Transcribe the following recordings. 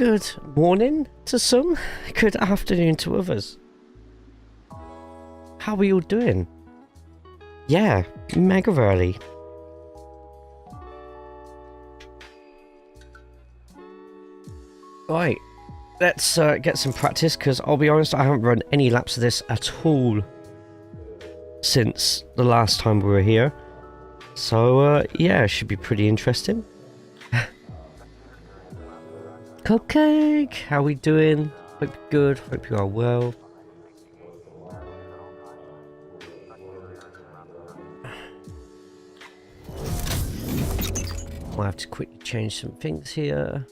Good morning to some, good afternoon to others. How are you all doing? Yeah, mega early. Right, let's get some practice, because I'll be honest, I haven't run any laps of this at all since the last time we were here. So, yeah, it should be pretty interesting. Cupcake, how we doing? Hope you're good, hope you are well. Might have to quickly change some things here.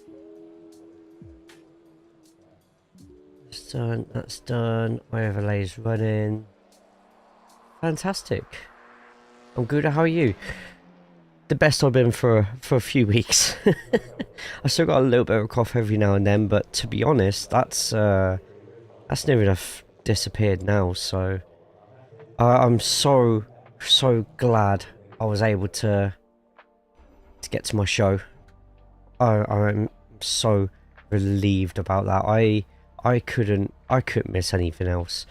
That's done, that's done. My overlay's running. Fantastic. I'm good, how are you? The best I've been for a few weeks. I still got a little bit of a cough every now and then, but to be honest, that's near enough disappeared now. So I'm so glad I was able to get to my show. I'm so relieved about that. I couldn't miss anything else.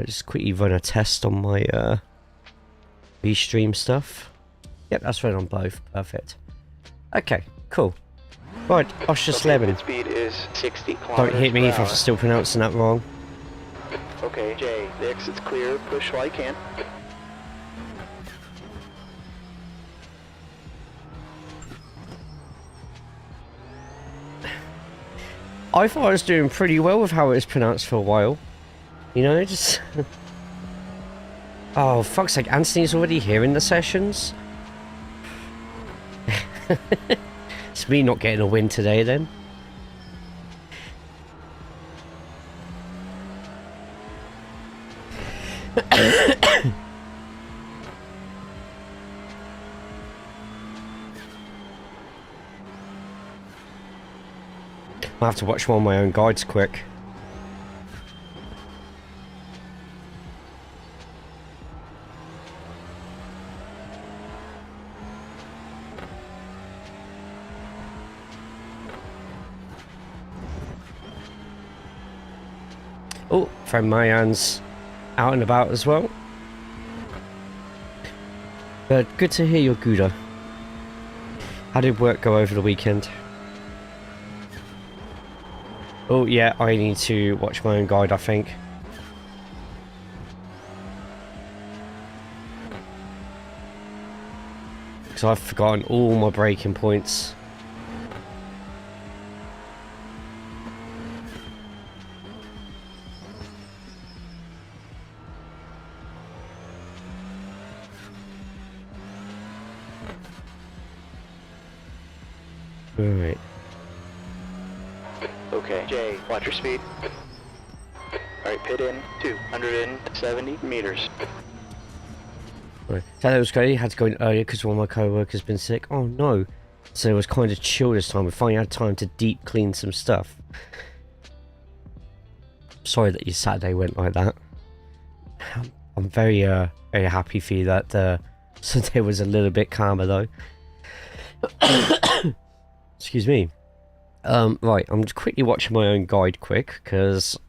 Just quickly run a test on my restream stuff. Yep, that's running on both. Perfect. Okay, cool. Right, Oschersleben. Speed is 60 Don't hit me if I'm still pronouncing that wrong. Okay, Jay, the exit's clear. Push while you can. I thought I was doing pretty well with how it was pronounced for a while. You know, just... Oh, fuck's sake, Anthony's already here in the sessions? It's me not getting a win today then. I have to watch one of my own guides quick. Oh, friend Mayan's out and about as well. But good to hear you're gooder. How did work go over the weekend? Oh yeah, I need to watch my own guide, I think. Because I've forgotten all my braking points. Alright. Okay, Jay, watch your speed. Alright, pit in 270 meters. Right. So that was great. Had to go in earlier because one of my co-workers been sick. Oh no. So it was kind of chill this time. We finally had time to deep clean some stuff. Sorry that your Saturday went like that. I'm very happy for you that Sunday was a little bit calmer though. Excuse me. Right, I'm just quickly watching my own guide quick, because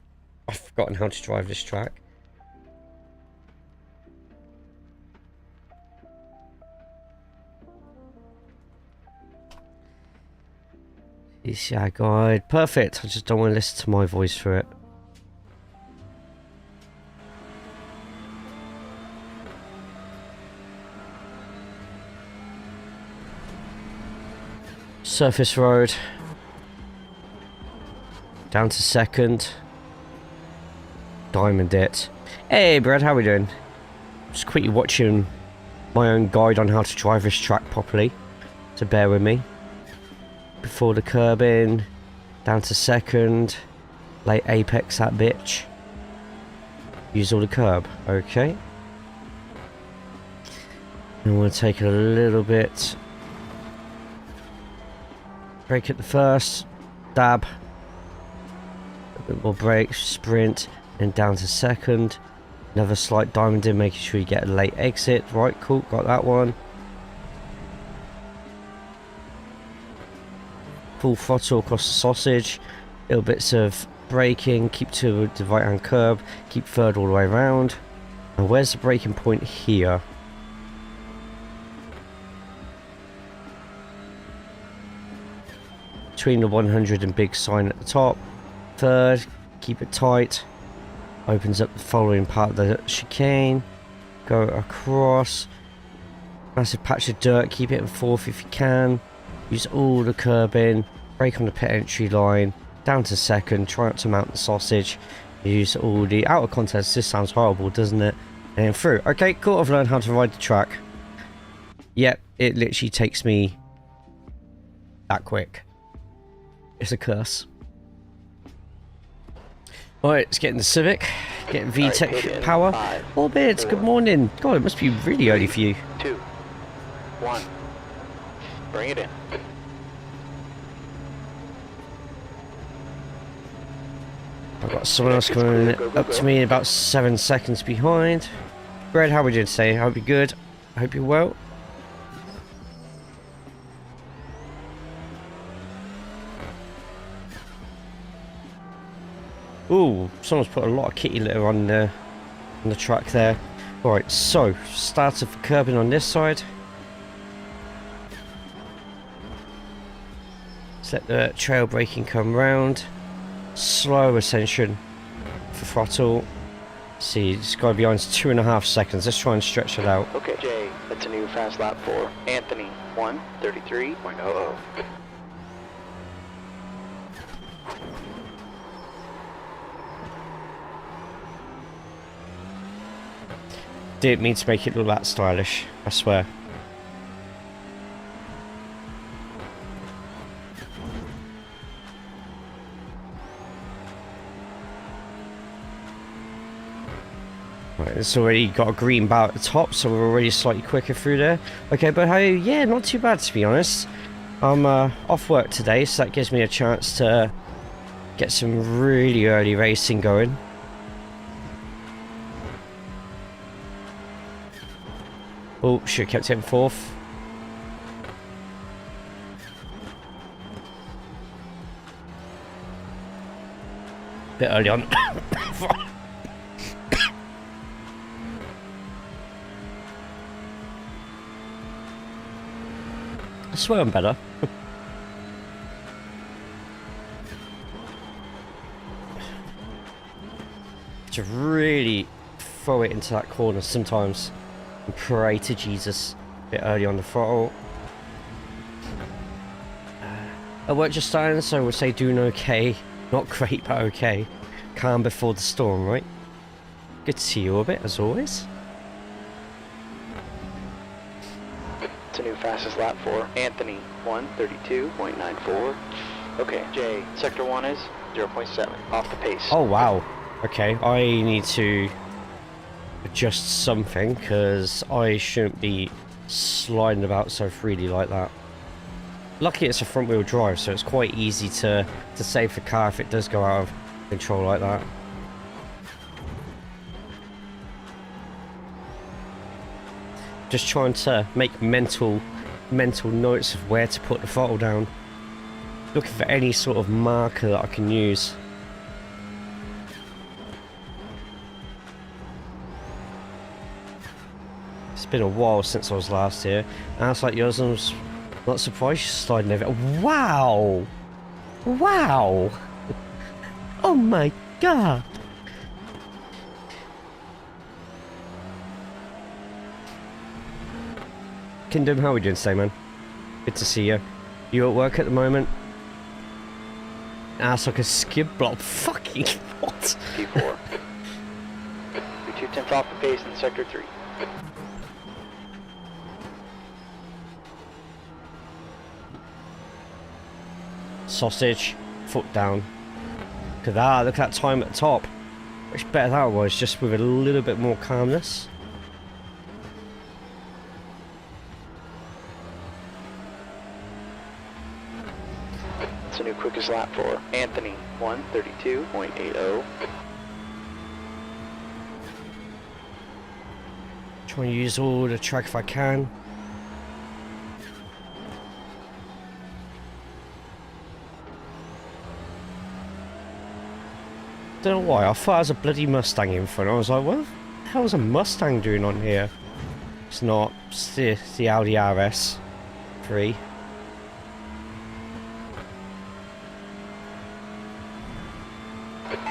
I've forgotten how to drive this track. TCR guide, perfect. I just don't want to listen to my voice for it. Surface road. Down to second. Diamond it. Hey Brad, how we doing? Just quickly watching my own guide on how to drive this track properly. So bear with me. Before the curb in. Down to second. Late apex that bitch. Use all the curb. Okay. And I'm going to take it a little bit. Brake at the first. Dab. A bit more brake. Sprint. And down to second. Another slight diamond in, making sure you get a late exit. Right, cool. Got that one. Full throttle across the sausage. Little bits of braking, keep to the right hand curb, keep third all the way around. And where's the braking point here? Between the 100 and big sign at the top. Third, keep it tight. Opens up the following part of the chicane. Go across. Massive patch of dirt, keep it in fourth if you can. Use all the curbing. Brake on the pit entry line. Down to second, try not to mount the sausage. Use all the out of context. This sounds horrible, doesn't it? And then through. Okay, cool, I've learned how to ride the track. Yep, it literally takes me that quick. It's a curse. Alright, let's get in the Civic. Get VTEC power. Orbit, good morning. God, it must be really early for you. 2, 1. Bring it in. I've got someone else coming up to me about 7 seconds behind. Brad, how are we doing today? I hope you're good. I hope you're well. Ooh, someone's put a lot of kitty litter on the track there. Alright, so, starter for curbing on this side. Let's let the trail braking come round. Slow ascension for throttle. See, this guy behind's 2.5 seconds. Let's try and stretch it out. Okay, Jay, that's a new fast lap for Anthony. 1:33.00. Didn't mean to make it look that stylish, I swear. Right, it's already got a green bar at the top, so we're already slightly quicker through there. Okay, but hey, yeah, not too bad to be honest. I'm off work today, so that gives me a chance to get some really early racing going. Oh, should have kept it in fourth. Bit early on. I swear I'm better. To really throw it into that corner sometimes. And pray to Jesus. A bit early on the throttle. At work just starting, so we'll say doing okay. Not great, but okay. Calm before the storm, right? Good to see you a bit, as always. It's a new fastest lap for Anthony. 1:32.94. Okay, Jay, sector 1 is 0.7. Off the pace. Oh, wow. Okay, I need to adjust something, because I shouldn't be sliding about so freely like that. Lucky it's a front wheel drive, so it's quite easy to save the car if it does go out of control like that. Just trying to make mental notes of where to put the throttle down. Looking for any sort of marker that I can use. It's been a while since I was last here. And it's like yours, I was not surprised you're sliding over. Wow! Wow! Oh my god! Kingdom, how are we doing today, man? Good to see you. You at work at the moment? Ass like a skid block. Fucking what? P4. You're 2/10 off the pace in sector 3. Sausage, foot down. Look at that, look at that time at the top. Much better that was, just with a little bit more calmness. It's a new quickest lap for Anthony. 1:32.80. Try and use all the track if I can. Don't know why, I thought I was a bloody Mustang in front. I was like, what the hell is a Mustang doing on here? It's not. It's the Audi RS3.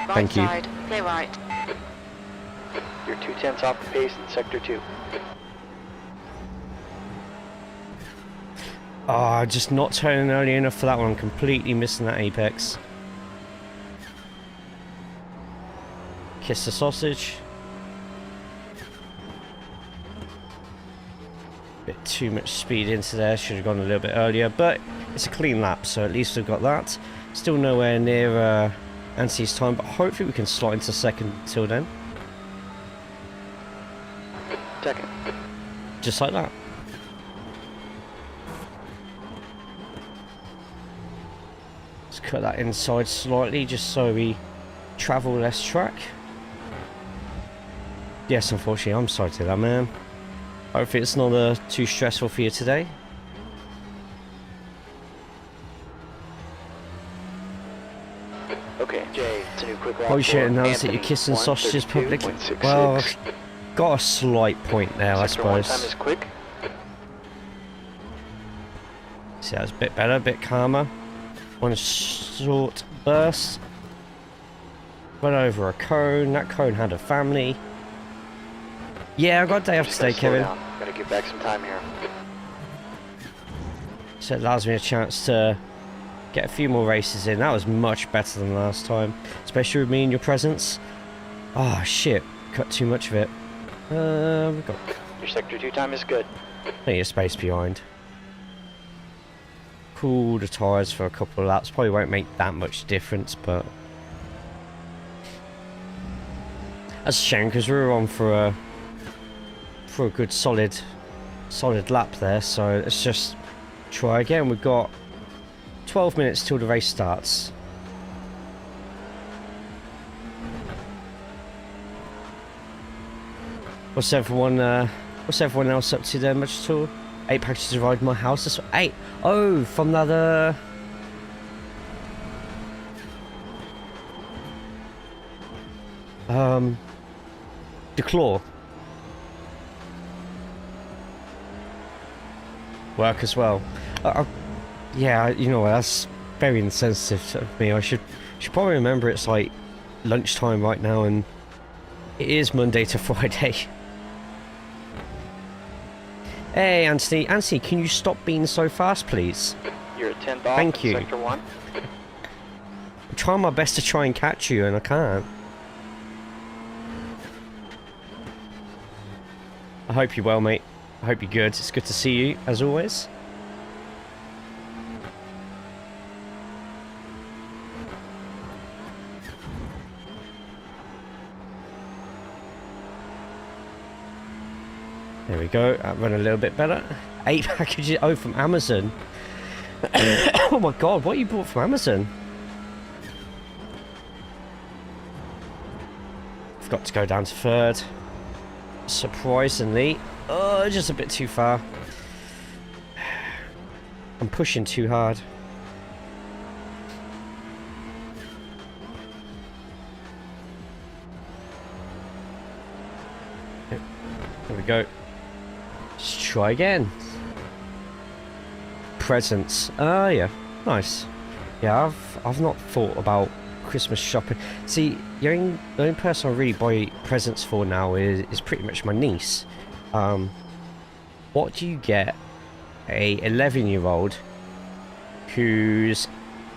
Thank you. Side, clear right. You're 2/10 off the pace in sector 2. Oh, just not turning early enough for that one. Completely missing that apex. Kiss the sausage. Bit too much speed into there. Should have gone a little bit earlier, but it's a clean lap, so at least we've got that. Still nowhere near Anthony's time, but hopefully we can slot into second till then. Second. Just like that. Let's cut that inside slightly just so we travel less track. Yes, unfortunately, I'm sorry to that, man. Hopefully it's not too stressful for you today. Okay, Jay, it's a new quick lap. Oh shit, for announced that Anthony, you're kissing sausages publicly. 1:32.66. Well, got a slight point there, I Sector 1 suppose. time is quick. See, that's a bit better, a bit calmer. One short burst. Went over a cone. That cone had a family. Yeah, I got a day off Just today, gotta slow Kevin. down. Gotta give back some time here. So it allows me a chance to get a few more races in. That was much better than last time, especially with me in your presence. Oh shit, cut too much of it. We've got Your sector 2 time is good. plenty of space behind. Cool the tyres for a couple of laps. Probably won't make that much difference, but that's a shame because we were on for a good solid lap there. So let's just try again. We've got 12 minutes till the race starts. What's everyone else up to there, much at all? 8 packages arrived at my house. That's 8. Oh, from that Declaw. Work as well. Yeah, you know, that's very insensitive of me. I should probably remember it's like lunchtime right now, and it is Monday to Friday. Hey, Anthony. Anthony, can you stop being so fast, please? You're at 10th off Thank in you. sector 1. I'm trying my best to try and catch you, and I can't. I hope you're well, mate. I hope you're good. It's good to see you, as always. There we go. That run a little bit better. 8 packages. Oh, from Amazon. Oh my god, what you bought from Amazon? I've got to go down to third. Surprisingly. Oh, just a bit too far. I'm pushing too hard. There we go. Let's try again. Presents. Oh yeah, nice. Yeah, I've not thought about Christmas shopping. See, the only person I really buy presents for now is pretty much my niece. What do you get a 11-year-old who's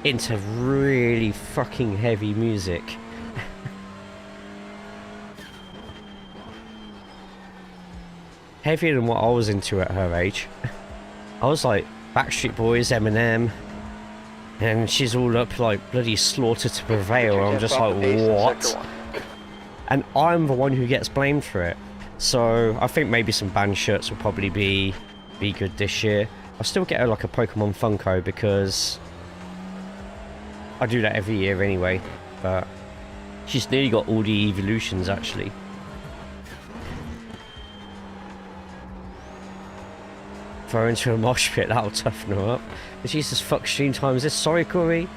into really fucking heavy music? Heavier than what I was into at her age. I was like Backstreet Boys, Eminem, and she's all up like bloody Slaughter to Prevail. I'm just like, what? And I'm the one who gets blamed for it. So I think maybe some band shirts will probably be good this year. I'll still get her like a Pokemon Funko because I do that every year anyway. But she's nearly got all the evolutions actually. Throw into a mosh pit, that'll toughen her up. But Jesus fuck stream time is this. Sorry, Corey.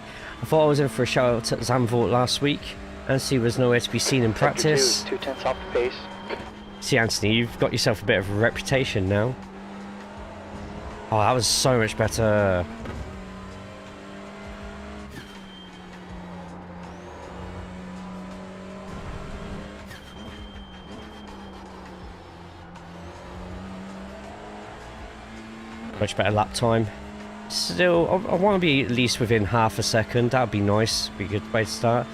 I thought I was in for a shout out to Zamvort last week. Anthony was nowhere to be seen in practice. Sector 2 is 2/10 off the pace. See, Anthony, you've got yourself a bit of a reputation now. Oh, that was so much better. Much better lap time. Still, I want to be at least within half a second. That would be nice. Be a good way to start.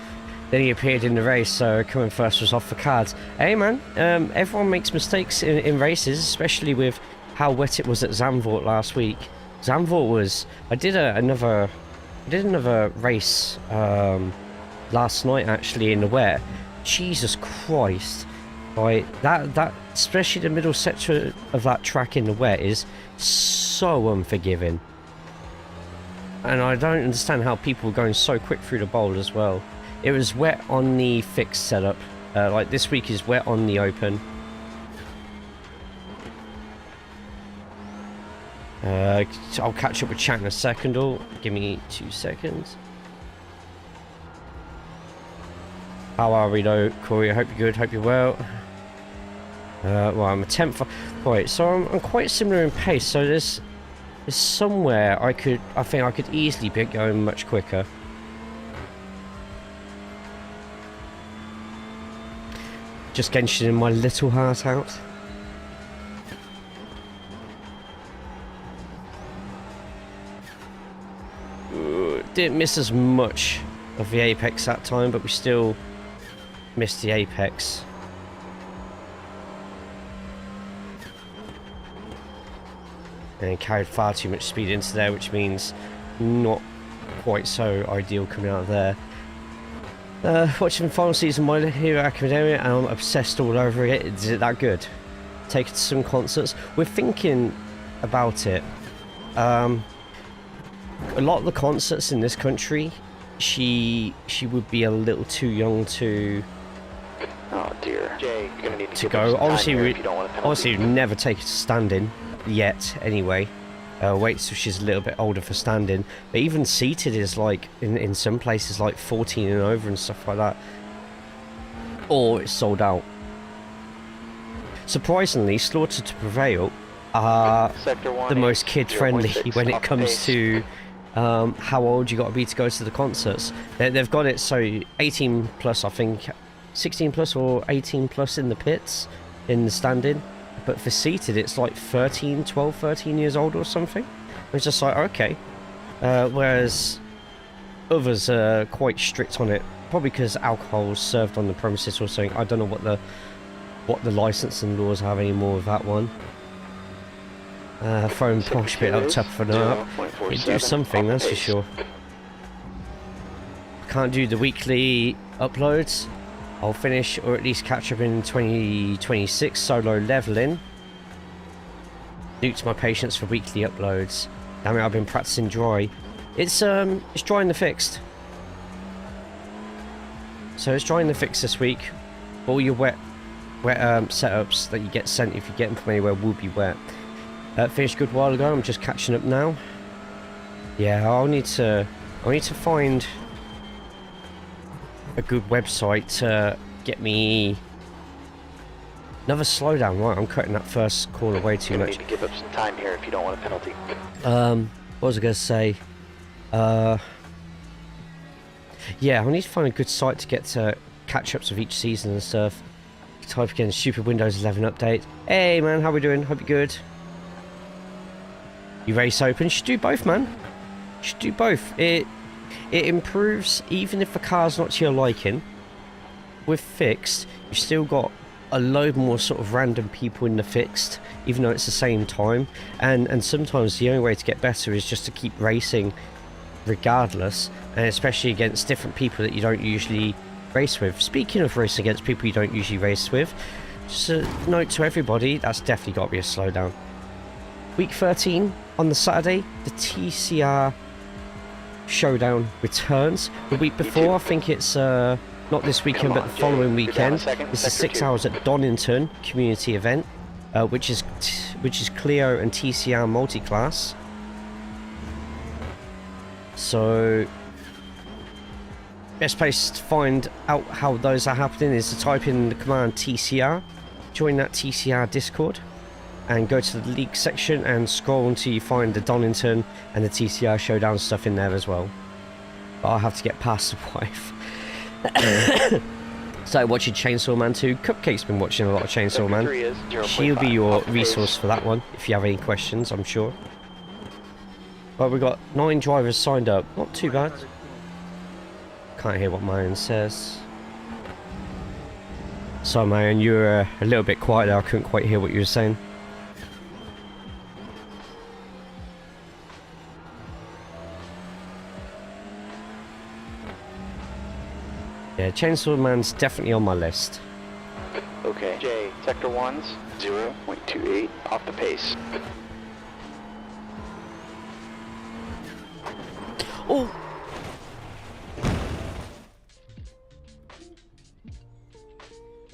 Then he appeared in the race, so coming first was off the cards. Hey man, everyone makes mistakes in races, especially with how wet it was at Zandvoort last week. Zandvoort was... I did another race last night actually in the wet. Jesus Christ. Like, that especially the middle sector of that track in the wet is so unforgiving. And I don't understand how people were going so quick through the bowl as well. It was wet on the fixed setup. Like this week is wet on the open. I'll catch up with chat in a second. Or give me 2 seconds. How are we though, Corey? I hope you're good. Hope you're well. Well, I'm a 10th. Right, so I'm quite similar in pace. So there's somewhere I think I could easily be going much quicker. Just Genshin my little heart out. Didn't miss as much of the apex that time, but we still missed the apex. And carried far too much speed into there, which means not quite so ideal coming out of there. Watching the final season of My Hero Academia, and I'm obsessed all over it. Is it that good? Take it to some concerts. We're thinking about it. A lot of the concerts in this country, she would be a little too young to. Oh dear. Jay, you're gonna need to go. Obviously, we'd never take it to standing yet. Anyway, wait till she's a little bit older for standing. But even seated is like in some places like 14 and over and stuff like that. Or it's sold out. Surprisingly, Slaughter to Prevail are the most kid-friendly when it comes to how old you got to be to go to the concerts. They've got it so 18 plus, I think, 16 plus or 18 plus in the pits, in the standing. But for seated, it's like 12, 13 years old or something. It's just like, okay. Whereas others are quite strict on it. Probably because alcohol is served on the premises or something. I don't know what the licensing laws have anymore with that one. Throwing Posh bit up tough and up. It do something, that's for sure. Can't do the weekly uploads. I'll finish or at least catch up in 2026 solo leveling. Due to my patience for weekly uploads. Damn it, I've been practicing dry. It's dry in the fixed. So it's dry in the fixed this week. All your wet setups that you get sent if you get them from anywhere will be wet. Finished a good while ago. I'm just catching up now. Yeah, I'll need to find a good website to get me another slowdown. Right, I'm cutting that first corner way too much. You need to give up some time here if you don't want a penalty. What was I going to say? Yeah, I need to find a good site to get to catch-ups of each season and stuff. Type again, stupid Windows 11 update. Hey man, how we doing? Hope you're good. You race open? You should do both, man. You should do both. It improves even if the car's not to your liking. With fixed, you've still got a load more sort of random people in the fixed, even though it's the same time. And sometimes the only way to get better is just to keep racing regardless, and especially against different people that you don't usually race with. Speaking of racing against people you don't usually race with, just a note to everybody, that's definitely got to be a slowdown. Week 13 on the Saturday, the TCR Showdown returns. The week before, I think it's not this weekend but the following weekend. It's the 6 hours at Donington community event, which is Clio and TCR multi-class. So best place to find out how those are happening is to type in the command TCR, join that TCR Discord, and go to the league section and scroll until you find the Donington and the TCR Showdown stuff in there as well. But I'll have to get past the wife. So watching Chainsaw Man 2. Cupcake's been watching a lot of Chainsaw Man. She'll be your resource for that one if you have any questions, I'm sure. But we've got 9 drivers signed up. Not too bad. Can't hear what Marion says. Sorry Marion, you were a little bit quiet there. I couldn't quite hear what you were saying. Yeah, Chainsaw Man's definitely on my list. Okay, J, sector 1's 0.28 off the pace. Oh!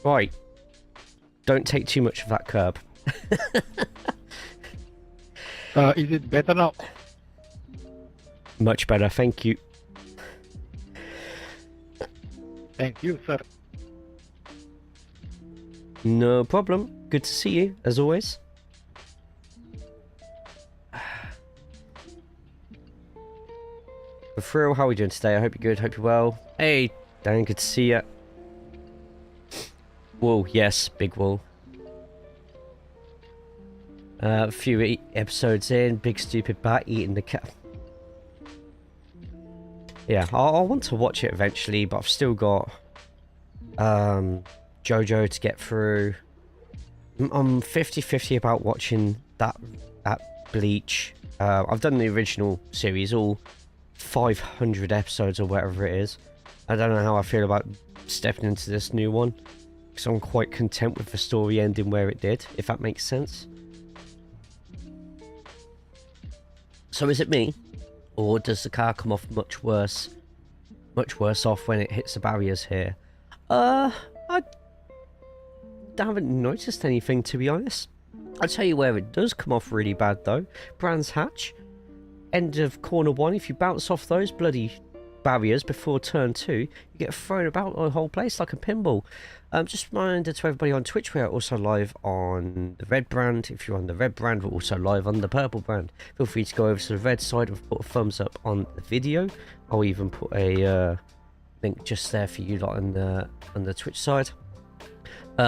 Right. Don't take too much of that curb. Is it better now? Much better, thank you. Thank you, sir. No problem. Good to see you, as always. Frill, how are we doing today? I hope you're good, hope you're well. Hey, Dan, good to see you. Wool, yes, big wool. A few episodes in, big stupid bat eating the cat. Yeah, I want to watch it eventually, but I've still got JoJo to get through. I'm 50-50 about watching that Bleach. I've done the original series, all 500 episodes or whatever it is. I don't know how I feel about stepping into this new one, because I'm quite content with the story ending where it did, if that makes sense. So is it me? Or does the car come off much worse off when it hits the barriers here? I haven't noticed anything, to be honest. I'll tell you where it does come off really bad though. Brands Hatch. End of corner 1, if you bounce off those bloody barriers before turn 2, you get thrown about the whole place like a pinball. Just a reminder to everybody on Twitch, we are also live on the red brand. If you're on the red brand, we're also live on the purple brand. Feel free to go over to the red side and put a thumbs up on the video. I'll even put a link just there for you lot on the Twitch side.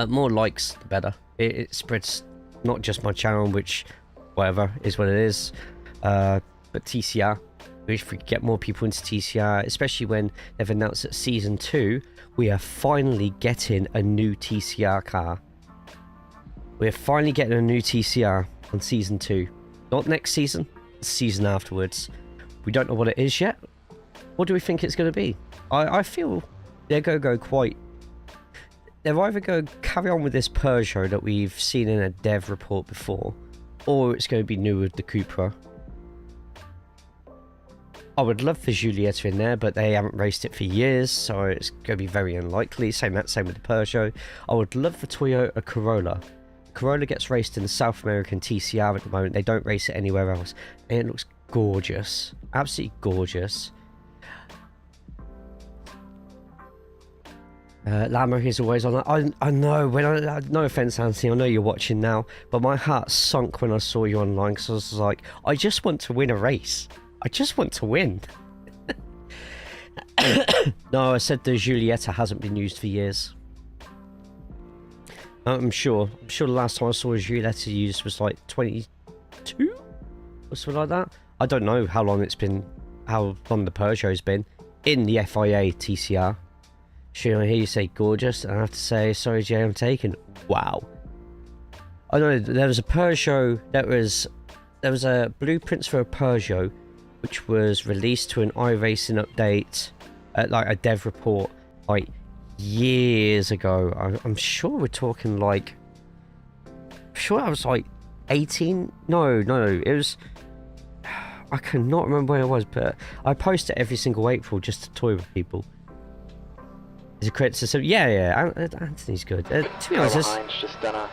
More likes, the better. It spreads not just my channel, which whatever is what it is, but TCR. If we could get more people into TCR, especially when they've announced that Season 2, we are finally getting a new TCR car. We're finally getting a new TCR on Season 2. Not next season, the season afterwards. We don't know what it is yet. What do we think it's going to be? I feel they're going to go quite... They're either going to carry on with this Peugeot that we've seen in a dev report before, or it's going to be new with the Cupra. I would love the Giulietta in there, but they haven't raced it for years, so it's going to be very unlikely. Same with the Peugeot. I would love the Toyota Corolla. Corolla gets raced in the South American TCR at the moment. They don't race it anywhere else. And it looks gorgeous. Absolutely gorgeous. Lama is always on. I know, no offense, Anthony, I know you're watching now, but my heart sunk when I saw you online, because I was like, I just want to win a race. I just want to win. No, I said the Giulietta hasn't been used for years. I'm sure the last time I saw a Giulietta used was like 22 or something like that. I don't know how long the Peugeot's been in the FIA TCR. Sure, I hear you say gorgeous, and I have to say, sorry Jay, I'm taken. Wow. I know there was a Peugeot, there was a blueprints for a Peugeot which was released to an iRacing update, like a dev report, like years ago. I'm sure we're talking like, I'm sure I was like 18. No, it was. I cannot remember when it was, but I post it every single April just to toy with people. Is a credit system? Yeah. Anthony's good. To be honest,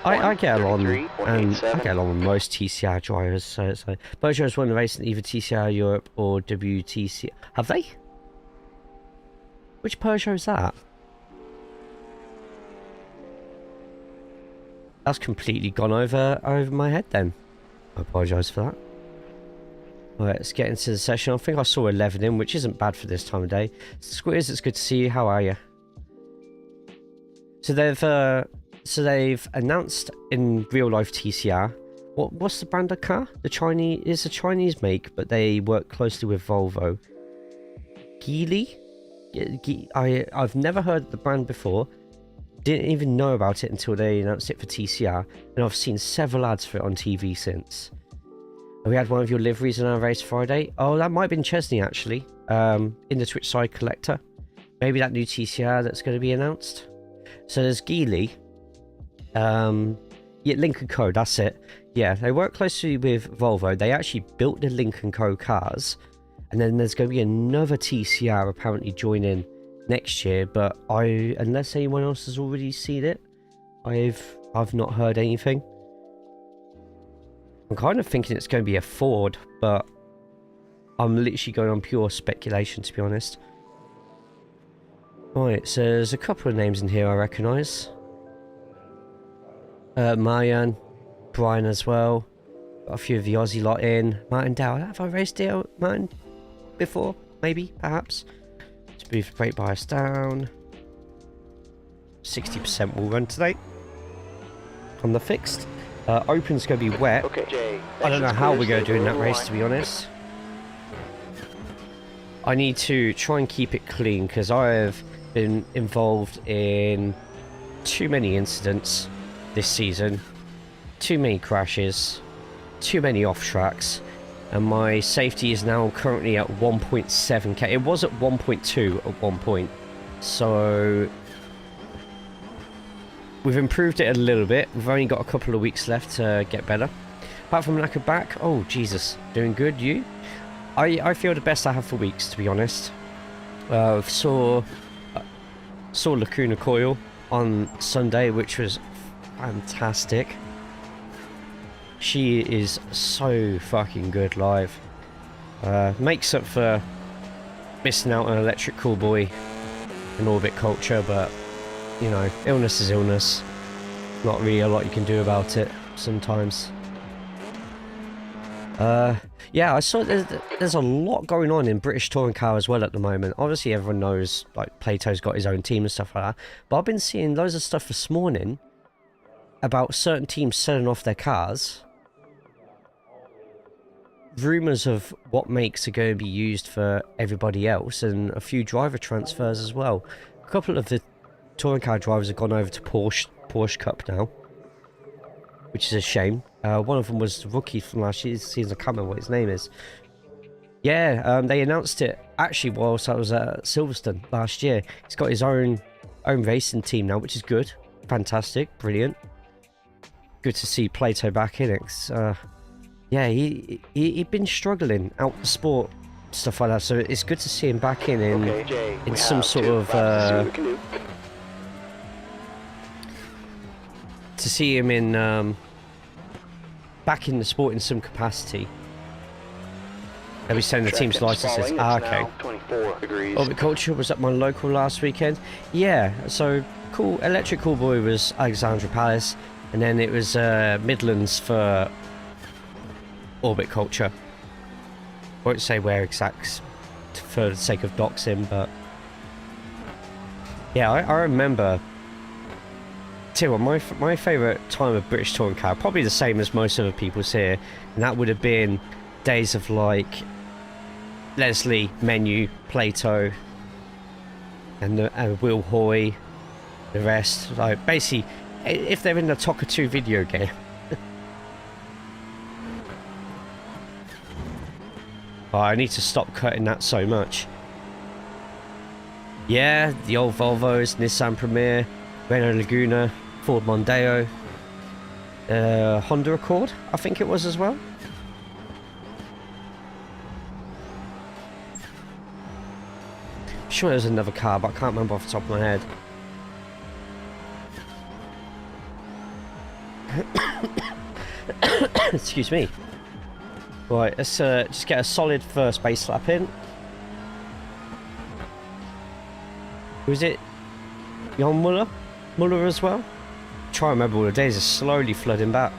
I get along, and I get along with most TCR drivers. So it's like Peugeot's won the race in either TCR Europe or WTC. Have they? Which Peugeot is that? That's completely gone over my head then. I apologise for that. Alright, let's get into the session. I think I saw 11 in, which isn't bad for this time of day. Squiz, it's good to see you. How are you? So they've announced in real life TCR. What's the brand of car? It's a Chinese make, but they work closely with Volvo. Geely? I've never heard of the brand before. Didn't even know about it until they announced it for TCR, and I've seen several ads for it on TV since. We had one of your liveries in our race Friday. Oh, that might have been Chesney actually, in the Twitch side collector. Maybe that new TCR that's going to be announced. So there's Geely. Yeah, Lynk & Co, that's it. Yeah, they work closely with Volvo. They actually built the Lynk & Co cars. And then there's going to be another TCR apparently joining next year, but unless anyone else has already seen it, I've not heard anything. I'm kind of thinking it's going to be a Ford, but I'm literally going on pure speculation, to be honest. Right, so there's a couple of names in here I recognise. Marianne, Brian as well. Got a few of the Aussie lot in. Martindale, have I raced Dale Martin before? Maybe, perhaps. Let's move the brake bias down. 60% will run today on the fixed. Open's going to be wet. Okay, Jay, I don't know how we're going to do in that race, to be honest. I need to try and keep it clean because I have been involved in too many incidents this season, too many crashes, too many off tracks, and my safety is now currently at 1.7k. It was at 1.2 at one point, so we've improved it a little bit. We've only got a couple of weeks left to get better. Apart from lack of back, oh Jesus, doing good. You? I feel the best I have for weeks, to be honest. Saw Lacuna Coil on Sunday, which was fantastic. She is so fucking good live. Makes up for missing out on Electric Cool Boy and Orbit Culture, but you know, illness is illness. Not really a lot you can do about it sometimes. Yeah, I saw there's a lot going on in British Touring Car as well at the moment. Obviously everyone knows like Plato's got his own team and stuff like that, but I've been seeing loads of stuff this morning about certain teams selling off their cars. Rumours of what makes are going to be used for everybody else, and a few driver transfers as well. A couple of the touring car drivers have gone over to Porsche Cup now, which is a shame. One of them was the rookie from last year's season. I can't remember what his name is. Yeah, they announced it actually whilst I was at Silverstone last year. He's got his own racing team now, which is good. Fantastic, brilliant. Good to see Plato back in it. Yeah, he'd been struggling out the sport, stuff like that. So it's good to see him back in some sort of to see him in back in the sport in some capacity. They'll be selling the team's licenses. Okay. 24 degrees. Orbit Culture was at my local last weekend. Yeah, so cool. Electric Cool Boy was Alexandra Palace, and then it was Midlands for Orbit Culture. Won't say where exact for the sake of doxing, but yeah, I remember. Tell you what, my favourite time of British Touring Car, probably the same as most other people's here, and that would have been days of like Leslie, Menu, Plato, and Will Hoy, the rest. Like basically, if they're in the Toka 2 video game. Oh, I need to stop cutting that so much. Yeah, the old Volvos, Nissan Premier, Renault Laguna, Ford Mondeo, Honda Accord, I think it was as well. I'm sure there's another car, but I can't remember off the top of my head. Excuse me. Right, let's just get a solid first base lap in. Was it Jan Muller? Muller as well? Try to remember all the days are slowly flooding back.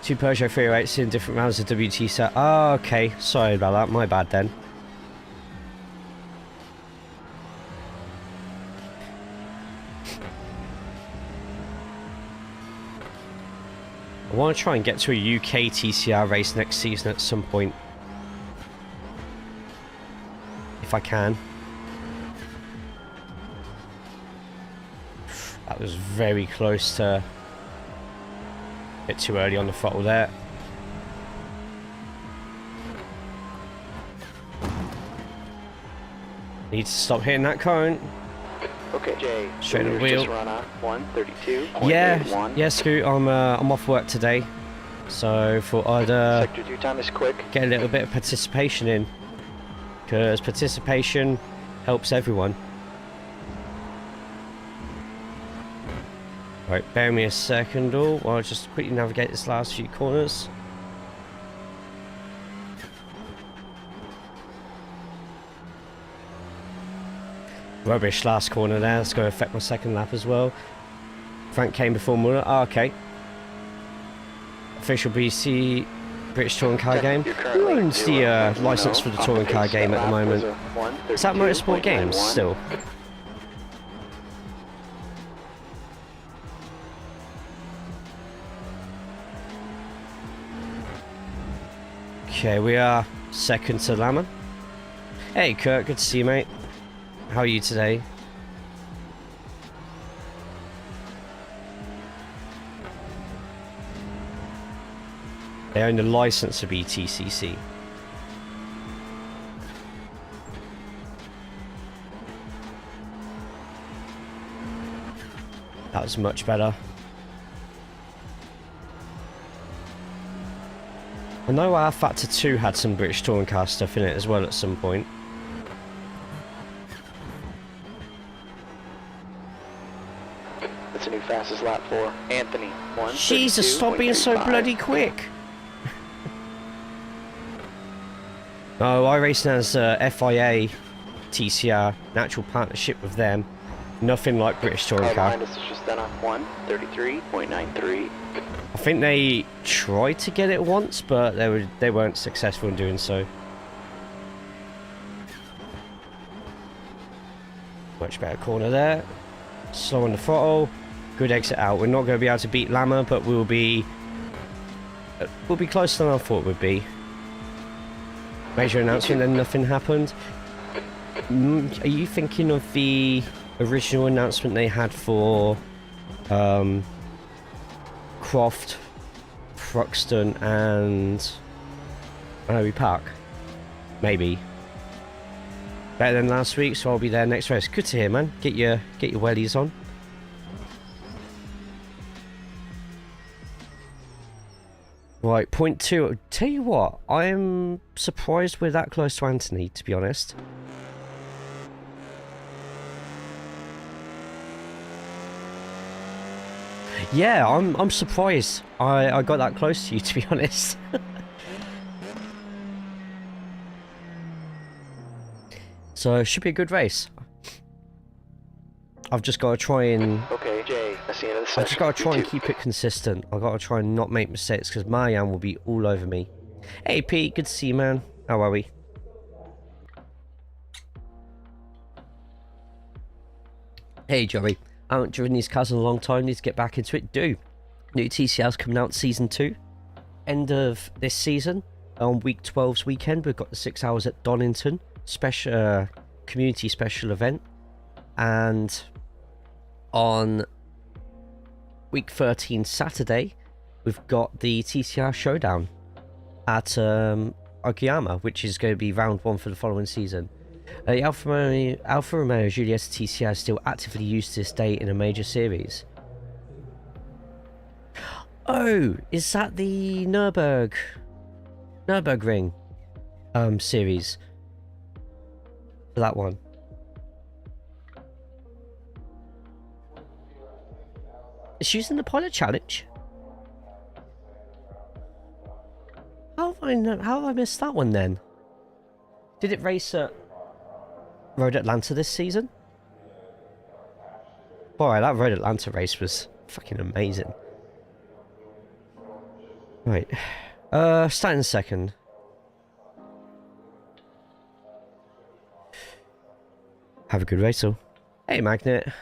Two Peugeot 308s in different rounds of WT set. Oh, okay. Sorry about that. My bad then. I want to try and get to a UK TCR race next season at some point. If I can. That was very close to... a bit too early on the throttle there. Need to stop hitting that cone. Okay, Jay. Straight on the wheel. Just run up 132.81. Yeah, Scoot. I'm off work today, so thought I'd Sector 2 time is quick. get a little bit of participation in, because participation helps everyone. Right, bear me a second, while I just quickly navigate this last few corners. Rubbish last corner there. That's going to affect my second lap as well. Frank came before Muller. Oh, okay. Official BC British Touring Car Game. Who owns the license for the Touring Car Game at the moment? Is that Motorsport Games still? Okay, we are second to Lama. Hey Kurt, good to see you, mate. How are you today? They own the license of ETCC. That was much better. I know our Factor 2 had some British Touring Car stuff in it as well at some point. That's a new fastest lap for Anthony. Jesus, stop being so bloody quick! Oh, iRacing has FIA TCR, natural partnership with them. Nothing like British Touring Car. This is just done on 133.93. I think they tried to get it once, but they weren't successful in doing so. Much better corner there. Slow on the throttle. Good exit out. We're not going to be able to beat Lama, but we'll be closer than I thought we'd be. Major announcement, then nothing happened. Are you thinking of the original announcement they had for Croft, Thruxton and Owie Park? Maybe. Better than last week, so I'll be there next race. Good to hear, man. Get your wellies on. Right, point 2. Tell you what, I am surprised we're that close to Anthony, to be honest. Yeah, I'm surprised I got that close to you, to be honest. So it should be a good race. I've just got to try and... Okay, Jay, that's the end of the session. I've just got to try and keep it consistent. I've got to try and not make mistakes, because Marianne will be all over me. Hey Pete, good to see you, man. How are we? Hey Joey. I haven't driven these cars in a long time. Need to get back into it. Do. New TCR's coming out season 2. End of this season. On week 12's weekend, we've got the 6 hours at Donington. Special community special event. And on week 13 Saturday, we've got the TCR showdown at Okayama, which is going to be round 1 for the following season. The Alfa Romeo Giulietta TCR is still actively used to this day in a major series. Oh, is that the Nürburgring series? For that one. It's using the pilot challenge. How have I missed that one then? Did it race at Road Atlanta this season? Boy, that Road Atlanta race was fucking amazing. Right. Starting second. Have a good race, all. Hey, Magnet.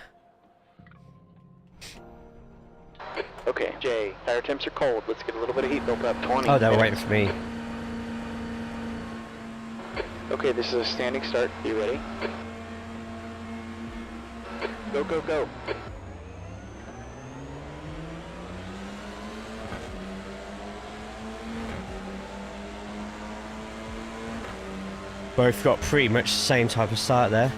Okay, Jay, tire temps are cold. Let's get a little bit of heat built up. 20 Oh, they were minutes. waiting for me. Okay, this is a standing start. You ready? Go, go, go. Both got pretty much the same type of start there.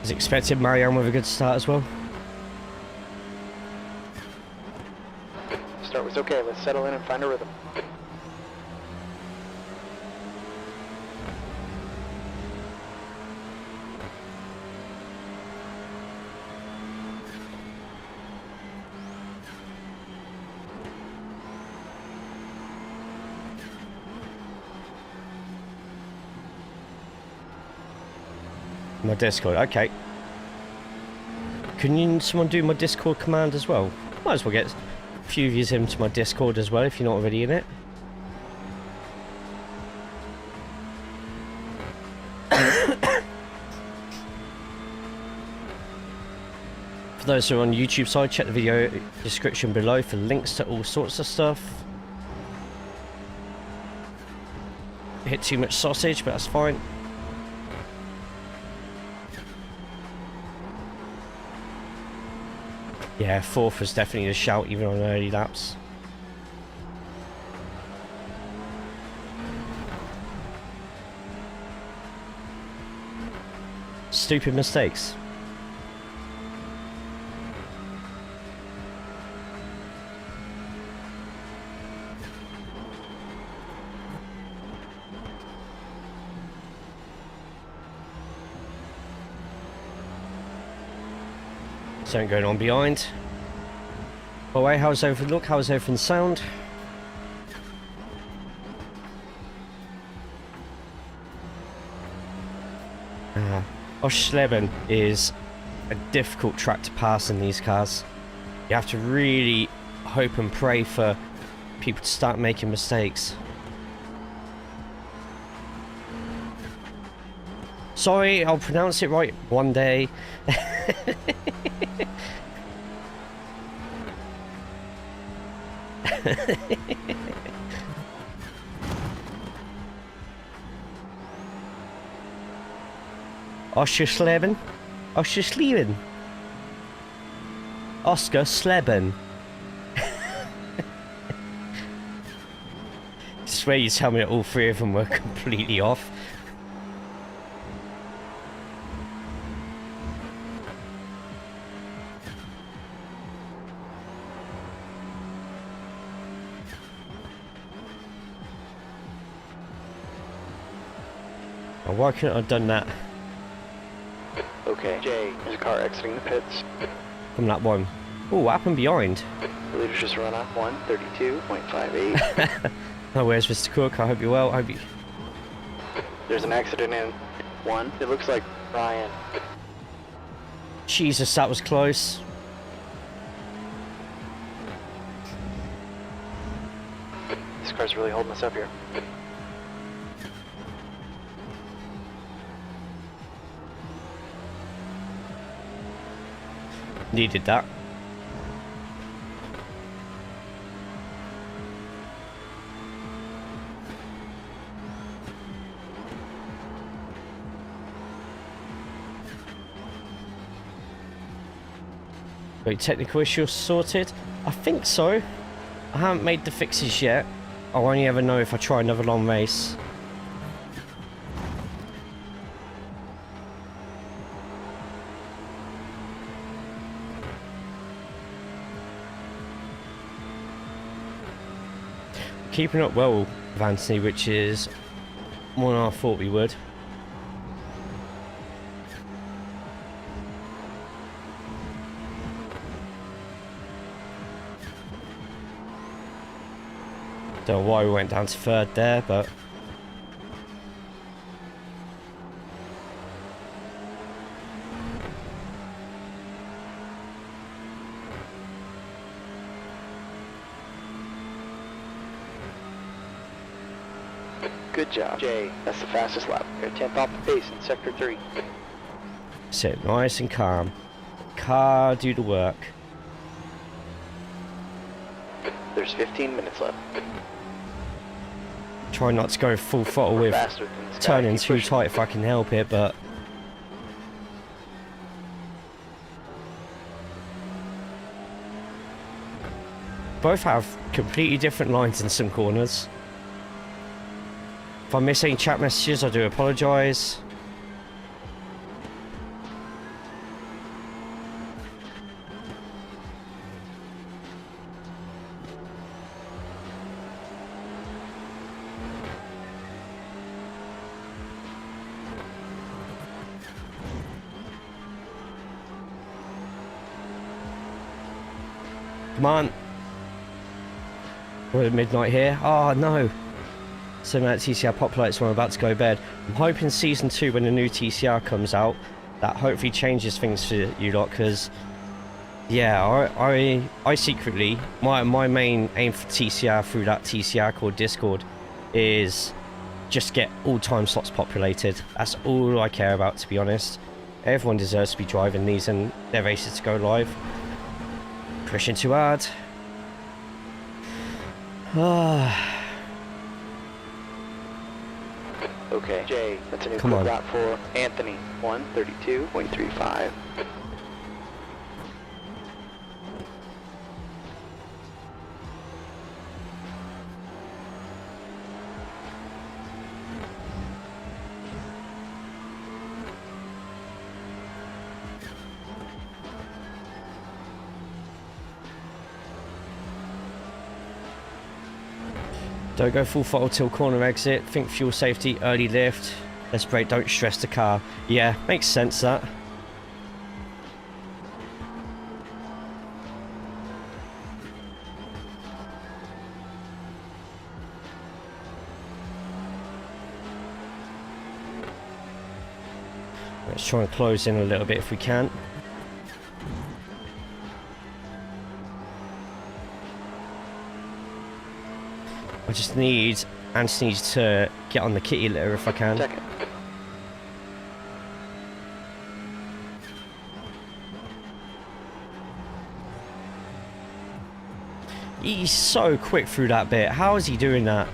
As expected, Marianne with a good start as well. Start was okay. Let's settle in and find a rhythm. My Discord, okay. Can someone do my Discord command as well? Might as well get a few of you into my Discord as well if you're not already in it. For those who are on YouTube side, check the video description below for links to all sorts of stuff. Hit too much sausage, but that's fine. Yeah, fourth was definitely a shout even on early laps. Stupid mistakes. Something going on behind. By the way, how's everything look? How's everything sound? Oschersleben is a difficult track to pass in these cars. You have to really hope and pray for people to start making mistakes. Sorry, I'll pronounce it right one day. Oschersleben? Oschersleben? Oschersleben. I swear you tell me that all three of them were completely off. Why couldn't I have done that Okay, Jay, there's a car exiting the pits. from that one? Oh, what happened behind? The leader's just run off 1:32.58. Oh, where's Mr. Cook? I hope you're well. I hope you... There's an accident in one. It looks like Ryan. Jesus, that was close. This car's really holding us up here. Needed that. Wait, technical issue sorted? I think so. I haven't made the fixes yet. I'll only ever know if I try another long race. keeping up well with Anthony, which is more than I thought we would. Don't know why we went down to third there, but Good job, Jay. That's the fastest lap. You're 10th off the pace in Sector 3. sit nice and calm. Car do the work. There's 15 minutes left. Try not to go full throttle with Faster than this guy. turning Keep too pushing. tight if I can help it, but both have completely different lines in some corners. If I miss any chat messages, I do apologise. Come on. We're at midnight here. Oh no. So that TCR populates when I'm about to go to bed. I'm hoping season 2, when the new TCR comes out, that hopefully changes things for you lot, because yeah, I secretly, my main aim for TCR through that TCR called Discord is just get all time slots populated. That's all I care about, to be honest. Everyone deserves to be driving these and their races to go live. Pushing too hard. Okay, Jay, that's a new Come on. lap for Anthony. 1:32.35. Don't go full throttle till corner exit. Think fuel safety, early lift. Let's brake, don't stress the car. Yeah, makes sense that. Let's try and close in a little bit if we can. I just need Anthony to get on the kitty litter if I can. Second. He's so quick through that bit. How is he doing that?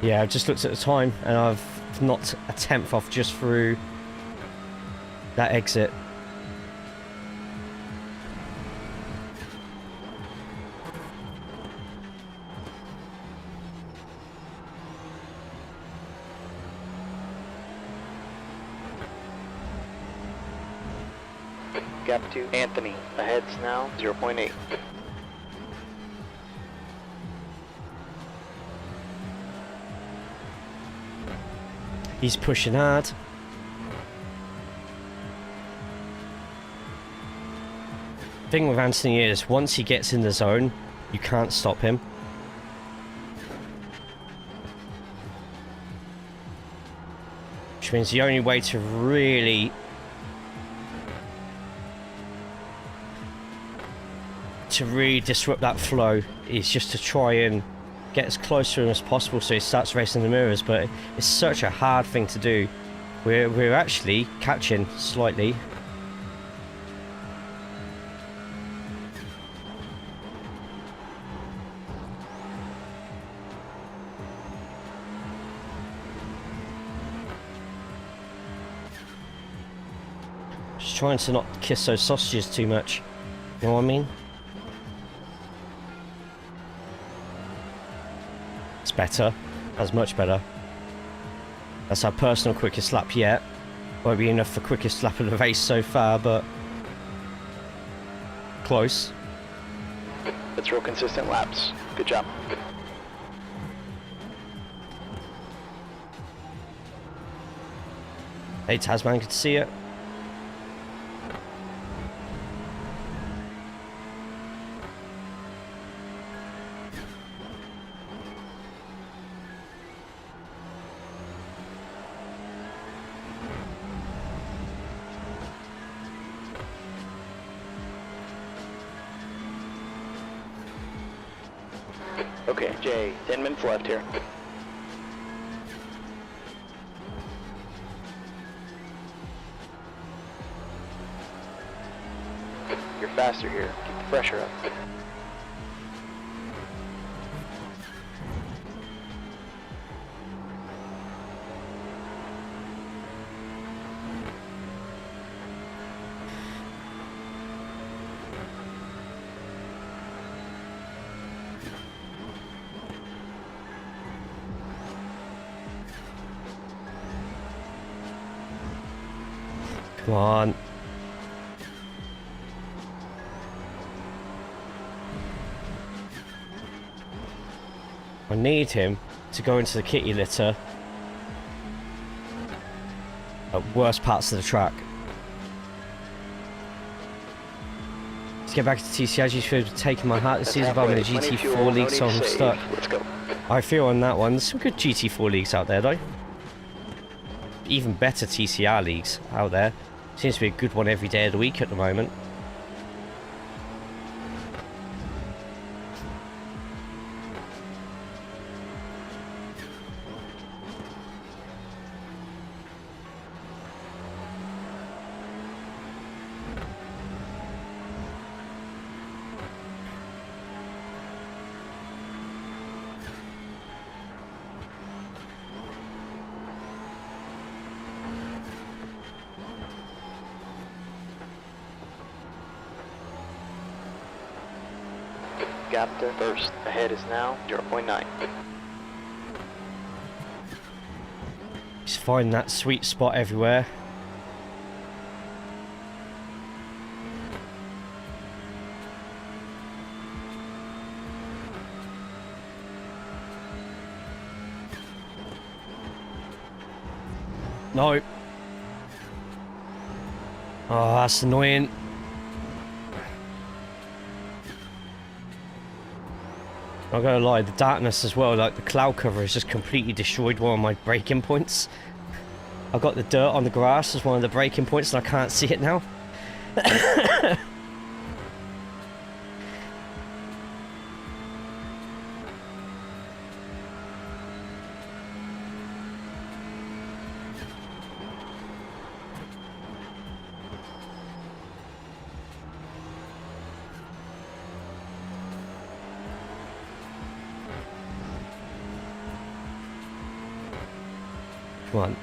Yeah, I've just looked at the time and I've knocked a 10th off just through that exit. Gap to Anthony. Ahead's now 0.8. He's pushing hard. Thing with Anthony is, once he gets in the zone, you can't stop him. Which means the only way to really disrupt that flow is just to try and get as close to him as possible so he starts racing the mirrors, but it's such a hard thing to do. We're actually catching slightly. Just trying to not kiss those sausages too much. You know what I mean? It's better. That's much better. That's our personal quickest lap yet. Won't be enough for quickest lap of the race so far, but close. Let's roll consistent laps. Good job. Hey Tasman, good to see you. Okay, Jay, 10 minutes left here. You're faster here. Keep the pressure up. Come on. I need him to go into the kitty litter at worst parts of the track. Let's get back to TCR. G4 taking my heart this season, but I'm in the GT4 league, so I'm stuck. Let's go. I feel on that one. There's some good GT4 leagues out there, though. Even better TCR leagues out there. Seems to be a good one every day of the week at the moment. Gap to first. Ahead is now 0.9. Just find that sweet spot everywhere. No. Oh, that's annoying. I'm not gonna lie, the darkness as well, like the cloud cover has just completely destroyed one of my braking points. I've got the dirt on the grass as one of the braking points and I can't see it now. Come on.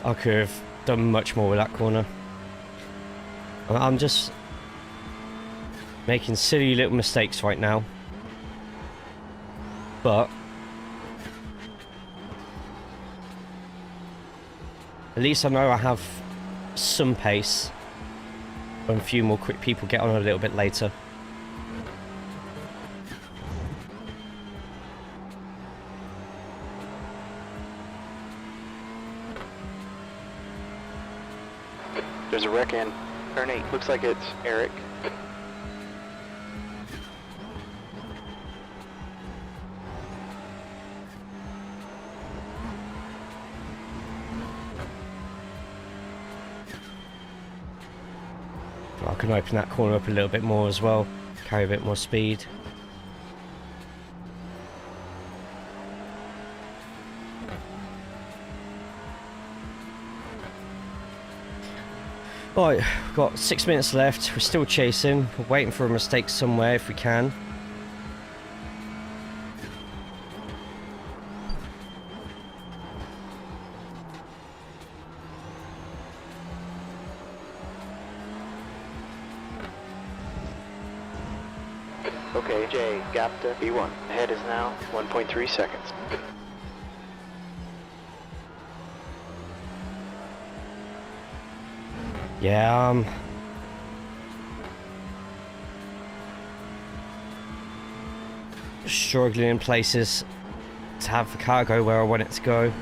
I could have done much more with that corner. I'm just making silly little mistakes right now. But at least I know I have some pace when a few more quick people get on a little bit later. There's a wreck in. Turn 8. Looks like it's Eric. I can open that corner up a little bit more as well. Carry a bit more speed. Right, we've got 6 minutes left. We're still chasing. We're waiting for a mistake somewhere if we can. Okay, J, gap to B1. Ahead is now 1.3 seconds. Yeah, struggling in places to have the car go where I want it to go.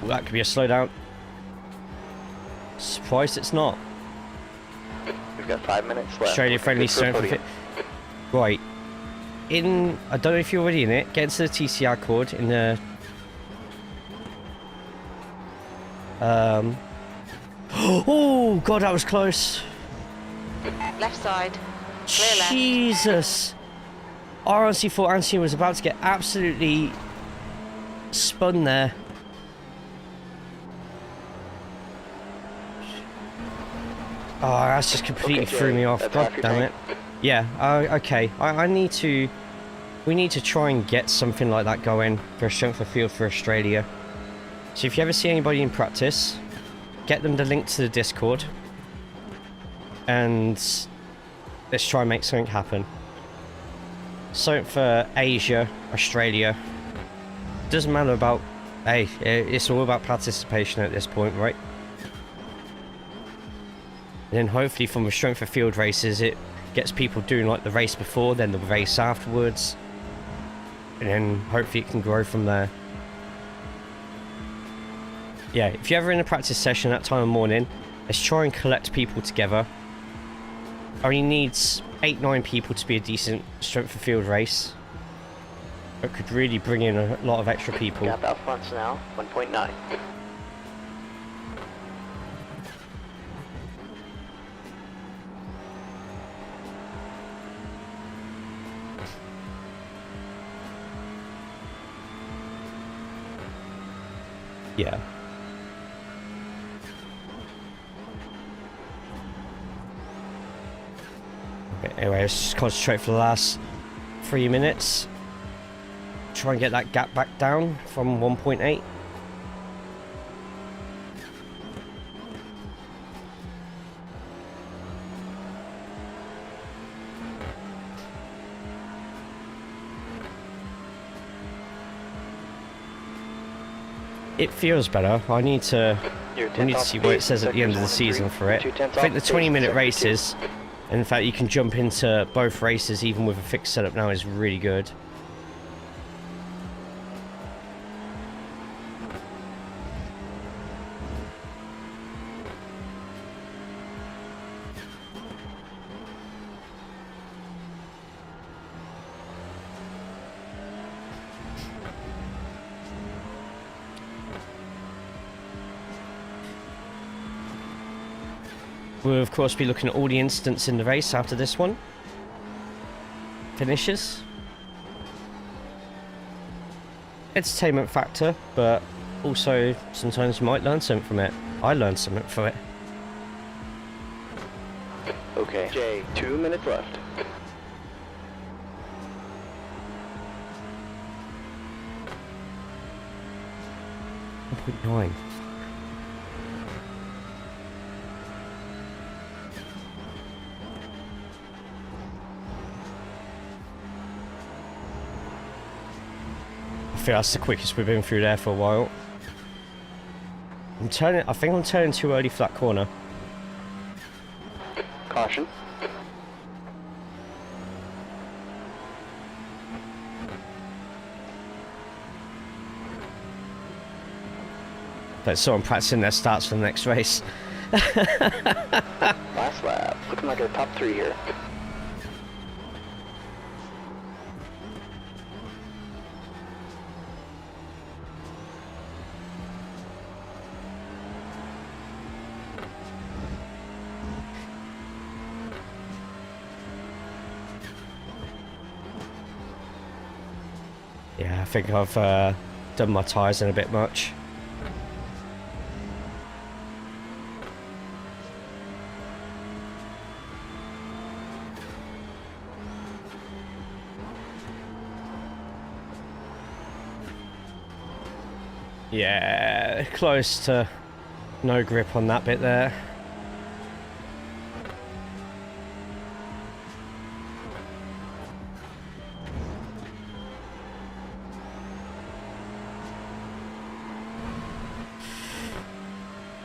Well, that could be a slowdown. Surprised it's not. We've got 5 minutes left. Australia friendly strength and fit. Right. I don't know if you're already in it. Get into the TCR cord in the. Oh God, that was close. Left side. Clear left. Jesus. I honestly thought Anthony was about to get absolutely spun there. Oh, that's just completely threw me off. God damn it. Yeah, okay. I need to... We need to try and get something like that going for a strength of field for Australia. So if you ever see anybody in practice, get them the link to the Discord. And let's try and make something happen. Something for Asia, Australia. Doesn't matter about... Hey, it's all about participation at this point, right? And then hopefully from the strength of field races, it gets people doing like the race before, then the race afterwards. And then hopefully it can grow from there. Yeah, if you're ever in a practice session that time of morning, let's try and collect people together. Only needs 8-9 people to be a decent strength of field race. It could really bring in a lot of extra people. Gap out fronts now, 1.9. Yeah. Okay, anyway, let's just concentrate for the last 3 minutes. Try and get that gap back down from 1.8. It feels better. I need to see what it says at the end of the season for it. I think the 20-minute races, and in fact you can jump into both races even with a fixed setup now, is really good. We'll of course be looking at all the incidents in the race after this one finishes. Entertainment factor, but also sometimes you might learn something from it. I learned something from it. Okay, Jay, 2 minutes left. .9. I think that's the quickest we've been through there for a while. I think I'm turning too early for that corner. Caution. But so I'm practicing their starts for the next race. Last lap. Looking like our top 3 here. Yeah, I think I've done my tyres in a bit much. Yeah, close to no grip on that bit there.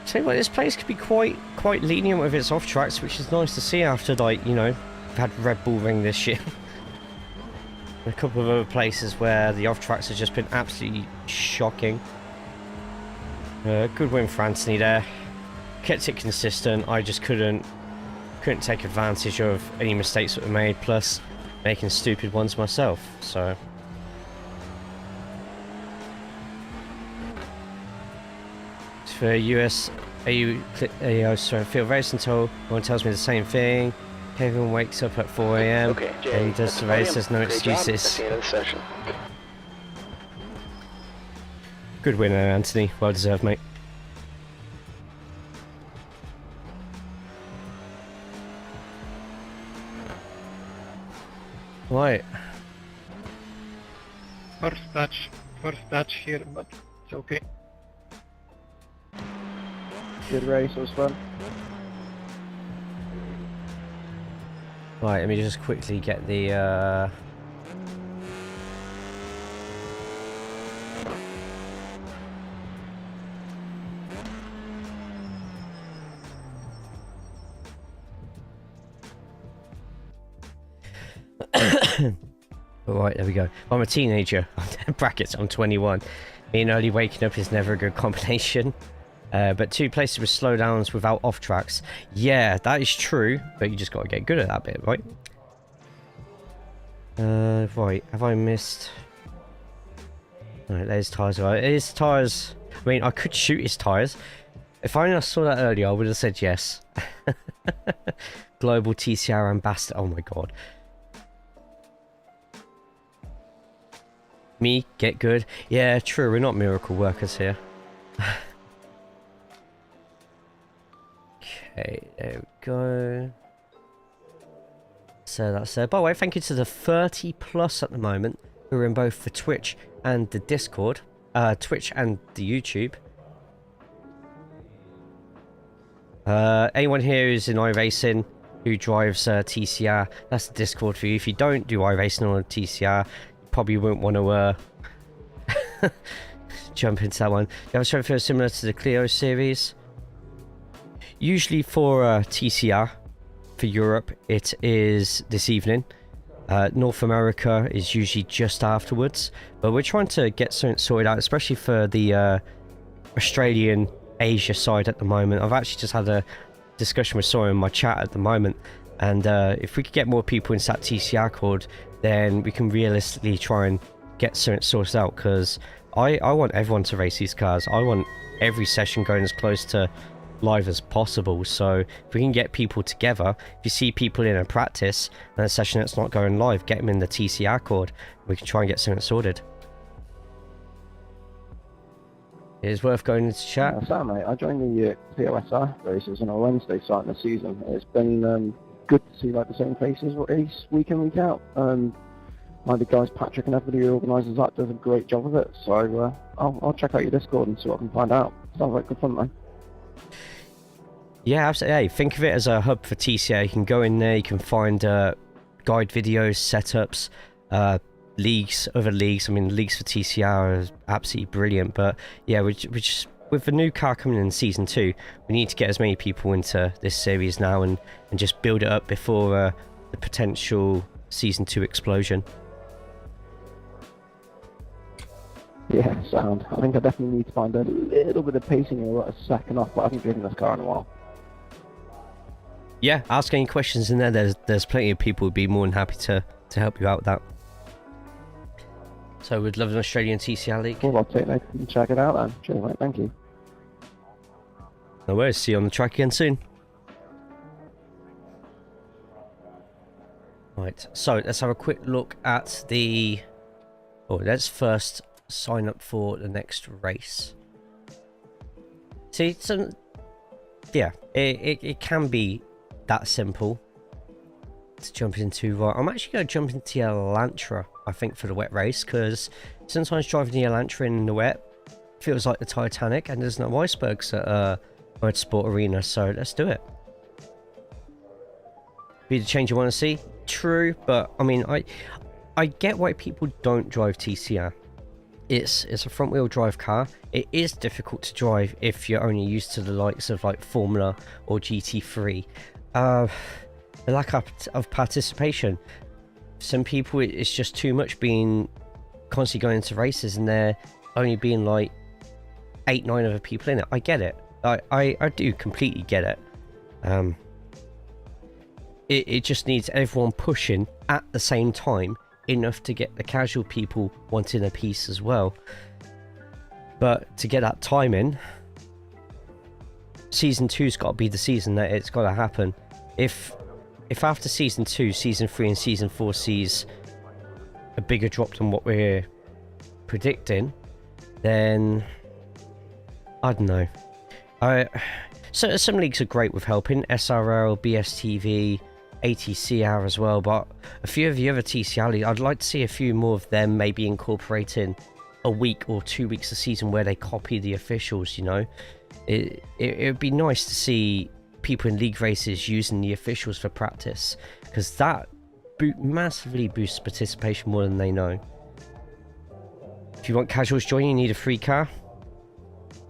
Tell you what, this place could be quite lenient with its off tracks, which is nice to see after, like, you know, we've had Red Bull Ring this year. A couple of other places where the off tracks have just been absolutely shocking. Good win for Anthony there. Kept it consistent. I just couldn't take advantage of any mistakes that were made, plus making stupid ones myself. So for US AO field race until one tells me the same thing. Kevin wakes up at 4 AM Okay, Jay, and does the race. There's no great job. That's excuses. the end of the session. Good winner, Anthony. Well deserved, mate. Right. First touch here, but it's okay. Good race, it was fun. Right, let me just quickly get the Alright, there we go. I'm a teenager. Brackets, I'm 21. Me and early waking up is never a good combination. But 2 places with slowdowns without off tracks. Yeah, that is true, but you just got to get good at that bit, right? Right, have I missed? Alright, there's tyres. Right, his tyres. I mean, I could shoot his tyres. If I saw that earlier, I would have said yes. Global TCR ambassador. Oh my god. Me, get good. Yeah, true, we're not miracle workers here. Okay, there we go. So that's by the way, thank you to the 30 plus at the moment who are in both the Twitch and the Discord. Twitch and the YouTube. Anyone here who's in iRacing who drives TCR, that's the Discord for you. If you don't do iRacing or TCR, you probably won't want to jump into that one. You have a show feel similar to the Clio series. Usually for TCR, for Europe, it is this evening. North America is usually just afterwards. But we're trying to get something sorted out, especially for the Australian Asia side at the moment. I've actually just had a discussion with someone in my chat at the moment. And if we could get more people into that TCR code, then we can realistically try and get something sorted out. Because I want everyone to race these cars. I want every session going as close to live as possible. So if we can get people together, if you see people in a practice and a session that's not going live, get them in the TCR cord. We can try and get something sorted. It is worth going into chat. Yeah, so mate, I joined the POSR races on a Wednesday starting the season. It's been good to see like the same faces race week in, week out. Like the guys Patrick and everybody who organises that does a great job of it. So I'll check out your Discord and see what I can find out. Sounds like good fun, man. Yeah, absolutely. Hey, think of it as a hub for TCR. You can go in there, you can find guide videos, setups, leagues, other leagues. I mean, leagues for TCR is absolutely brilliant. But yeah, with the new car coming in season 2, we need to get as many people into this series now and just build it up before the potential season 2 explosion. Yeah, sound. I think I definitely need to find a little bit of pacing or a second off, but I haven't driven this car in a while. Yeah, ask any questions in there. There's plenty of people who'd be more than happy to help you out with that. So we'd love an Australian TCR league. Well, I'll take that and check it out then. Cheers, mate. Thank you. No worries. See you on the track again soon. Right, so let's have a quick look at the... Oh, let's first sign up for the next race. See, so... Yeah, it can be that simple to jump into. Right, I'm actually going to jump into the Elantra, I think, for the wet race, because sometimes driving the Elantra in the wet feels like the Titanic, and there's no icebergs at Motorsport Arena, so let's do it. Be the change you want to see? True, but I mean, I get why people don't drive TCR. It's a front wheel drive car. It is difficult to drive if you're only used to the likes of like Formula or GT3. The lack of participation. Some people, it's just too much being constantly going into races and there only being like 8-9 other people in it. I get it. I do completely get it. It just needs everyone pushing at the same time enough to get the casual people wanting a piece as well. But to get that time in, season 2's got to be the season that it's got to happen. If after season 2, season 3 and season 4 sees a bigger drop than what we're predicting, then I don't know. So some leagues are great with helping, SRL, BSTV, ATCR as well, but a few of the other TCR leagues, I'd like to see a few more of them maybe incorporating a week or 2 weeks a season where they copy the officials, you know. It would be nice to see people in league races using the officials for practice, because that massively boosts participation more than they know. If you want casuals joining, you need a free car.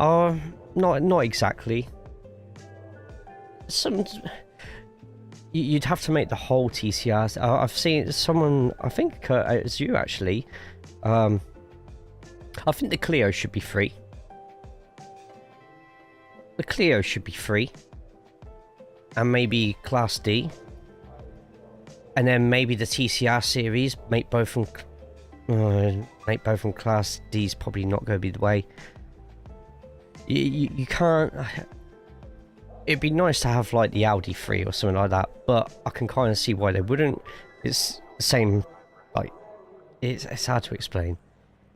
Not exactly. You'd have to make the whole TCRs. I've seen someone, I think it's you actually. I think the Clio should be free. The Clio should be free. And maybe Class D. And then maybe the TCR series, make both from Class D's probably not going to be the way. You can't. It'd be nice to have like the Audi free or something like that, but I can kind of see why they wouldn't. It's the same, like, it's hard to explain.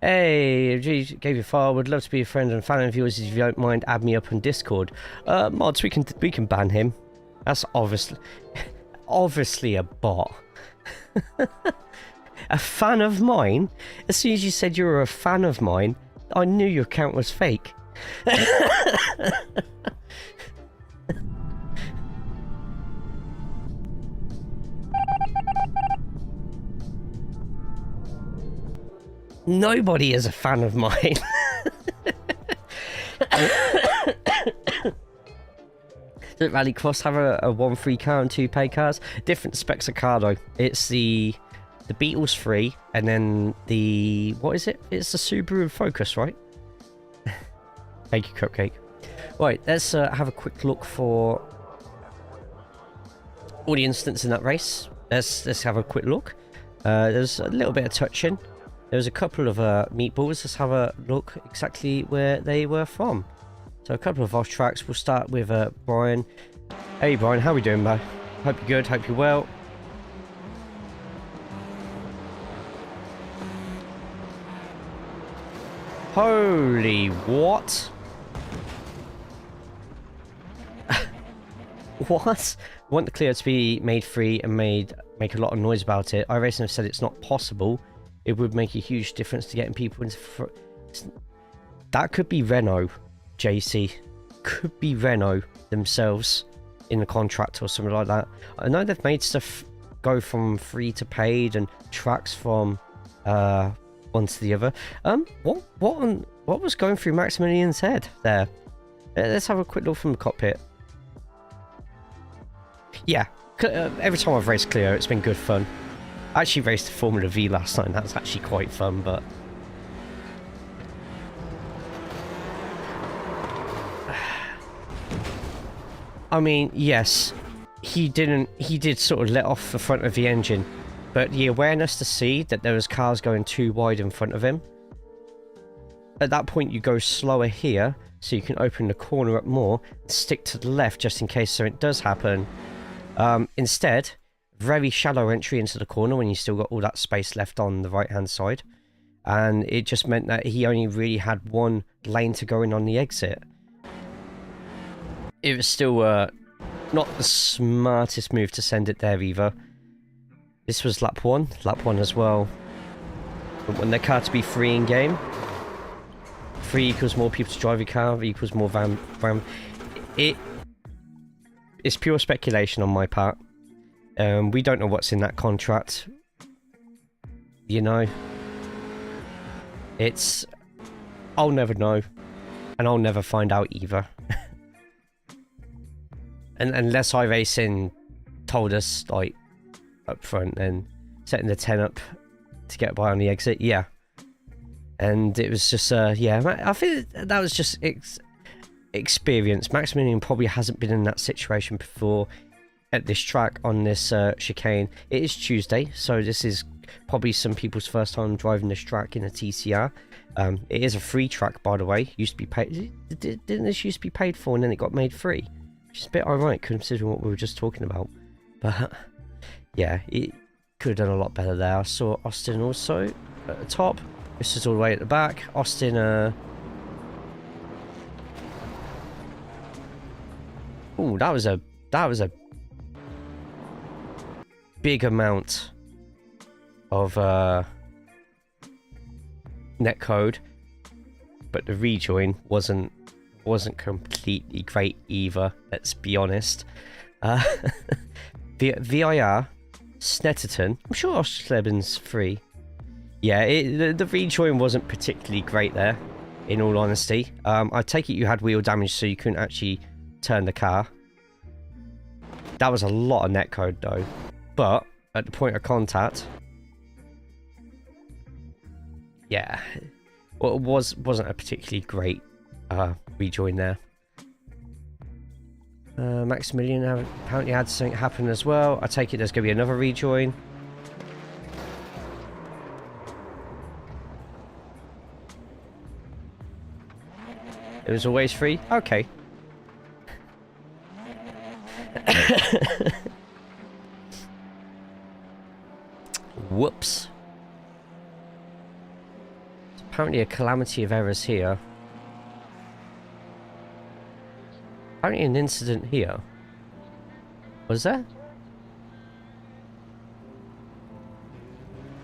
Hey, gave you a file. Would love to be a friend and fan of yours. If you don't mind, add me up on Discord. Mods, we can ban him. That's obviously a bot. A fan of mine? As soon as you said you were a fan of mine, I knew your account was fake. Nobody is a fan of mine. Does Rallycross have a 1 free car and 2 paid cars? Different specs of car though. It's the Beetle's free, and then the, what is it? It's the Subaru Focus, right? Thank you, Cupcake. Right, let's have a quick look for all the incidents in that race. Let's have a quick look. There's a little bit of touching. There's a couple of meatballs. Let's have a look exactly where they were from. So a couple of off tracks. We'll start with Brian. Hey Brian, how we doing, man? Hope you're good. Hope you're well. Holy what? What? Want the Clio to be made free and make a lot of noise about it. iRacing have said it's not possible. It would make a huge difference to getting people into... That could be Renault, JC. Could be Renault themselves in the contract or something like that. I know they've made stuff go from free to paid and tracks from one to the other. What was going through Maximilian's head there? Let's have a quick look from the cockpit. Yeah, every time I've raced Clio, it's been good fun. I actually raced Formula V last night, and that was actually quite fun, but... I mean, yes, he did sort of let off the front of the engine, but the awareness to see that there was cars going too wide in front of him, at that point you go slower here, so you can open the corner up more, and stick to the left just in case something does happen. Instead, very shallow entry into the corner when you still got all that space left on the right hand side, and it just meant that he only really had one lane to go in on the exit. It was still not the smartest move to send it there either. This was lap 1 as well. But when the car to be free in game. 3 equals more people to drive your car, equals more RAM. It's pure speculation on my part. We don't know what's in that contract. You know, I'll never know, and I'll never find out either. And unless iRacing told us like up front and setting the 10 up to get by on the exit, yeah. And it was just yeah, I think that was just experience. Maximilian probably hasn't been in that situation before at this track on this chicane. It is Tuesday, so this is probably some people's first time driving this track in a TCR. It is a free track, by the way. Used to be paid. Didn't this used to be paid for and then it got made free? Which is a bit ironic considering what we were just talking about. But yeah, it could have done a lot better there. I saw Austin also at the top. This is all the way at the back. Austin, ooh, that was a big amount of netcode, but the rejoin wasn't completely great either. Let's be honest. VIR Snetterton. I'm sure Oscherslaben's free. Yeah, the rejoin wasn't particularly great there, in all honesty. I take it you had wheel damage, so you couldn't actually turn the car. That was a lot of netcode though. But at the point of contact, yeah, well, it wasn't a particularly great rejoin there. Maximilian apparently had something happen as well. I take it there's going to be another rejoin. It was always free? Okay. Whoops. There's apparently a calamity of errors here. Apparently an incident here. Was there?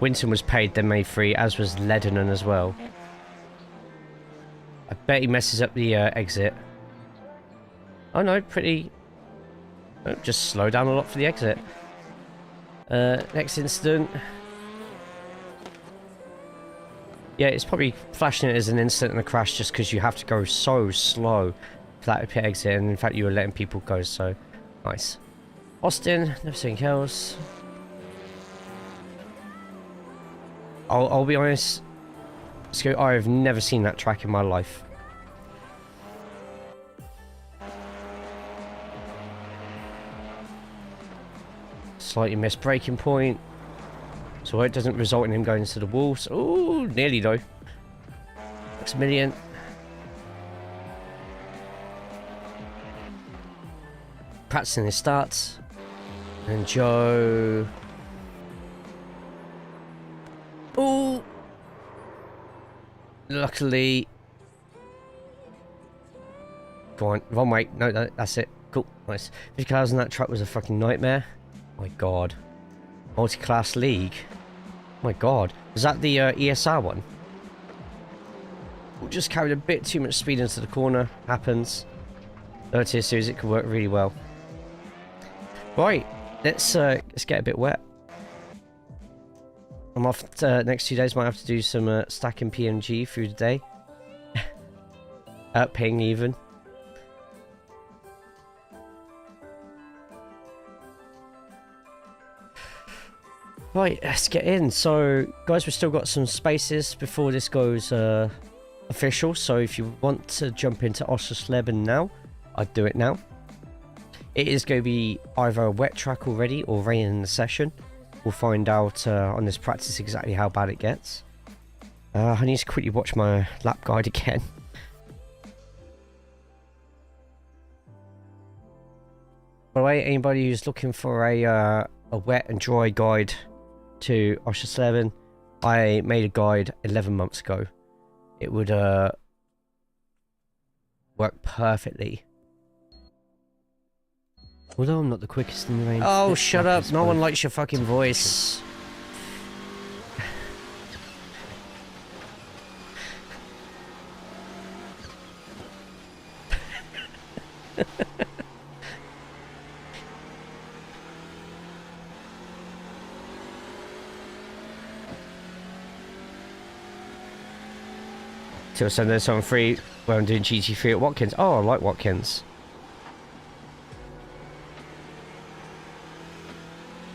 Winton was paid, then made free, as was Lebanon as well. I bet he messes up the exit. Oh no, pretty... Oh, just slow down a lot for the exit. Next incident. Yeah, it's probably flashing it as an incident and a crash just because you have to go so slow for that pit exit, and in fact you were letting people go, so nice. Austin, everything else. I'll be honest, I've never seen that track in my life. Slightly missed braking point, so it doesn't result in him going into the walls. Oh, nearly though. Maximilian. Practicing his starts. And Joe. Oh! Luckily. Go on, wrong way. No, that's it. Cool, nice. 50 cars on that track was a fucking nightmare. My god. Multi-class league. My god. Was that the ESR one? We just carried a bit too much speed into the corner. Happens. Lower tier series, it could work really well. Right, let's get a bit wet. I'm off next 2 days. Might have to do some stacking PMG through the day. Ping even. Right, let's get in. So, guys, we've still got some spaces before this goes official. So, if you want to jump into Oschersleben now, I'd do it now. It is going to be either a wet track already or rain in the session. We'll find out on this practice exactly how bad it gets. I need to quickly watch my lap guide again. By the way, anybody who's looking for a wet and dry guide to Oschersleben, I made a guide 11 months ago. It would work perfectly. Although I'm not the quickest in the rain. Oh, shut up. No one likes your fucking voice. So send this on free where I'm doing GT3 at Watkins. Oh, I like Watkins.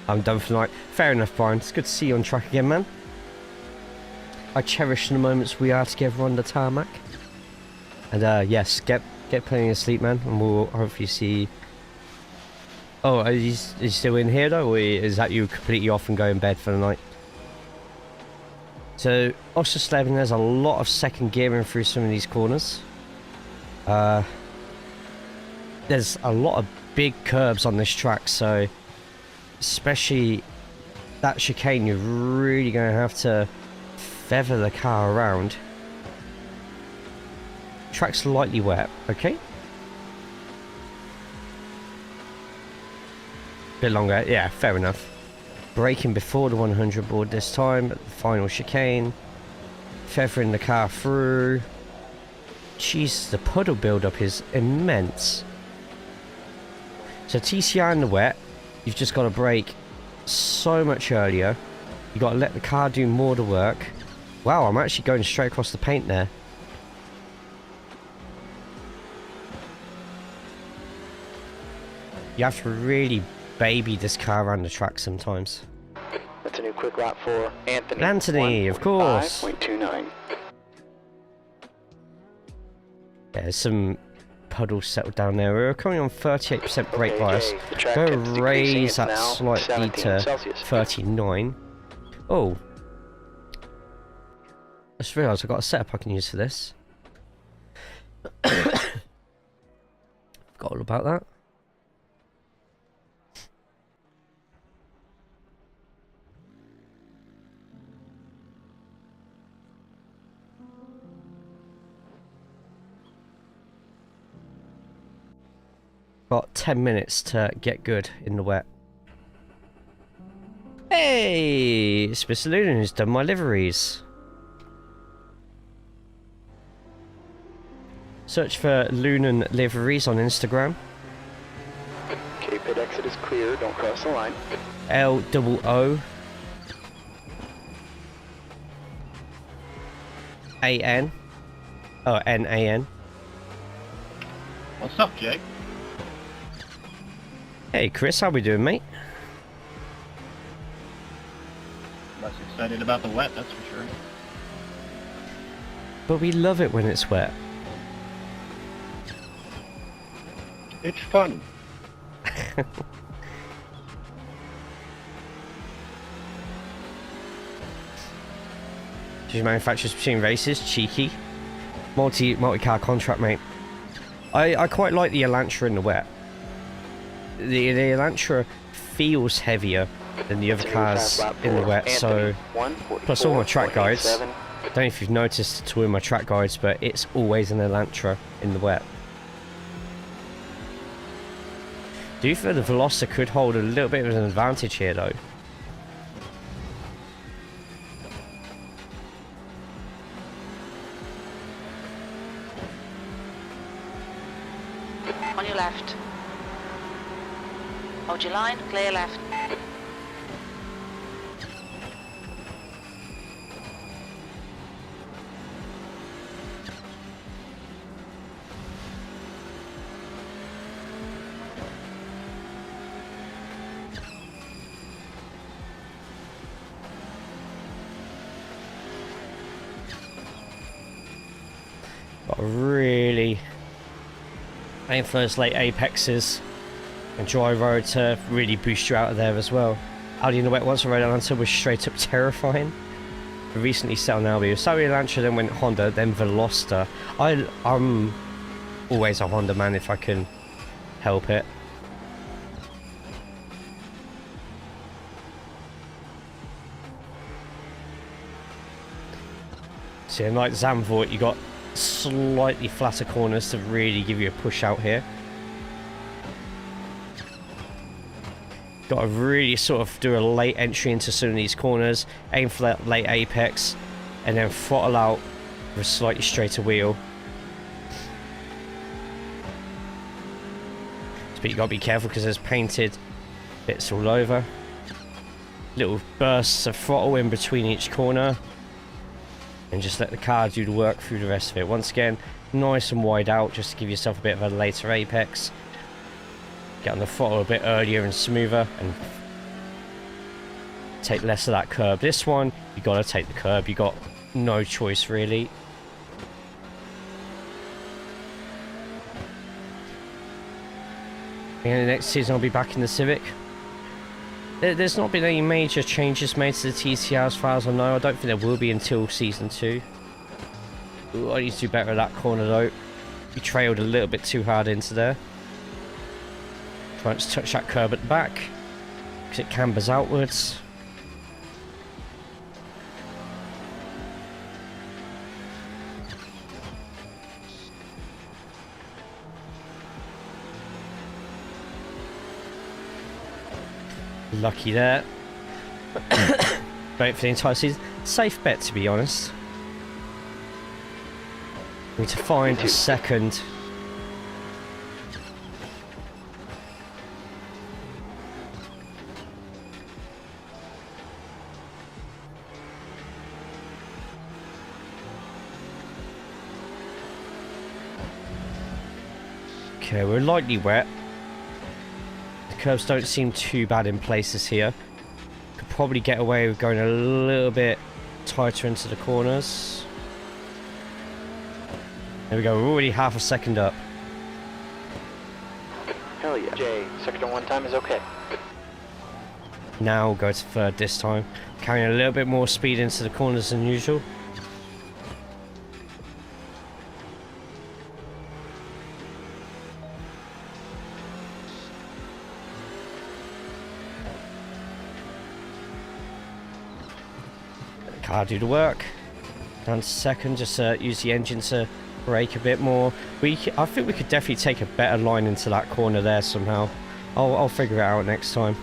I'm done for the night. Fair enough, Brian. It's good to see you on track again, man. I cherish the moments we are together on the tarmac. And yes, get plenty of sleep, man, and we'll hopefully see. Oh, are you still in here though, or is that you completely off and go in bed for the night? So, Oschersleben, there's a lot of second gearing through some of these corners. There's a lot of big curbs on this track, so especially that chicane, you're really going to have to feather the car around. Track's lightly wet, okay? Bit longer, yeah, fair enough. Braking before the 100 board this time at the final chicane. Feathering the car through. Jeez, the puddle build-up is immense. So TCR in the wet, you've just got to brake so much earlier. You've got to let the car do more of the work. Wow, I'm actually going straight across the paint there. You have to really baby this car around the track sometimes. That's a new quick lap for Anthony. Anthony, of course. 5.29. There's some puddles settled down there. We're currently on 38% brake Okay, bias. Jay, the track Go tends to decreasing. raise It's that now slightly 17 to Celsius. 39. Oh. I just realised I've got a setup I can use for this. Forgot all about that. Got 10 minutes to get good in the wet. Hey! It's Mr. Lunan who's done my liveries. Search for Lunan liveries on Instagram. Okay, pit exit is clear. Don't cross the line. LOO AN. Oh, NAN. What's up, Jake? Hey Chris, how we doing, mate? Less excited about the wet, that's for sure. But we love it when it's wet. It's fun. Just manufacturers between races, cheeky. Multi-car contract, mate. I quite like the Elantra in the wet. The Elantra feels heavier than the other cars in the wet, so plus all my track guides. I don't know if you've noticed at all in my track guides, but it's always an Elantra in the wet. Do you feel the Veloster could hold a little bit of an advantage here though? On your left. Hold your line, clear left. Got to really aim for those late apexes and dry road to really boost you out of there as well. Audi in the wet once I rode Atlanta was straight up terrifying. I recently settled now with Saudi Elantra, then went Honda, then Veloster. I'm always a Honda man if I can help it. See, and like Zandvoort, you got slightly flatter corners to really give you a push out here. Got to really sort of do a late entry into some of these corners, aim for that late apex, and then throttle out with a slightly straighter wheel. but you got to be careful because there's painted bits all over. Little bursts of throttle in between each corner, and just let the car do the work through the rest of it. Once again, nice and wide out just to give yourself a bit of a later apex. Get on the throttle a bit earlier and smoother, and take less of that curb. This one, you got to take the curb. You got no choice really. And next season I'll be back in the Civic. There's not been any major changes made to the TCR as far as I know. I don't think there will be until season 2. Ooh, I need to do better at that corner though. We trailed a little bit too hard into there. Trying to touch that curb at the back, because it cambers outwards. Lucky there. Great for the entire season. Safe bet, to be honest. We need to find a second. Okay, we're lightly wet. Curves don't seem too bad in places here. Could probably get away with going a little bit tighter into the corners. There we go, we're already half a second up. Hell yeah. Jay, sector 1 time is okay. Now we'll go to third this time. Carrying a little bit more speed into the corners than usual. Car do the work. Down to second, just use the engine to brake a bit more. I think we could definitely take a better line into that corner there somehow. I'll figure it out next time.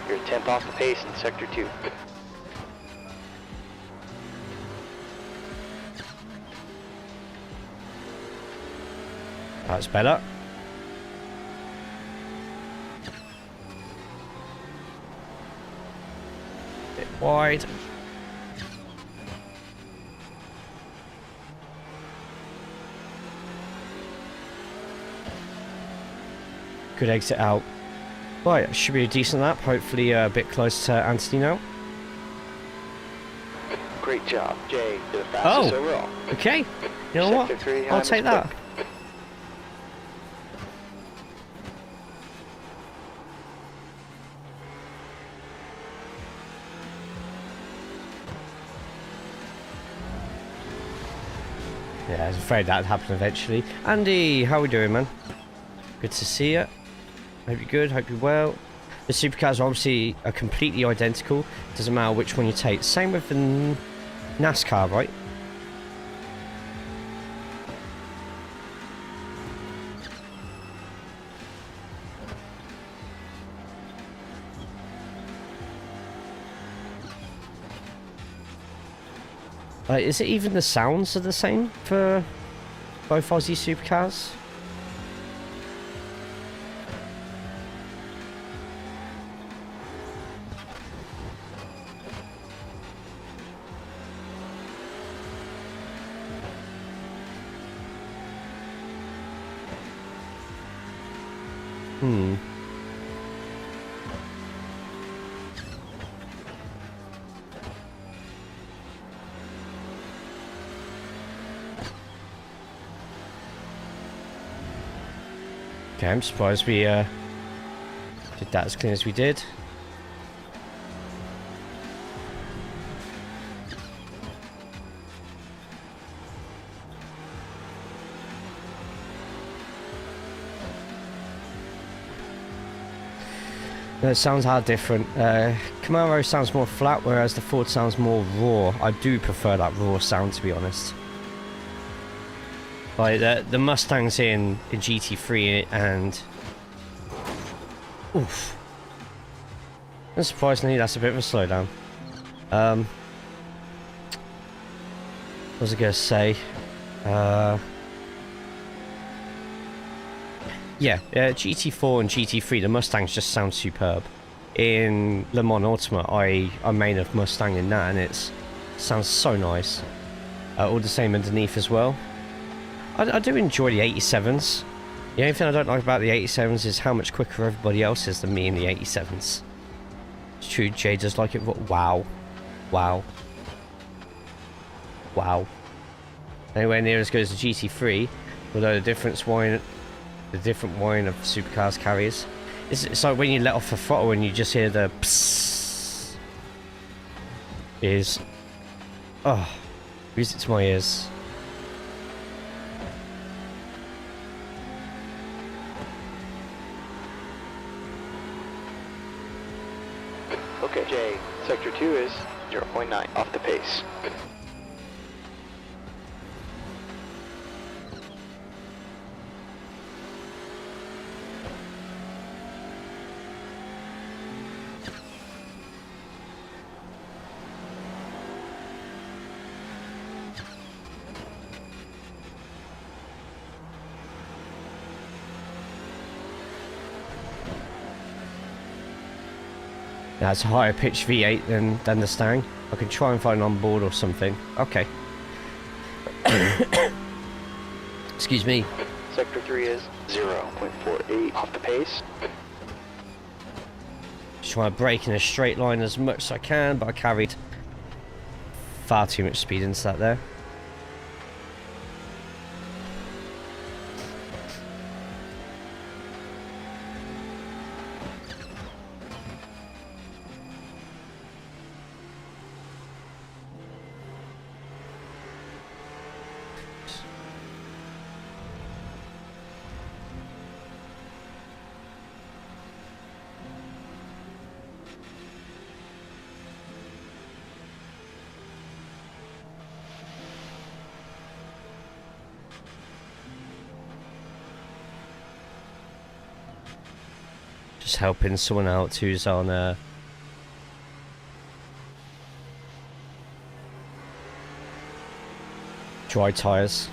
You're 10th off the pace in sector 2. That's better. Wide. Good exit out. Right, should be a decent lap. Hopefully a bit close to Anthony now. Great job, Jay. You're the fastest overall. Okay. You know what? Sector 3, I'll take that. Yeah, I was afraid that'd happen eventually. Andy, how we doing, man? Good to see you. Hope you're good, hope you're well. The supercars obviously are completely identical. Doesn't matter which one you take. Same with the NASCAR, right? Is it even the sounds are the same for both Aussie supercars? Okay, I'm surprised we did that as clean as we did. The sounds are different. Camaro sounds more flat, whereas the Ford sounds more raw. I do prefer that raw sound, to be honest. Like the Mustangs in GT3 and oof. And surprisingly, that's a bit of a slowdown. What was I gonna say? Yeah, GT4 and GT3, the Mustangs just sound superb. In Le Mans Ultimate, I'm main of Mustang in that, and it sounds so nice. All the same underneath as well. I do enjoy the 87s. The only thing I don't like about the 87s is how much quicker everybody else is than me in the 87s. It's true, Jay does like it, but wow. Wow. Wow. Anywhere near as good as the GT3, although the different whine of supercars carries. It's like when you let off the throttle and you just hear the psss. Oh, music to my ears. Okay, Jay, sector 2 is 0.9 off the pace. Yeah, it's a higher pitch V8 than the Stang. I can try and find an onboard or something. Okay. Excuse me. Sector 3 is 0.48 off the pace. Just trying to brake in a straight line as much as I can, but I carried far too much speed into that there. Just helping someone out who's on dry tires.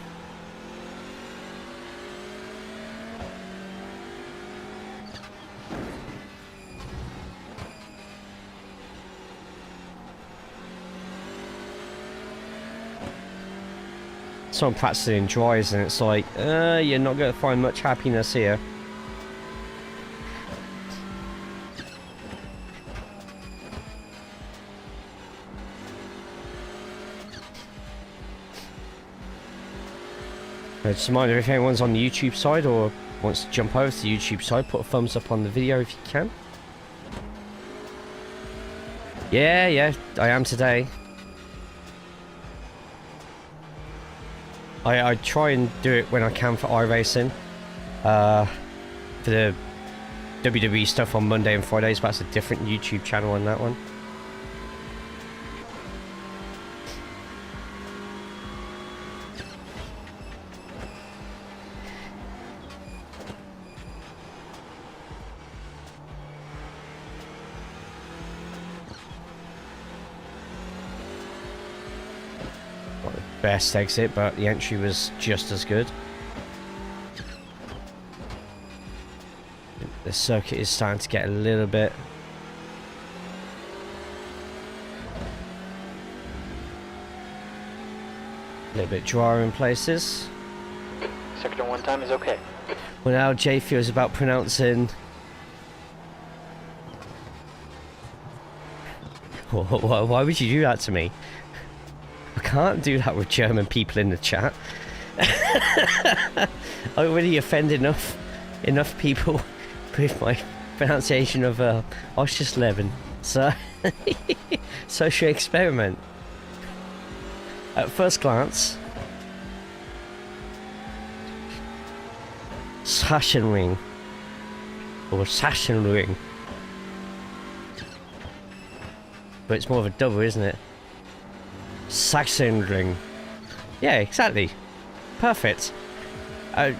So I'm practicing dries and it's like, you're not going to find much happiness here. Just a reminder, if anyone's on the YouTube side or wants to jump over to the YouTube side, put a thumbs up on the video if you can. Yeah, I am today. I try and do it when I can for iRacing. For the WWE stuff on Monday and Fridays, but that's a different YouTube channel on that one. Best exit, but the entry was just as good. The circuit is starting to get a little bit drier in places. Sector 1 time is okay. Well, now Jay feels about pronouncing. Why would you do that to me? I can't do that with German people in the chat. I already offend enough people with my pronunciation of Oschersleben. So, social experiment. At first glance, Sachsenring or Sachsenring, but it's more of a double, isn't it? Sachsenring. Yeah, exactly. Perfect. I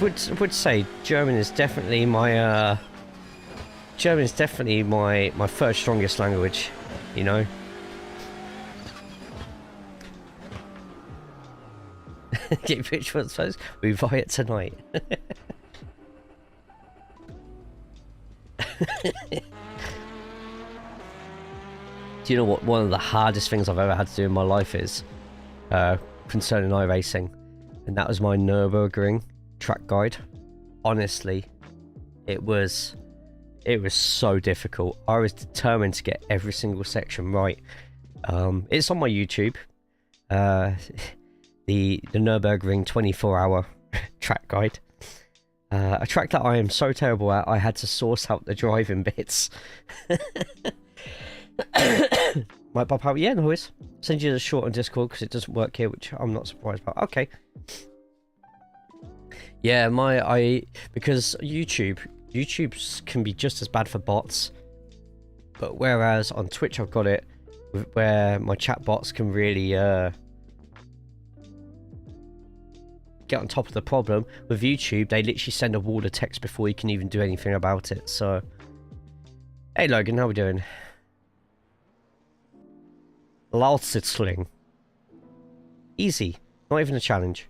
would say German is definitely my my third strongest language, you know. Get rich for those. We buy it tonight. Do you know what one of the hardest things I've ever had to do in my life is? Concerning iRacing. And that was my Nürburgring track guide. Honestly, it was so difficult. I was determined to get every single section right. It's on my YouTube. The Nürburgring 24-hour track guide. A track that I am so terrible at, I had to source out the driving bits. Might pop out, yeah, no worries. Send you the short on Discord because it doesn't work here, which I'm not surprised about. Okay. Yeah, because YouTube's can be just as bad for bots, but whereas on Twitch I've got it where my chat bots can really get on top of the problem. With YouTube, they literally send a wall of text before you can even do anything about it. So, hey Logan, how we doing? Lausitzling. Easy, not even a challenge.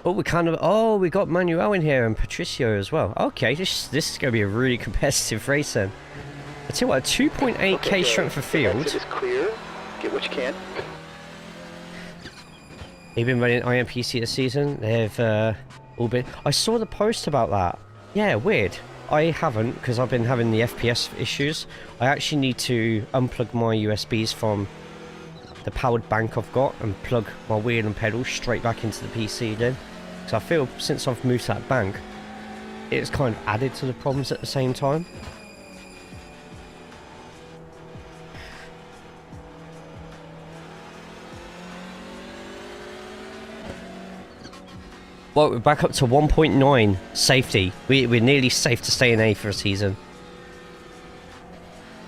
Oh, we got Manuel in here and Patricio as well. Okay, this is going to be a really competitive race then. I tell you what, a 2.8k strength of field. Exit is clear. Get what you can. They've been running IMPC this season. They've all been... I saw the post about that. Yeah, weird. I haven't, because I've been having the FPS issues. I actually need to unplug my USBs from the powered bank I've got and plug my wheel and pedal straight back into the PC then. Because I feel since I've moved to that bank, it's kind of added to the problems at the same time. Well, we're back up to 1.9 safety. We're nearly safe to stay in A for a season.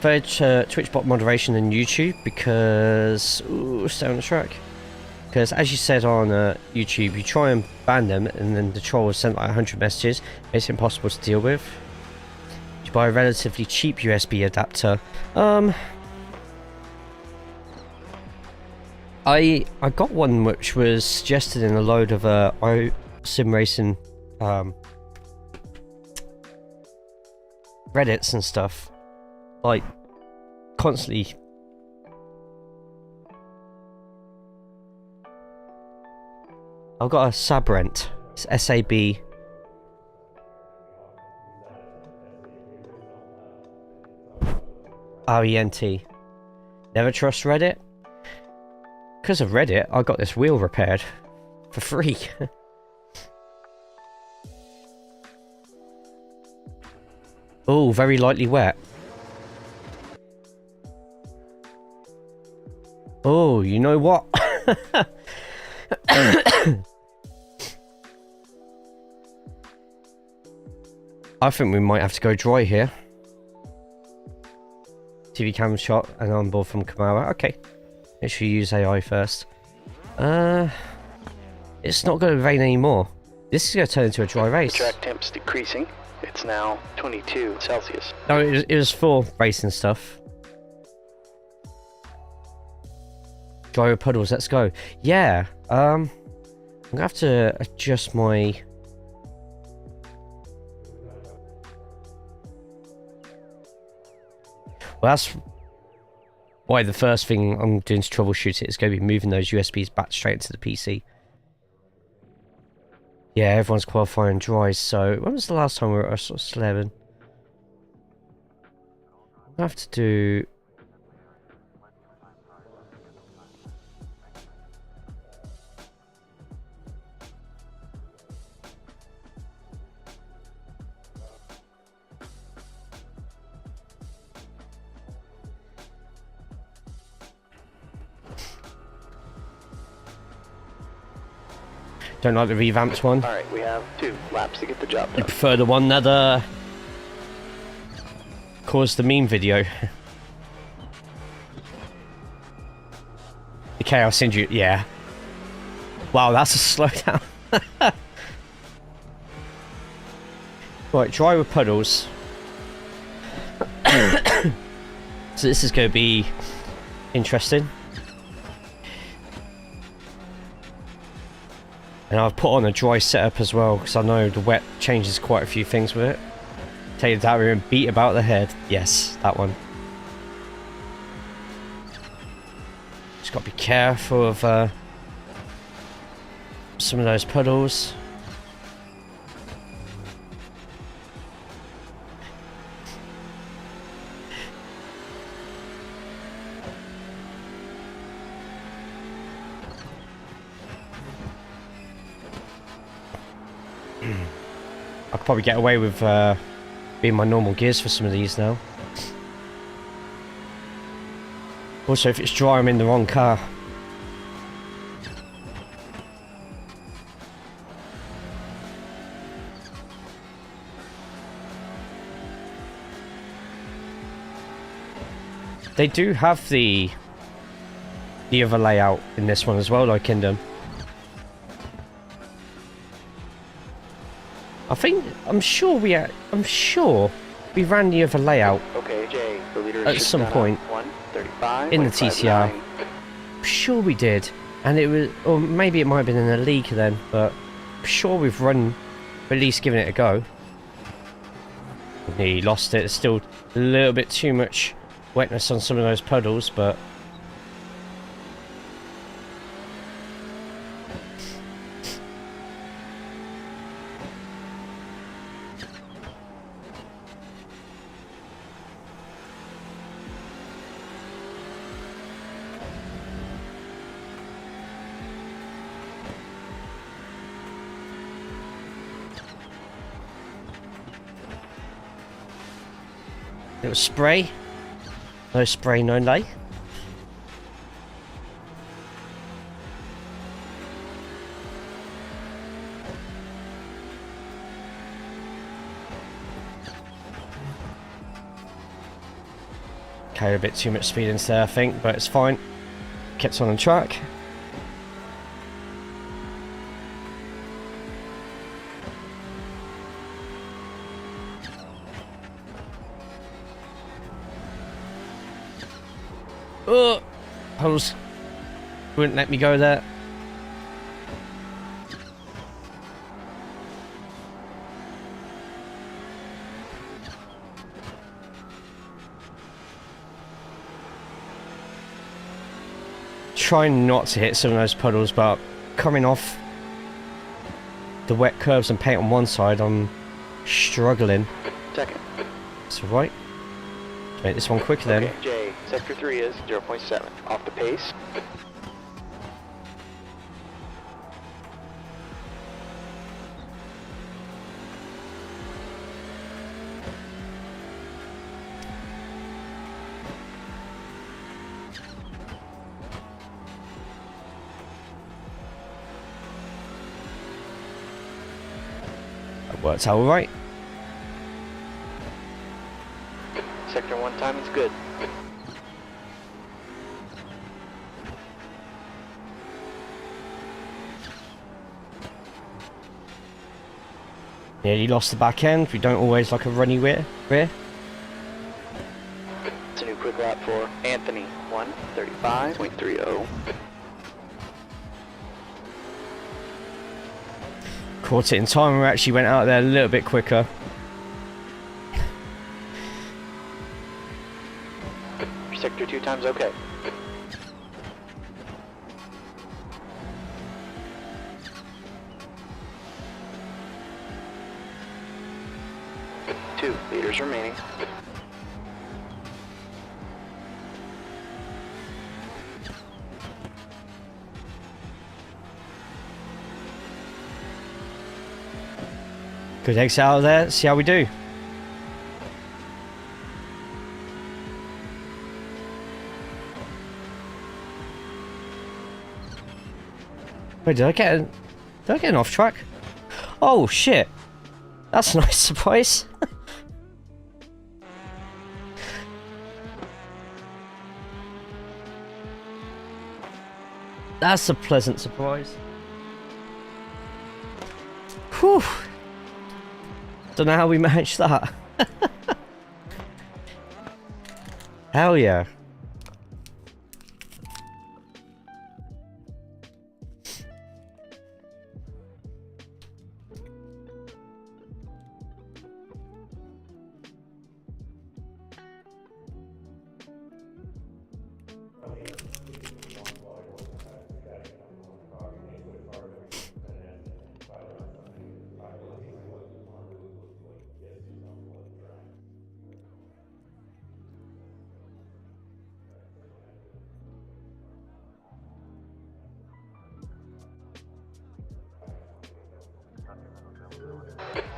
Third, Twitch bot moderation and YouTube because... Ooh, stay on the track. Because as you said on YouTube, you try and ban them and then the troll will send like 100 messages. It's impossible to deal with. You buy a relatively cheap USB adapter. I got one which was suggested in a load of sim racing Reddits and stuff, like constantly. I've got a Sabrent. It's SAB. RENT. Never trust Reddit. Because of Reddit, I got this wheel repaired for free. Oh, very lightly wet. Oh, you know what? I think we might have to go dry here. TV cam shot and onboard from Kamara. Okay. Make sure you use AI first. It's not going to rain anymore. This is going to turn into a dry race. The track temp's decreasing. It's now 22 Celsius. No, it was for racing stuff. Dry with puddles, let's go. Yeah, I'm going to have to adjust my... Well, that's why the first thing I'm doing to troubleshoot it is going to be moving those USBs back straight into the PC. Yeah, everyone's qualifying dry, so when was the last time we were at Oschersleben? I have to do... Don't like the revamped one. Alright, we have 2 laps to get the job done. You prefer the one that caused the meme video? Okay, I'll send you... Yeah. Wow, that's a slowdown. Right, dry with puddles. So this is going to be interesting. And I've put on a dry setup as well, because I know the wet changes quite a few things with it. Take that and beat about the head. Yes, that one. Just got to be careful of some of those puddles. I could probably get away with being my normal gears for some of these now. Also, if it's dry, I'm in the wrong car. They do have the other layout in this one as well, like Kingdom. I'm sure we ran the other layout Okay, Jay, the leader at some point in the TCR. I'm sure we did, and it was, or maybe it might have been in the league then, but I'm sure we've run, at least given it a go. Nearly lost it. There's still a little bit too much wetness on some of those puddles, but little spray. No spray, no lay. Okay, a bit too much speed into there, I think, but it's fine. Kept on track. Oh, puddles wouldn't let me go there. Trying not to hit some of those puddles, but coming off the wet curves and paint on one side, I'm struggling. Second. It's alright. Make this one quicker then. Okay, Jay, sector 3 is 0.7. Off the pace. That worked out alright. Sector 1 time is good. Nearly lost the back end. We don't always like a runny rear. It's a new quick lap for Anthony, 1:35.30. Caught it in time. We actually went out there a little bit quicker. Sector 2 time's okay. Two leaders remaining. Good exit out of there. See how we do. Wait, did I get an off track? Oh shit! That's a nice surprise. That's a pleasant surprise. Whew. Don't know how we managed that. Hell yeah.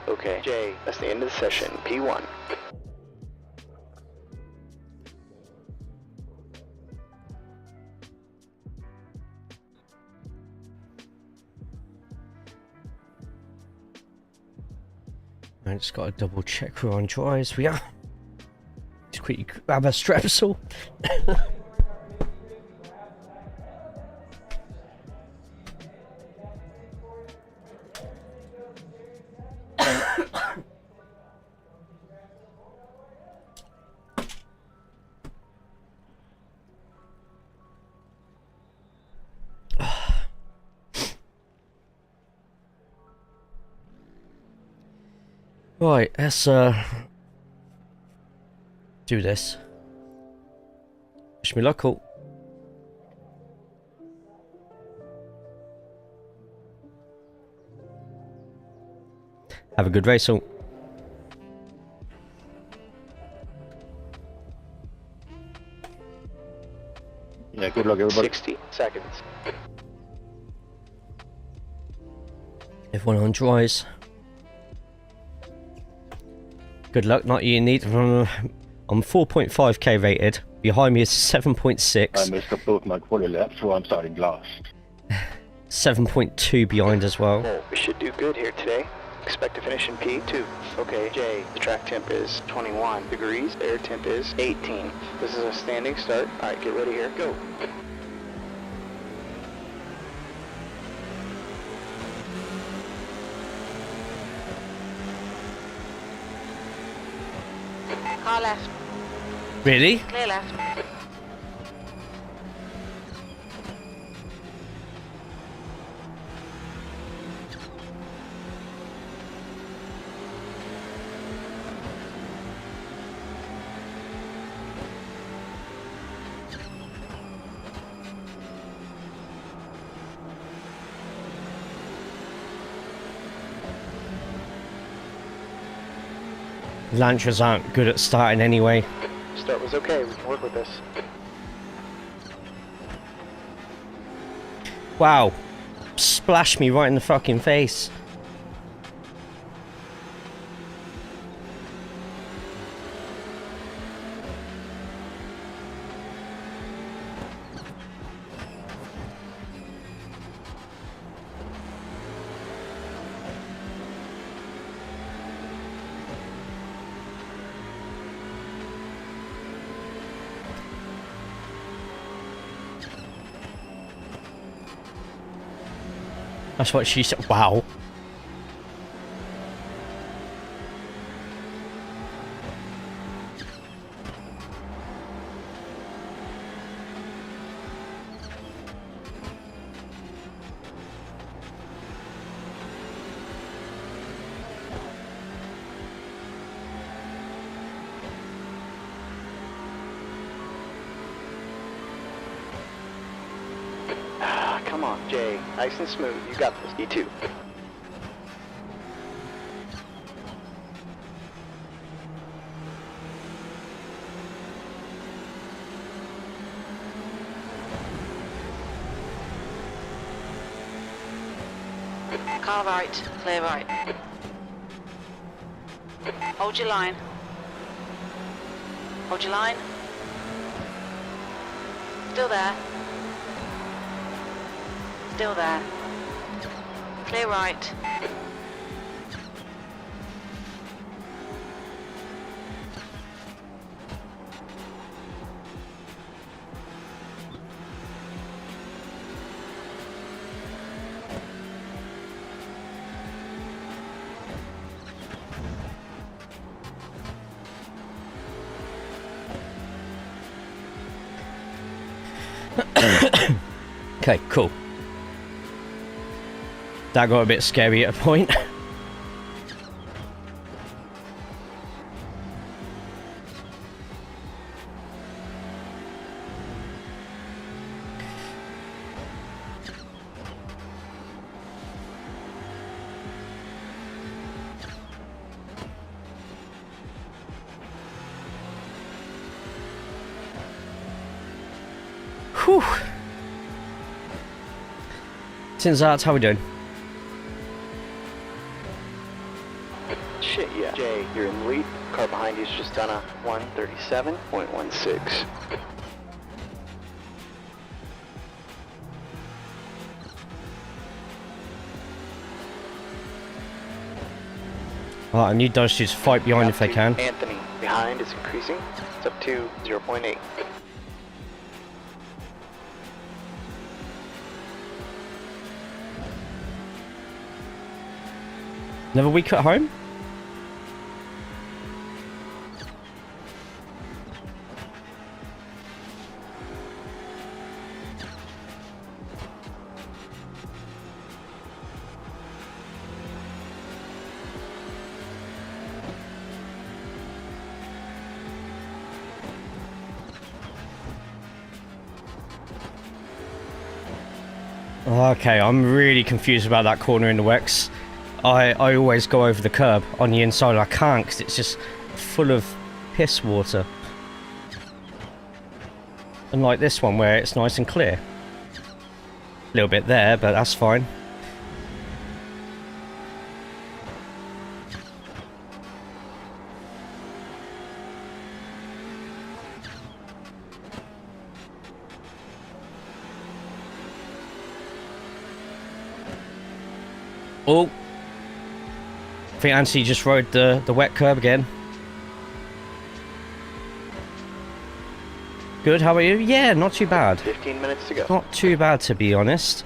Okay, Jay, that's the end of the session. P1. I just got to double check we're on dries. We are. Just quickly grab a strepsil. Right, let's do this. Wish me luck, cool. Have a good race, all. Yeah, good luck everybody. 60 seconds. Everyone on dries. Good luck, not you need. I'm 4.5k rated. Behind me is 7.6. I missed up both my quali laps, so I'm starting last. 7.2 behind as well. Oh, we should do good here today. Expect to finish in P2. Okay, Jay, the track temp is 21 degrees. Air temp is 18. This is a standing start. Alright, get ready here. Go. Car left. Really? Clear left. Lancers aren't good at starting anyway. Start was okay. We can work with this. Wow. Splashed me right in the fucking face. That's what she said. Wow. Come on, Jay. Nice and smooth. You got this. E2. Car right. Clear right. Hold your line. Hold your line. Still there. Still there. Clear right. Okay, cool. That got a bit scary at a point. Whew. Since that's how we doing? Shit, yeah. Jay, you're in the lead. Car behind you's just done a 137.16. Oh, I need those two to fight behind if they can. Anthony, behind is increasing. It's up to 0.8. Another week at home? Okay, I'm really confused about that corner in the Wex. I always go over the curb on the inside. I can't because it's just full of piss water. Unlike this one where it's nice and clear. A little bit there, but that's fine. Oh! I think Anthony just rode the wet curb again. Good, how are you? Yeah, not too bad. 15 minutes to go. Not too bad, to be honest.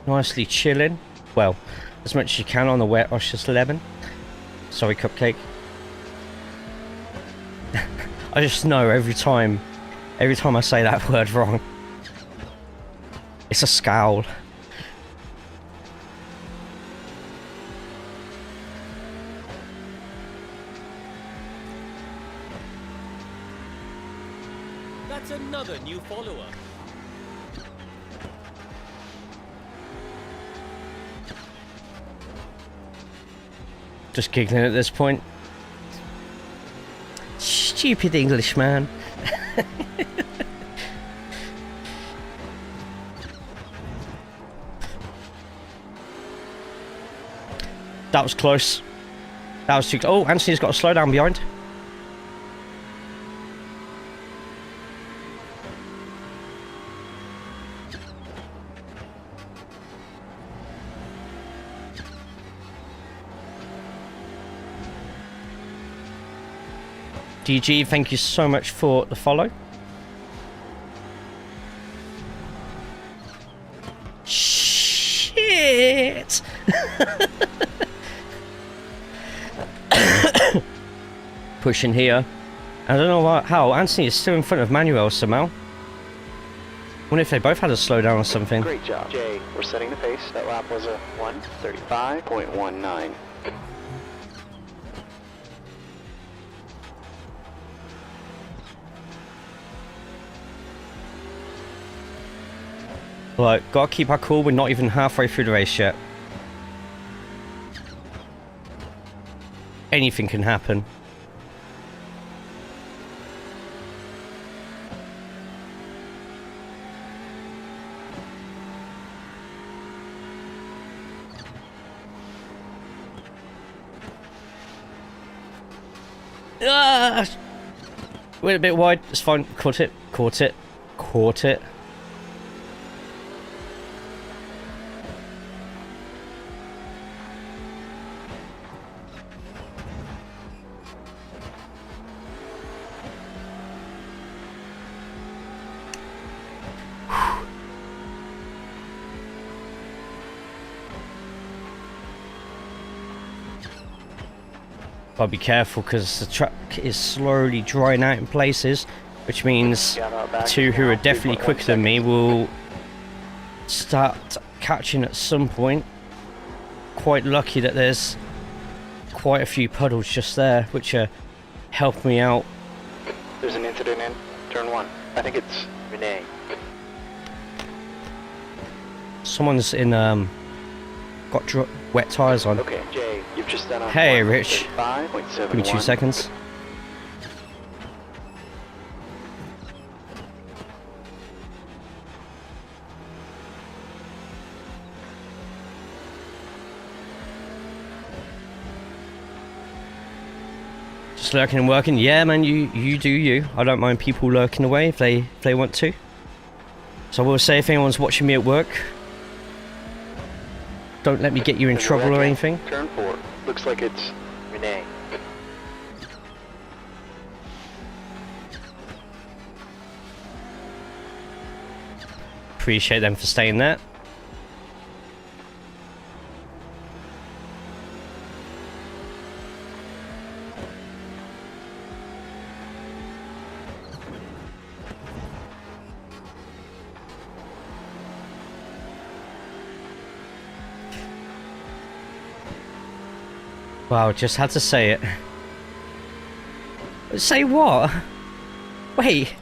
Nicely chilling. Well, as much as you can on the wet Oschersleben. Sorry, Cupcake. I just know every time I say that word wrong. It's a scowl. That's another new follower. Just giggling at this point. Stupid Englishman. That was close. That was too. Oh, Anthony's got to slow down behind. DG, thank you so much for the follow. Shit! Pushing here. I don't know how. Anthony is still in front of Manuel somehow. Wonder if they both had to slow down or something. Great job, Jay. We're setting the pace. That lap was a 1:35.19. Right, gotta keep our cool. We're not even halfway through the race yet. Anything can happen. Ah! Went a bit wide. It's fine. Caught it. Caught it. Caught it. Gotta be careful because the track is slowly drying out in places. which means Got out back two who now, are definitely 3.1 quicker than me seconds. will start catching at some point. Quite lucky that there's quite a few puddles just there, which are helping me out. There's an incident in turn 1. I think it's Renee. Someone's in got wet tires on. Okay, Jay, you've just done a Hey, Rich. 5.71. Give me 2 seconds. Just lurking and working. Yeah, man, you do you. I don't mind people lurking away if they want to. So I will say, if anyone's watching me at work, don't let me get you in There's a trouble or wreck in anything. Turn 4. Looks like it's Renee. Appreciate them for staying there. Wow, just had to say it. Say what? Wait.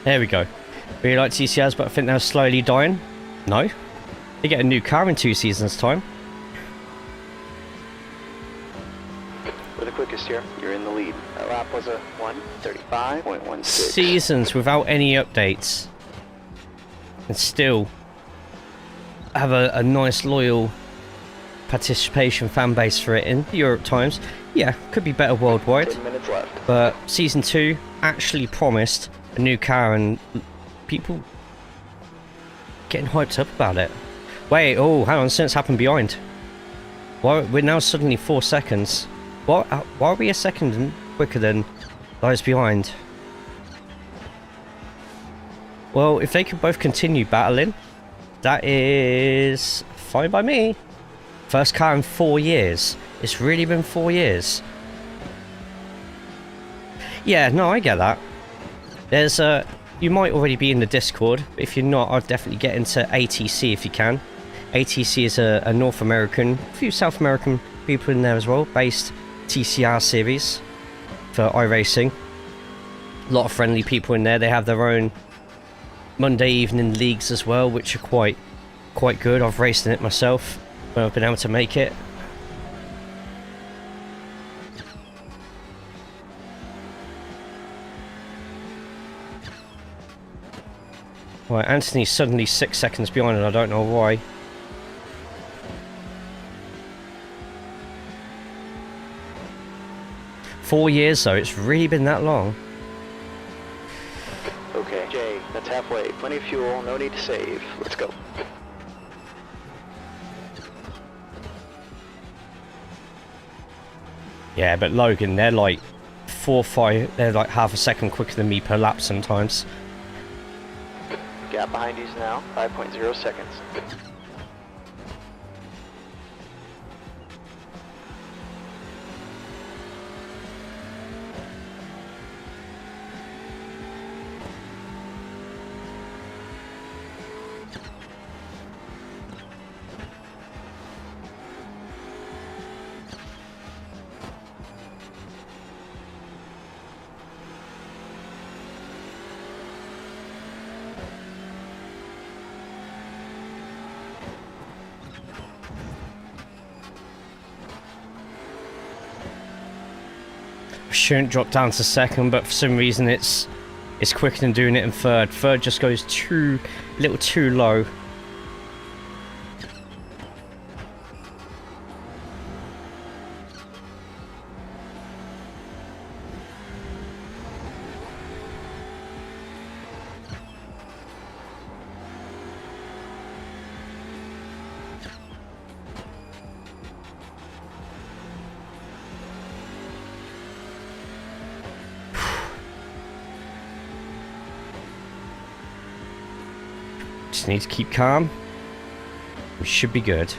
There we go. Really like TCRs, but I think they're slowly dying. No. They get a new car in 2 seasons' time. We're the quickest here. You're in the lead. That lap was a 1:35.16. Seasons without any updates. And still have a nice loyal participation fan base for it in Europe times. Yeah, could be better worldwide. 10 minutes left. But season 2 actually promised a new car and people getting hyped up about it. Wait, oh, hang on, something's happened behind. Why we're now suddenly 4 seconds? Why are we a second quicker than those behind? Well, if they could both continue battling, that is fine by me. First car in 4 years. It's really been 4 years. Yeah, no, I get that. There's you might already be in the Discord. If you're not, I'd definitely get into ATC if you can. ATC is a North American, a few South American people in there as well, based TCR series for iRacing. A lot of friendly people in there. They have their own Monday evening leagues as well, which are quite good. I've raced in it myself when I've been able to make it. Right, Anthony's suddenly 6 seconds behind and I don't know why. Four years though, it's really been that long. Okay, Jay, that's halfway. Plenty of fuel, no need to save. Let's go. Yeah, but Logan, they're like 4 or 5, they're like half a second quicker than me per lap sometimes. Gap behind you is now 5.0 seconds. Shouldn't drop down to second, but for some reason it's quicker than doing it in third. Third just goes a little too low. Just need to keep calm. We should be good.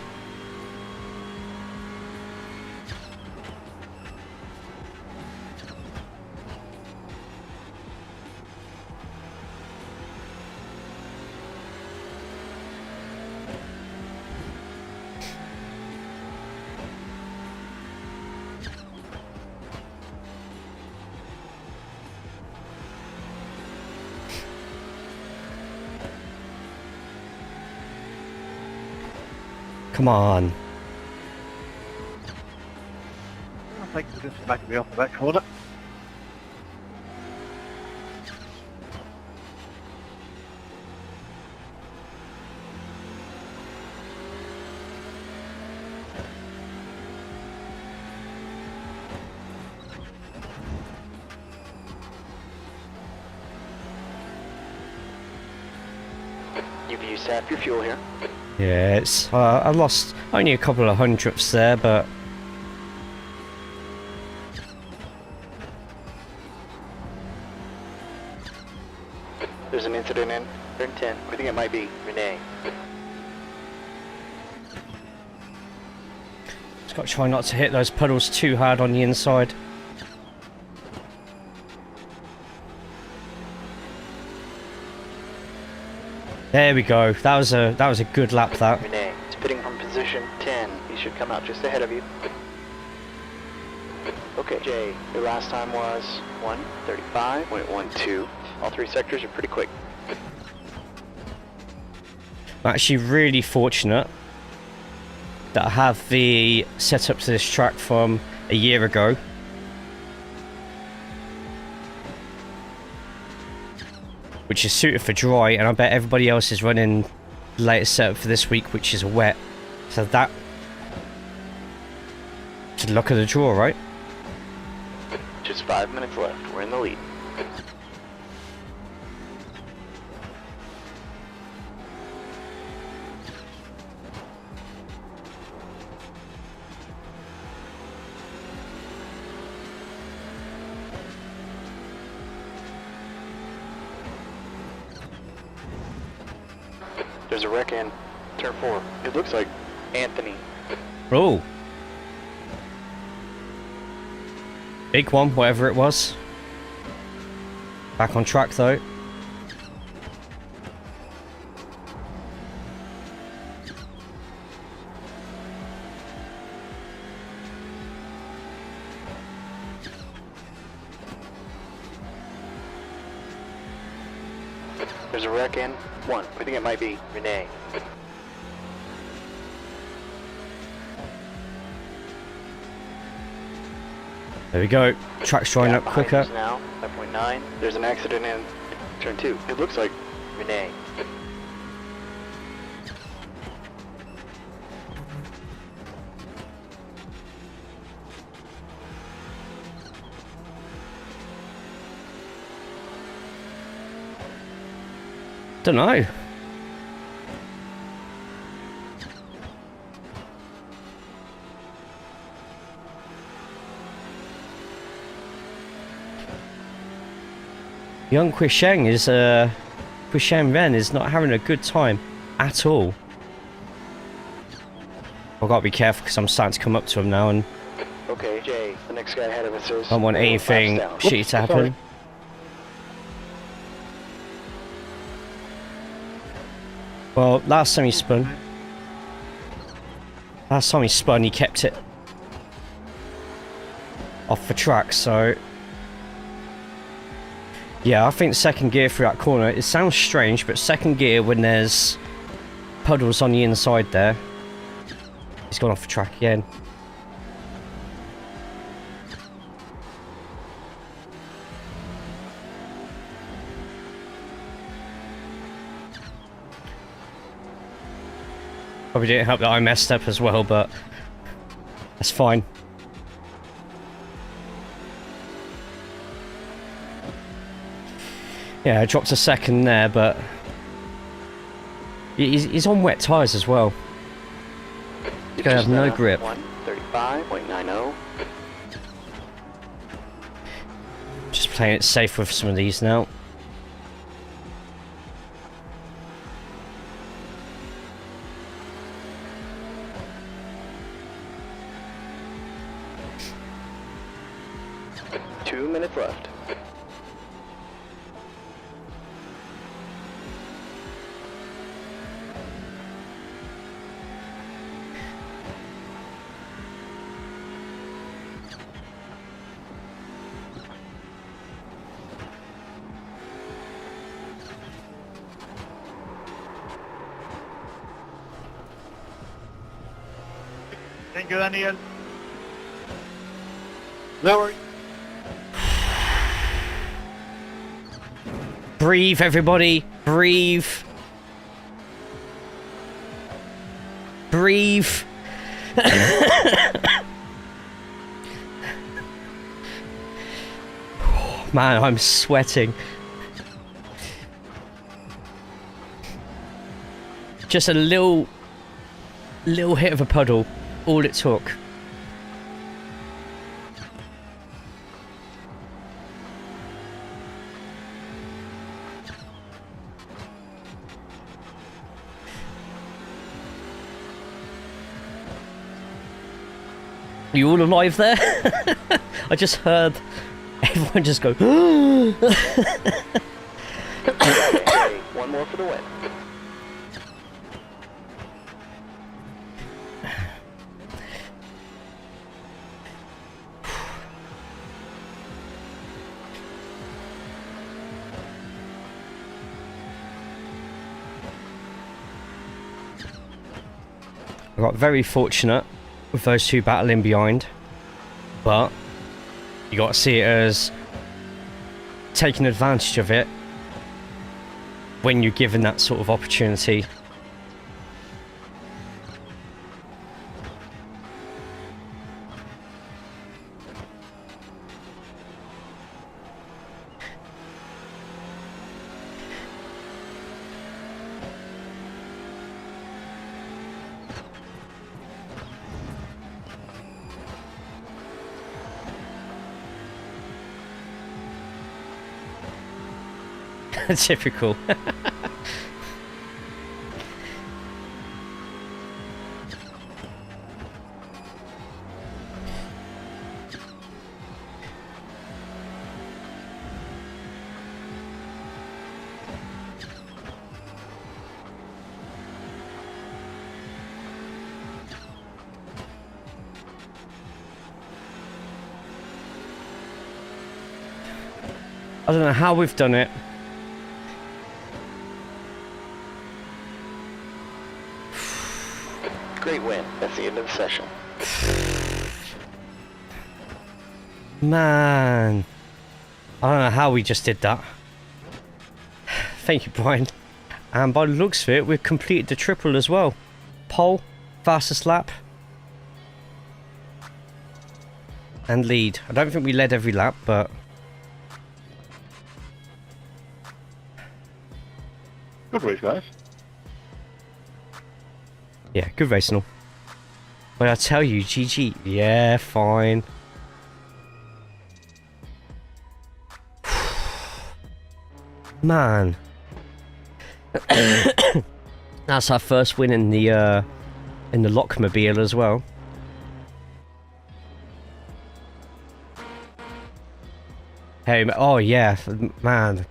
Come on. I think this is back to be off the back corner. You've used half your fuel here. Yeah, it's I lost only a couple of hundredths there, but There's an incident in turn 10. I think it might be Renee. just got to try not to hit those puddles too hard on the inside. There we go. That was a good lap. That. Renee is pitting from position 10. He should come out just ahead of you. Okay, Jay, your last time was 1:35.12. All three sectors are pretty quick. I'm actually really fortunate that I have the setup to this track from a year ago. Which is suited for dry, and I bet everybody else is running the latest setup for this week, which is wet. So that should luck of the draw, right? Just 5 minutes left. We're in the lead. There's a wreck in turn 4. It looks like Anthony. Oh. Big one, whatever it was. Back on track though. There's a wreck in 1. I think it might be Renee. There we go. Track's drying up Behind quicker. us now, 5.9. There's an accident in turn 2. It looks like Renee. Don't know. Young Quisheng is Quisheng Ren is not having a good time at all. I've got to be careful because I'm starting to come up to him now and Okay, Jay, the next guy ahead of us is... I don't want anything down. shitty to happen. Sorry. Well, last time he spun, he kept it off the track, so yeah, I think second gear through that corner, it sounds strange, but second gear when there's puddles on the inside there, he's gone off the track again. Probably didn't help that I messed up as well, but that's fine. Yeah, I dropped a second there, but he's on wet tyres as well. He's going to have no grip. 1:35.90. Just playing it safe with some of these now. 2 minutes left. Thank you, Daniel. No worries. Breathe, everybody. Breathe. Breathe. Man, I'm sweating. Just a little hit of a puddle. All it took. Are you all alive there? I just heard everyone just go. Okay, one more for the win. I got very fortunate with those two battling behind, but you got to see it as taking advantage of it when you're given that sort of opportunity. Typical. I don't know how we've done it. Great win. That's the end of the session. Man, I don't know how we just did that. Thank you, Brian. And by the looks of it, we've completed the triple as well. Pole, fastest lap, and lead. I don't think we led every lap, but Good race, guys. yeah, good racing all. But I tell you, GG. Yeah, fine. Man. That's our first win in the Lockmobile as well. Hey, oh yeah, man.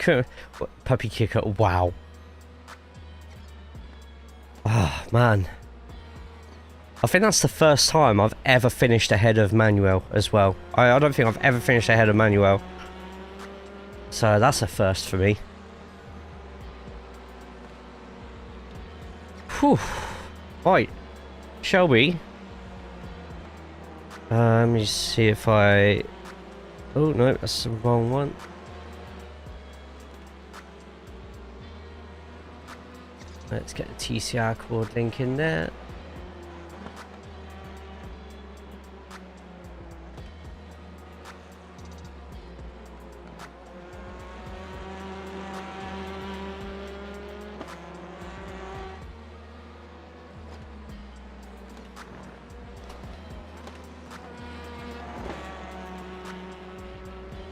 Puppy kicker, wow. Oh, man. I think that's the first time I've ever finished ahead of Manuel as well. I don't think I've ever finished ahead of Manuel. So that's a first for me. Whew. Right. Shall we? Let me see if I... Oh, no, that's the wrong one. Let's get the TCR cord link in there.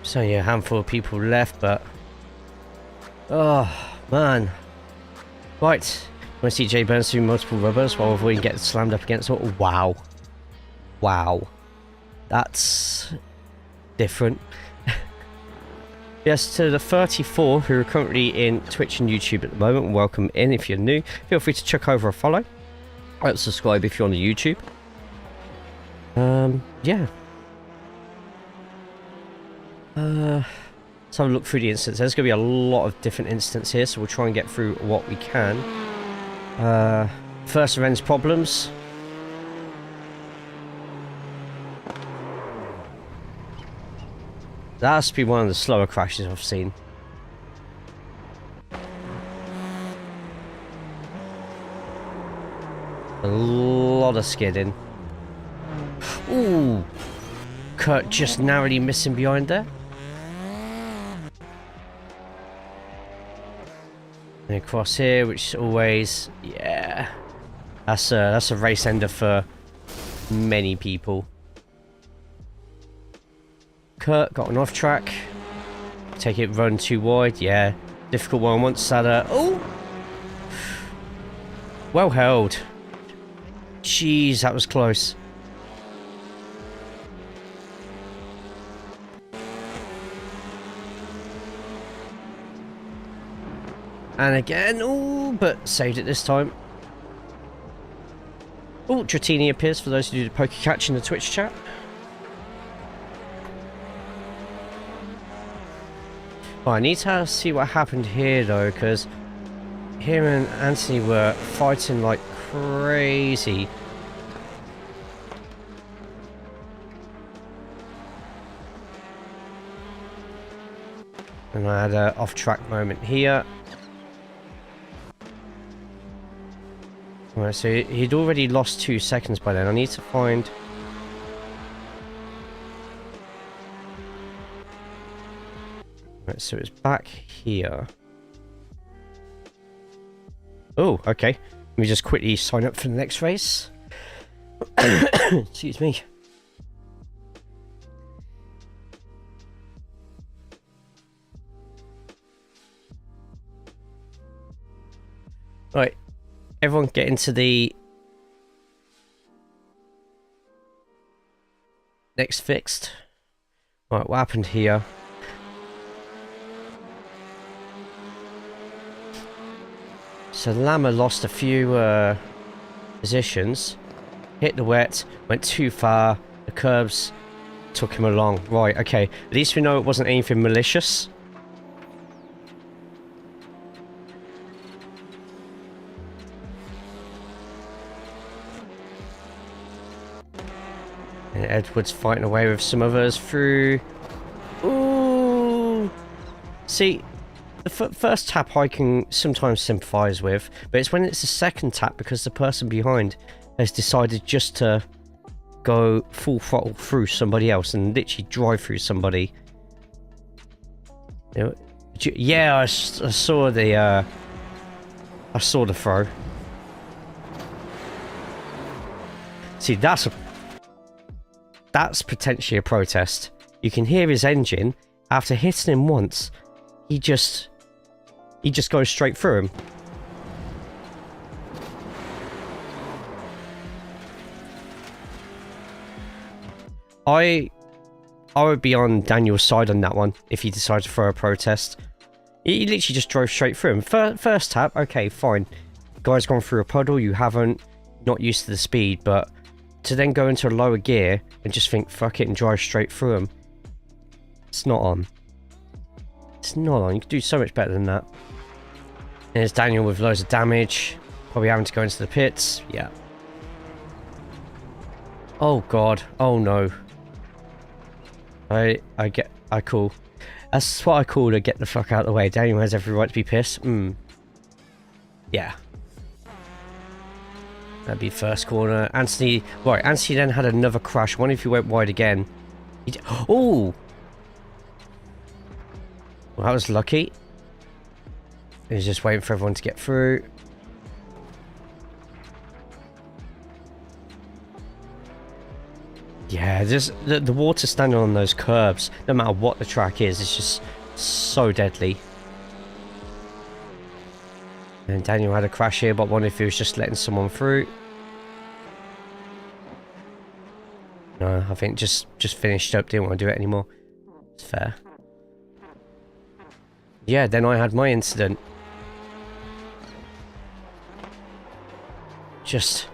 So yeah, a handful of people left, but oh man. Right, want to see Jay Burns do multiple rubbers while avoiding getting slammed up against it. Wow. Wow. This different. Yes, to the 34 who are currently in Twitch and YouTube at the moment, welcome in. If you're new, feel free to check over a follow. Or subscribe if you're on the YouTube. Yeah. Let's have a look through the instance. There's going to be a lot of different instances here, so we'll try and get through what we can. First events problems. That has to be one of the slower crashes I've seen. A lot of skidding. Ooh! Kurt just narrowly missing behind there. And across here, which is always... yeah. That's a race ender for many people. Kurt got an off track. Take it run too wide. Yeah. Difficult one once that. Oh! Well held. Jeez, that was close. And again. Oh, but saved it this time. Oh, Dratini appears for those who do the poker catch in the Twitch chat. Oh, I need to see what happened here though, because him and Anthony were fighting like crazy. And I had an off-track moment here. Alright, so he'd already lost 2 seconds by then. I need to find... Right, so it's back here. Oh, okay. Let me just quickly sign up for the next race. Excuse me. Right. Everyone get into the next fixed. Right, what happened here? So Lama lost a few positions, hit the wet, went too far, the curbs took him along. Right, okay, at least we know it wasn't anything malicious. And Edward's fighting away with some others through... Ooh! See... The first tap I can sometimes sympathise with, but it's when it's the second tap because the person behind has decided just to go full throttle through somebody else and literally drive through somebody. You know, yeah, I saw the throw. See, that's potentially a protest. You can hear his engine after hitting him once. He just goes straight through him. I would be on Daniel's side on that one if he decided to throw a protest. He literally just drove straight through him. First tap, okay, fine. Guy's gone through a puddle, you haven't, not used to the speed, but to then go into a lower gear and just think, fuck it, and drive straight through him. It's not on. It's not on. You could do so much better than that. There's Daniel with loads of damage. Probably having to go into the pits. Yeah. Oh god. Oh no. I call. That's what I call to get the fuck out of the way. Daniel has every right to be pissed. Yeah. That'd be first corner. Anthony. Right, Anthony then had another crash. One if he went wide again. Oh! Well, that was lucky. He's just waiting for everyone to get through. Yeah, just the water standing on those curbs, no matter what the track is, it's just so deadly. And Daniel had a crash here, but I wonder if he was just letting someone through. No, I think just finished up, didn't want to do it anymore. It's fair. Yeah, then I had my incident. Just...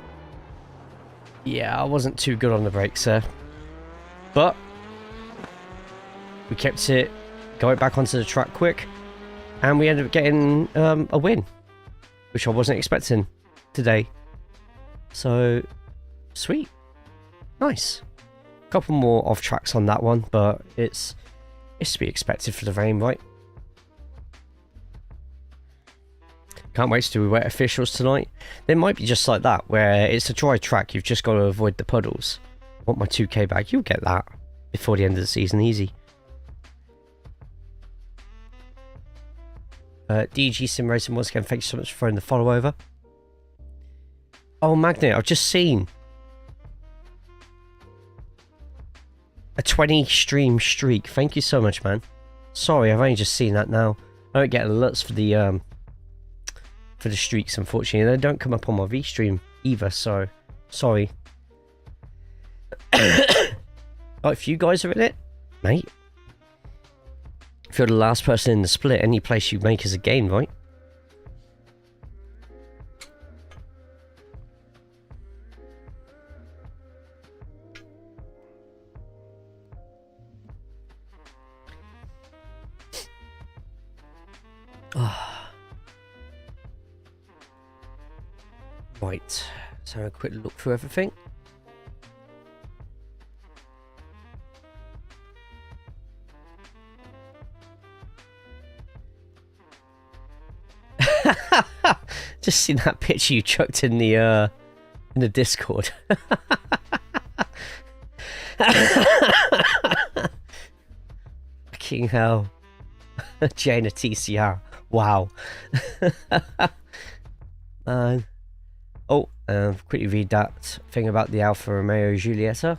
yeah, I wasn't too good on the brakes there. But... we kept it going back onto the track quick. And we ended up getting a win. Which I wasn't expecting today. So... sweet. Nice. Couple more off tracks on that one, but it's to be expected for the rain, right? Can't wait to do wet officials tonight. They might be just like that, where it's a dry track, you've just got to avoid the puddles. I want my 2k bag, you'll get that before the end of the season, easy. DG Sim Racing once again, thank you so much for throwing the follow over. Oh, Magnet, I've just seen a 20 stream streak. Thank you so much, man. Sorry, I've only just seen that now. I don't get alerts for the streaks, unfortunately. They don't come up on my V stream either, so sorry. Like, if you guys are in it, mate. If you're the last person in the split, any place you make is a gain, right? Right, so a quick look through everything. Just seen that picture you chucked in the Discord. Fucking hell. Jane a TCR. Wow. Man. Oh, quickly read that thing about the Alfa Romeo Giulietta.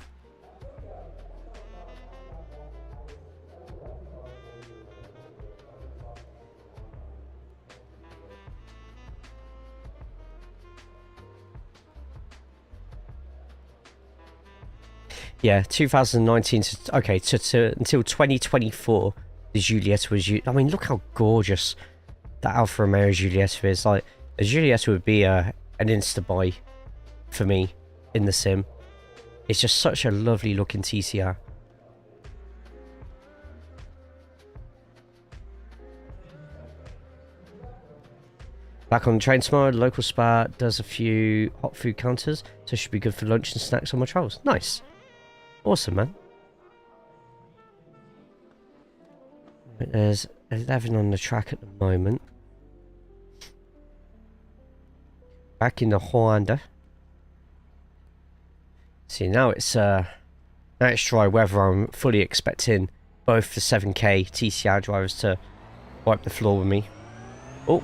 Yeah, 2019 to, okay, to until 2024, the Giulietta was used. I mean, look how gorgeous that Alfa Romeo Giulietta is. Like, a Giulietta would be an insta-buy for me in the sim. It's just such a lovely looking TCR. Back on the train tomorrow, the local spa does a few hot food counters, so it should be good for lunch and snacks on my travels. Nice. Awesome, man. There's 11 on the track at the moment. Back in the Honda. See, now it's dry weather. I'm fully expecting both the 7K TCR drivers to wipe the floor with me. Oh.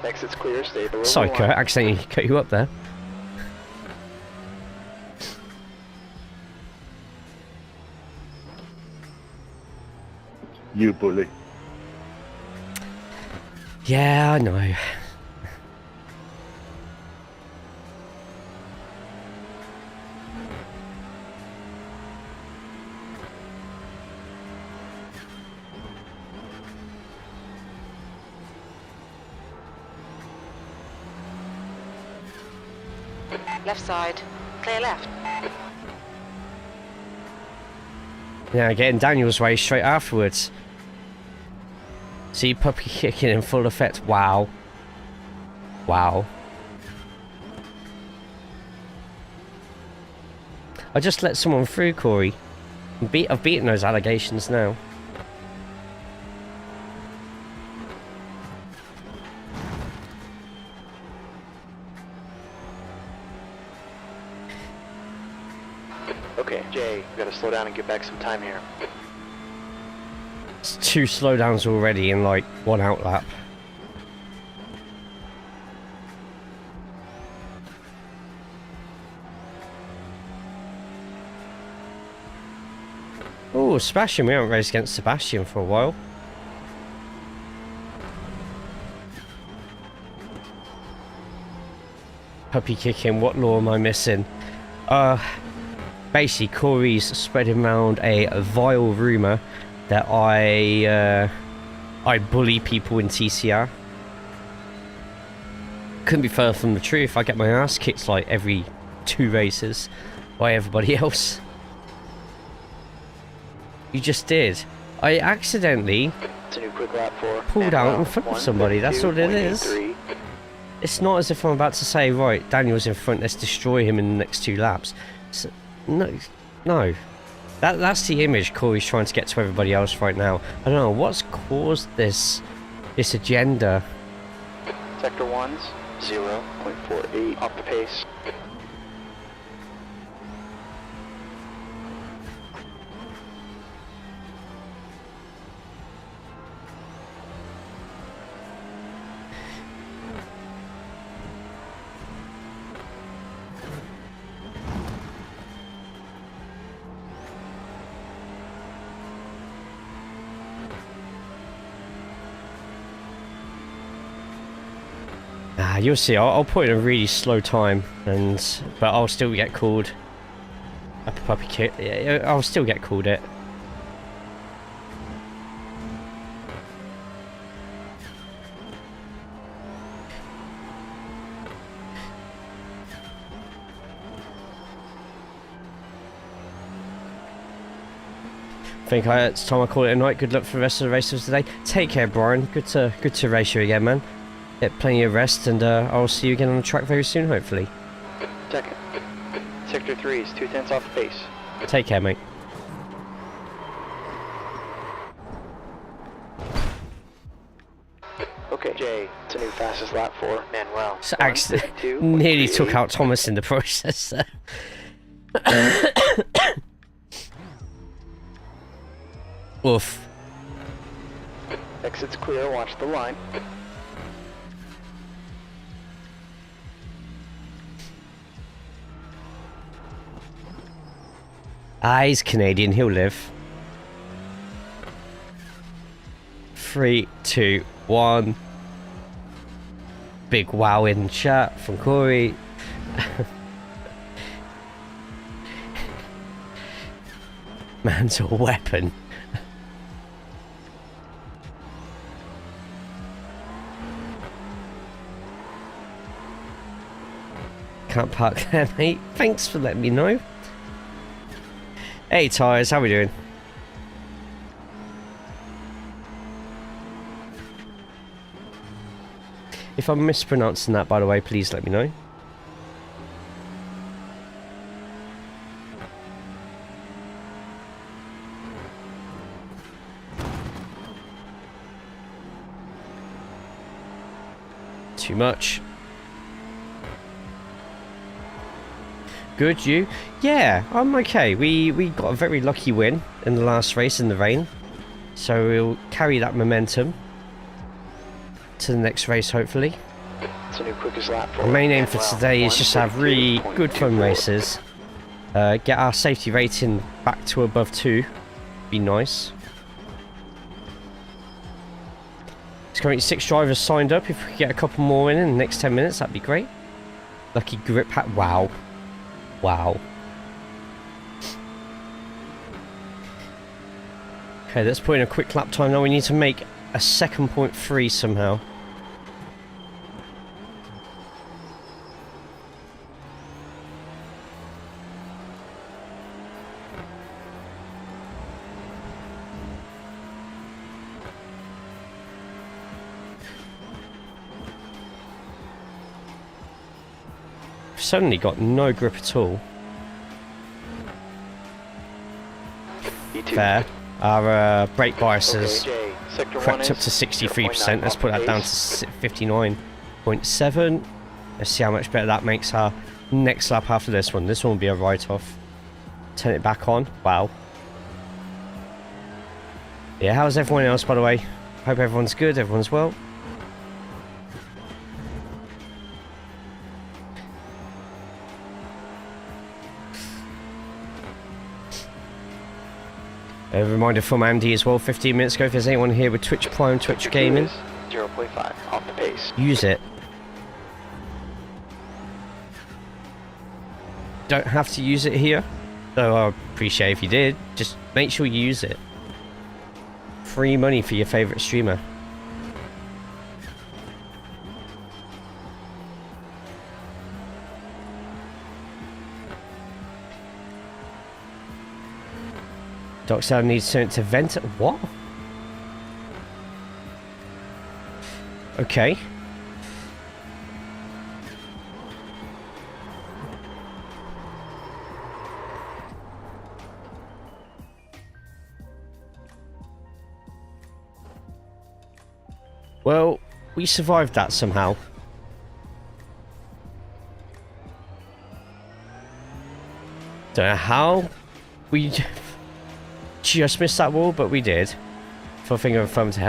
Exit's clear, stay below. Sorry, Kurt, I accidentally cut you up there. You bully. Yeah, I know. Left side. Clear left. Yeah, getting Daniel's way straight afterwards. See puppy kicking in full effect. Wow. Wow. I just let someone through, Corey. I've beaten those allegations now. Okay, Jay, we gotta slow down and get back some time here. It's 2 slowdowns already in like 1 outlap. Oh, Sebastian, we haven't raced against Sebastian for a while. Puppy kicking, what law am I missing? basically Corey's spreading around a vile rumour that I bully people in TCR. Couldn't be further from the truth. I get my ass kicked like every 2 races by everybody else. You just did. I accidentally It's a new quick lap for pulled out in front of somebody. That's all it is. 1:52.83. It's not as if I'm about to say, right, Daniel's in front, let's destroy him in the next 2 laps. No, no. That's the image Corey's trying to get to everybody else right now. I don't know what's caused this agenda. Sector 1's 0.48 off the pace. You'll see. I'll put in a really slow time, but I'll still get called a puppy kit. I'll still get called it. I think it's time I call it a night. Good luck for the rest of the races today. Take care, Brian. Good to race you again, man. Get plenty of rest, and I'll see you again on the track very soon, hopefully. Second. Sector 3's 2/10 off the pace. Take care, mate. Okay, Jay, it's a new fastest lap for Manuel. So actually, nearly took out Thomas in the process there. Oof. Exit's clear, watch the line. He's Canadian, he'll live. 3, 2, 1. Big wow in chat from Corey. Man's a weapon. Can't park there, mate. Thanks for letting me know. Hey Tyres, how we doing? If I'm mispronouncing that, by the way, please let me know. Too much. Good, you? Yeah, I'm okay. We got a very lucky win in the last race in the rain. So we'll carry that momentum to the next race, hopefully. It's a new quickest lap for The main aim for Manuel. today is just to have really good fun races. Get our safety rating back to above 2. Be nice. There's currently 6 drivers signed up. If we could get a couple more in the next 10 minutes, that'd be great. Lucky grip hat. Wow. Wow. Okay, let's put in a quick lap time now. We need to make a 2.3 somehow. Suddenly got no grip at all. Fair. Our brake biases crept up to 63%. Let's put that down to 59.7. Let's see how much better that makes our next lap after this one. This one will be a write-off. Turn it back on. Wow. Yeah, how's everyone else, by the way? Hope everyone's good, everyone's well. A reminder from Andy as well, 15 minutes ago, if there's anyone here with Twitch Prime, Twitch Gaming, 0.5 off the pace. use it. Don't have to use it here, So I appreciate if you did. Just make sure you use it. Free money for your favourite streamer. Dockside needs to vent. What? Okay. Well, we survived that somehow. Don't know how we just missed that wall, but we did. For a finger and thumb to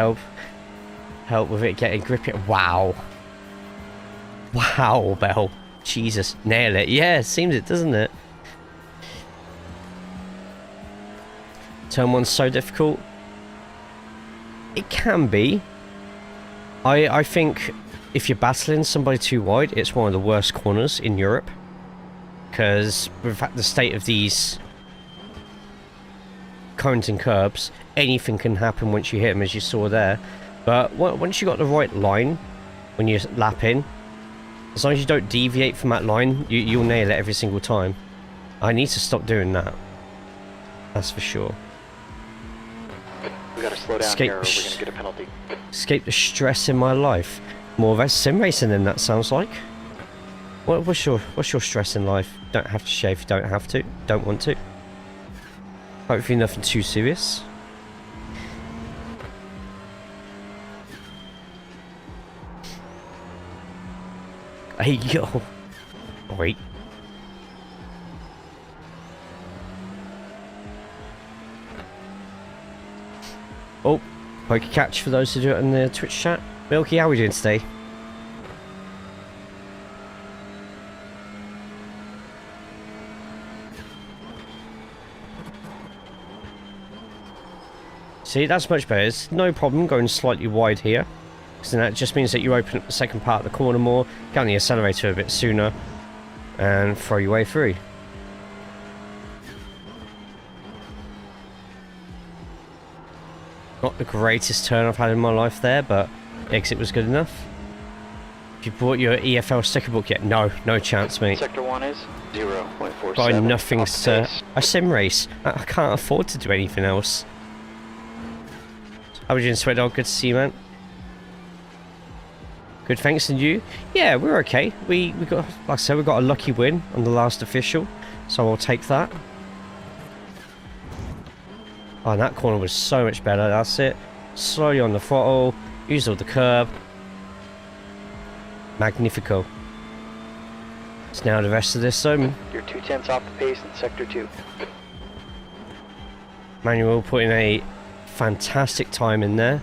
help with it getting grippy. Wow. Wow, Bell. Jesus, nail it. Yeah, it seems it, doesn't it? Turn 1's so difficult. It can be. I think if you're battling somebody too wide, it's one of the worst corners in Europe. Because with the state of these cones and curbs, anything can happen once you hit them, as you saw there. But once you got the right line, when you lap in, as long as you don't deviate from that line, you'll nail it every single time. I need to stop doing that. That's for sure. We gotta slow down here or we're gonna get a penalty. Escape the stress in my life. More of a sim racing than that sounds like. What's your stress in life? Don't have to shave if you don't have to. Don't want to. Hopefully nothing too serious. Hey yo. Wait. Oh, poker catch for those who do it in the Twitch chat. Milky, how are we doing today? See, that's much better. It's no problem going slightly wide here. Because then that just means that you open up the second part of the corner more, get on the accelerator a bit sooner, and throw your way through. Not the greatest turn I've had in my life there, but exit was good enough. If you bought your EFL sticker book yet? No, no chance, mate. Sector 1 is 0.47. Buy nothing, sir. I sim race. I can't afford to do anything else. How are you doing, Sweat Dog? Good to see you, man. Good, thanks, and you? Yeah, we're okay. We got, like I said, we got a lucky win on the last official, so I'll take that. Oh, and that corner was so much better. That's it. Slowly on the throttle. Use all the curb. Magnifico. It's now the rest of this. You're 2/10 off the pace in sector 2. Manuel putting a fantastic time in there.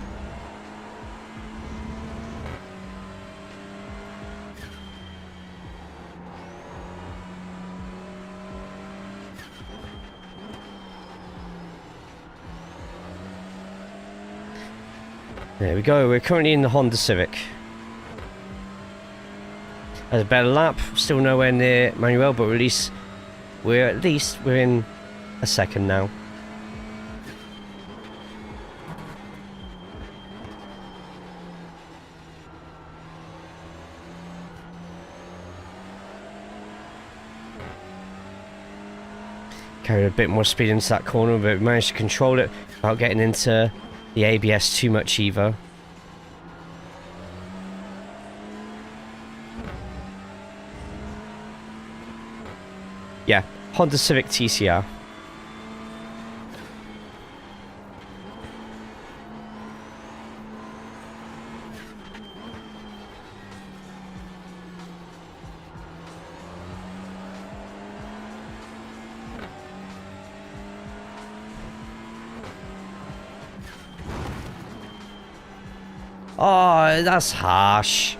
There we go, we're currently in the Honda Civic. Has a better lap, still nowhere near Manuel, but at least we're in a second now. Carried a bit more speed into that corner, but we managed to control it without getting into the ABS too much either. Yeah, Honda Civic TCR. Oh, that's harsh.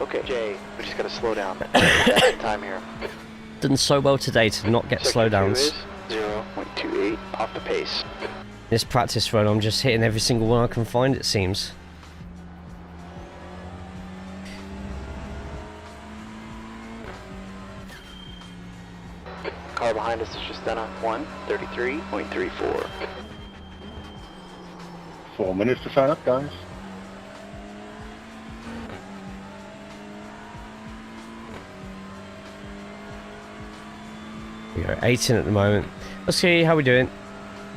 Okay, Jay, we just gotta slow down. That's time here. Done so well today to not get slowdowns. 0.28 off the pace. This practice run, I'm just hitting every single one I can find, it seems. Car behind us is just done a 1:33.34. 4 minutes to sign up, guys. We are 18 at the moment. Let's see how we're doing.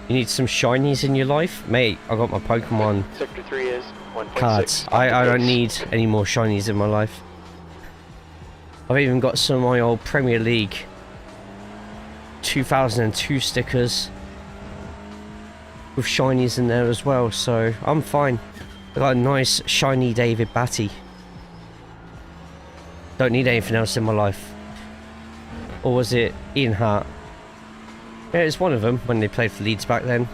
You need some shinies in your life? Mate, I got my Pokemon Sector 3 is 1.6. cards. off the I don't pace. need any more shinies in my life. I've even got some of my old Premier League 2002 stickers with shinies in there as well, so I'm fine. I got a nice shiny David Batty. Don't need anything else in my life. Or was it Ian Hart? Yeah, it's one of them when they played for Leeds back then.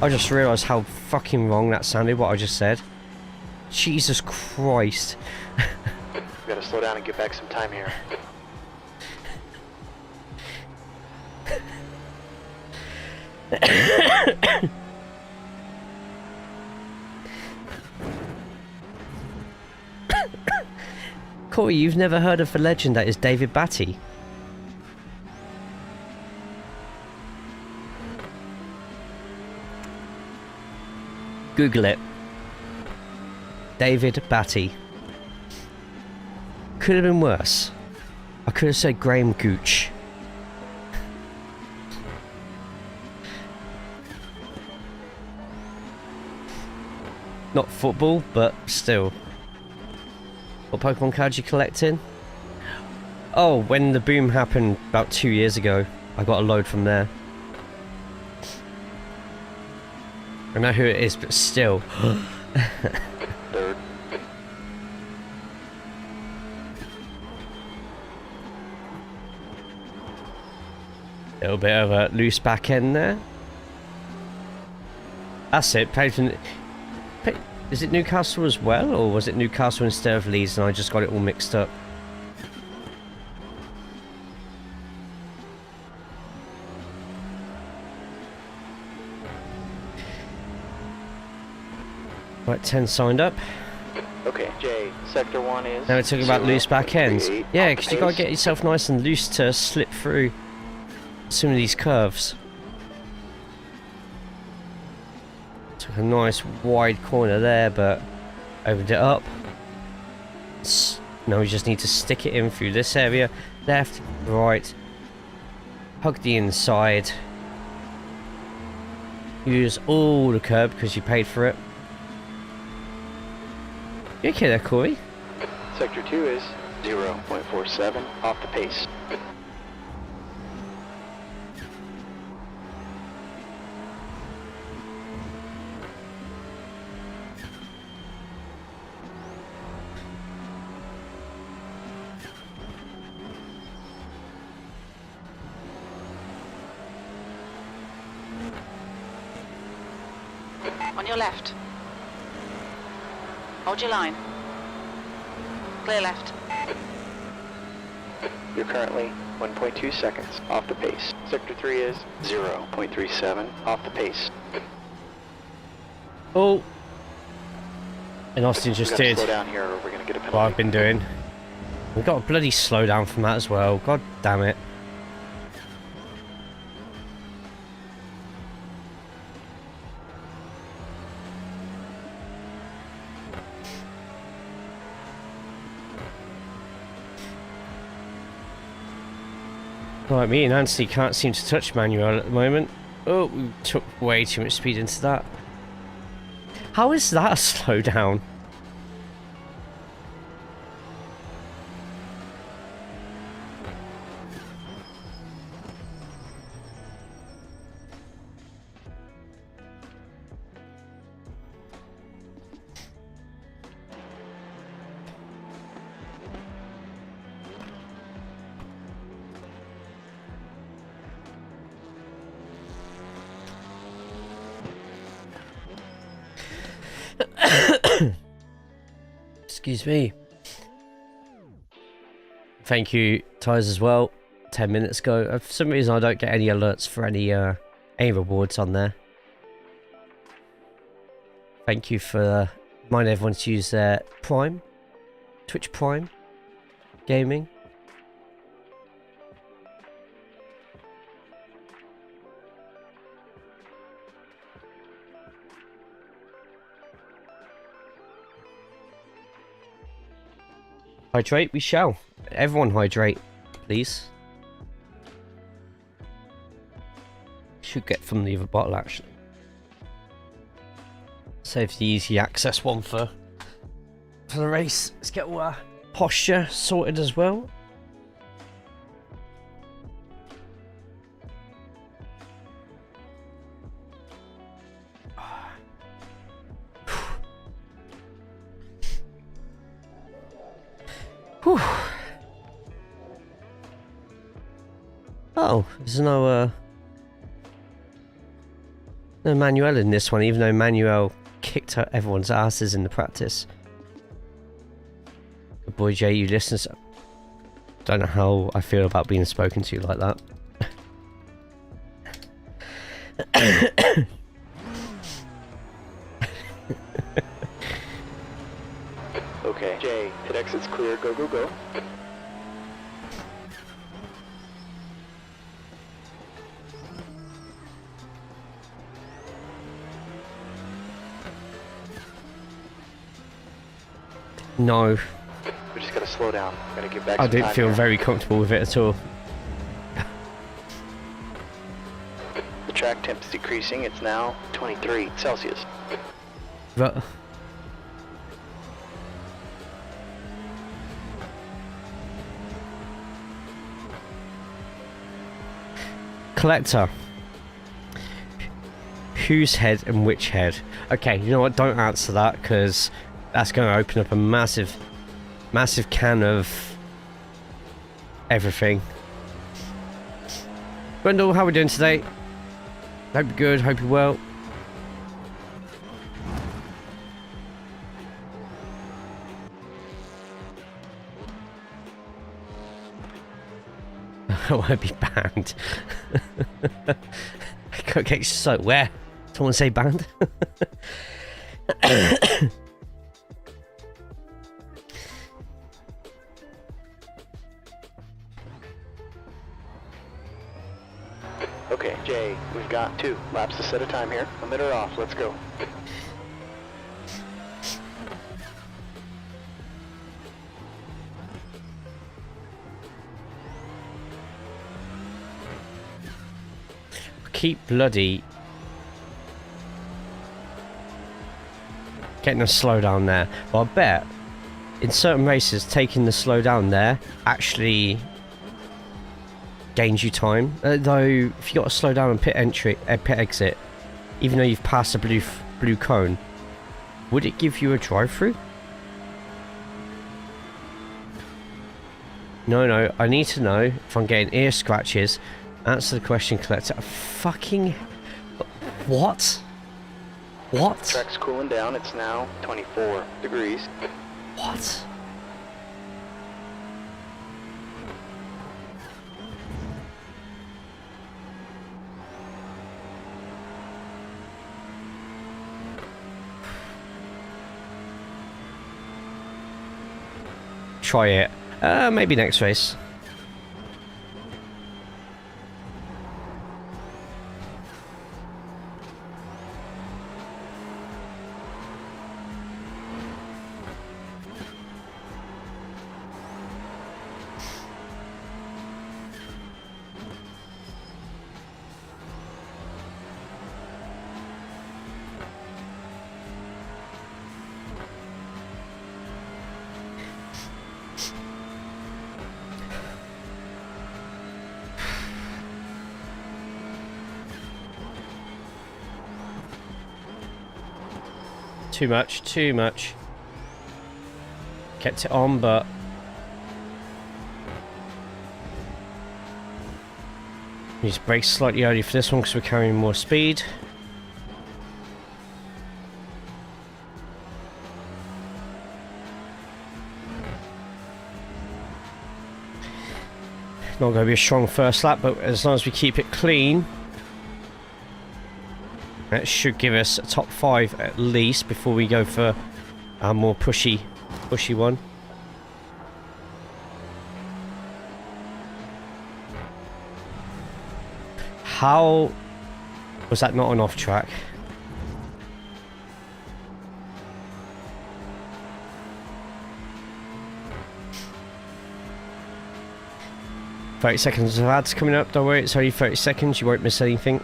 I just realised how fucking wrong that sounded, what I just said. Jesus Christ. We gotta slow down and get back some time here. Corey, you've never heard of the legend that is David Batty? Google it. David Batty. Could have been worse. I could have said Graham Gooch. Not football, but still. What Pokemon cards you collecting? Oh, when the boom happened about 2 years ago, I got a load from there. I know who it is, but still. Third. Little bit of a loose back end there. That's it. Is it Newcastle as well, or was it Newcastle instead of Leeds and I just got it all mixed up? Right, 10 signed up. Okay, Jay, Sector 1 is... Now we're talking about loose back ends. 0.38 Yeah, off the because you got to pace. get yourself nice and loose to slip through some of these curves. Took a nice wide corner there, but opened it up. Now we just need to stick it in through this area. Left, right. Hug the inside. Use all the curb because you paid for it. You okay there, Corey? Sector 2 is 0.47 off the pace. On your left. Hold your line. Clear left. You're currently 1.2 seconds off the pace. Sector 3 is 0.37 off the pace. Oh! And Austin just Gotta did slow down here or we're gonna get a penalty. what I've been doing. We got a bloody slowdown from that as well. God damn it. Right, me and Anthony can't seem to touch manual at the moment. Oh, we took way too much speed into that. How is that a slowdown? Excuse me. Thank you, Tyres, as well. 10 minutes ago. For some reason, I don't get any alerts for any rewards on there. Thank you for reminding everyone to use their Prime, Twitch Prime, Gaming. Hydrate we shall. Everyone hydrate, please. Should get from the other bottle actually. Save the easy access one for the race. Let's get all our posture sorted as well. Whew. Oh, there's no Manuel in this one, even though Manuel kicked everyone's asses in the practice. Good boy Jay, you listen. Don't know how I feel about being spoken to like that. Okay, Jay, hit exit's clear, go, go, go. No, We just gotta slow down. Gotta get back I some didn't time feel here. very comfortable with it at all. The track temp is decreasing. It's now 23 Celsius. But Collector. Whose head and which head? Okay, you know what? Don't answer that because that's going to open up a massive can of everything. Brendel, how are we doing today? Hope you're good. Hope you're well. I won't be banned. Okay, so where? Someone say banned? Okay, Jay, we've got 2 laps to set a time here. Emitter off, let's go. Keep bloody getting a slowdown there. Well, I bet in certain races taking the slowdown there actually gains you time. Though if you got to slow down on pit entry, pit exit, even though you've passed the blue cone, would it give you a drive-through? No, I need to know if I'm getting ear scratches. Answer the question, Collector. Fucking what? What? Track's cooling down. It's now 24 degrees. What? Try it. Maybe next race. Too much. Kept it on, but use brakes slightly early for this one because we're carrying more speed. Not going to be a strong first lap, but as long as we keep it clean, that should give us a top 5 at least before we go for a more pushy one. How was that not an off track? 30 seconds of ads coming up, don't worry, it's only 30 seconds, you won't miss anything.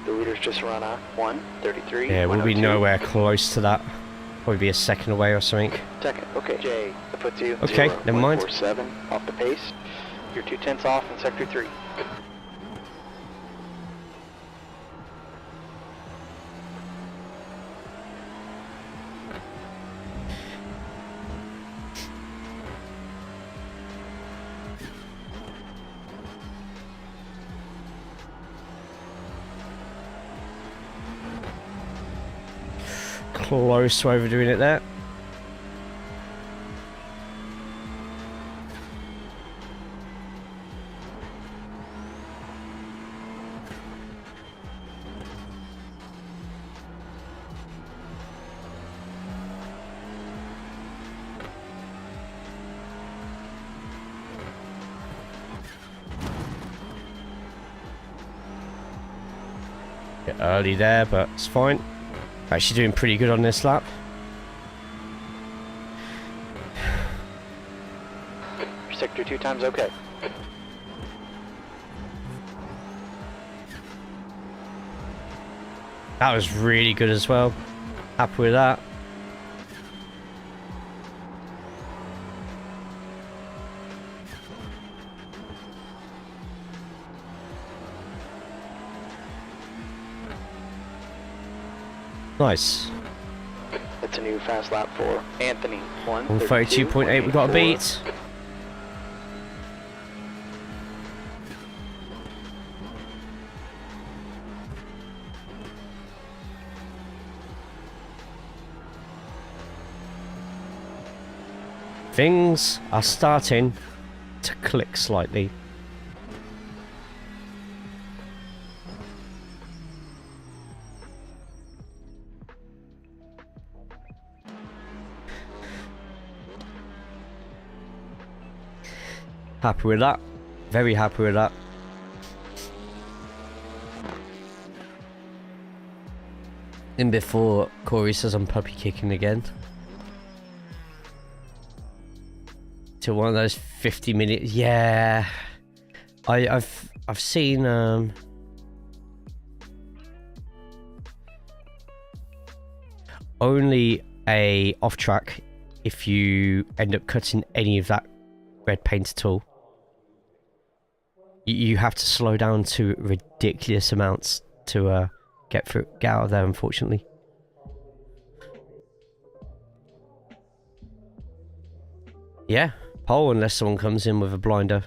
The leaders just run a 1:33. Yeah, we'll be 1:02. nowhere close to that. Probably be a second away or something. Second, okay. Jay, that puts you Okay, never mind. 0.47 off the pace. You're 2/10 off in sector 3. Close to overdoing it there. Bit early there, but it's fine. Actually doing pretty good on this lap. Sector 2 times okay. That was really good as well. Happy with that. Nice. It's a new fast lap for Anthony. 132.8 we got a beat. Things are starting to click slightly. Happy with that. Very happy with that. And before Corey says I'm puppy kicking again. To one of those 50-minute. Yeah. I've seen only a off track if you end up cutting any of that red paint at all. You have to slow down to ridiculous amounts to get out of there, unfortunately. Yeah, pole unless someone comes in with a blinder.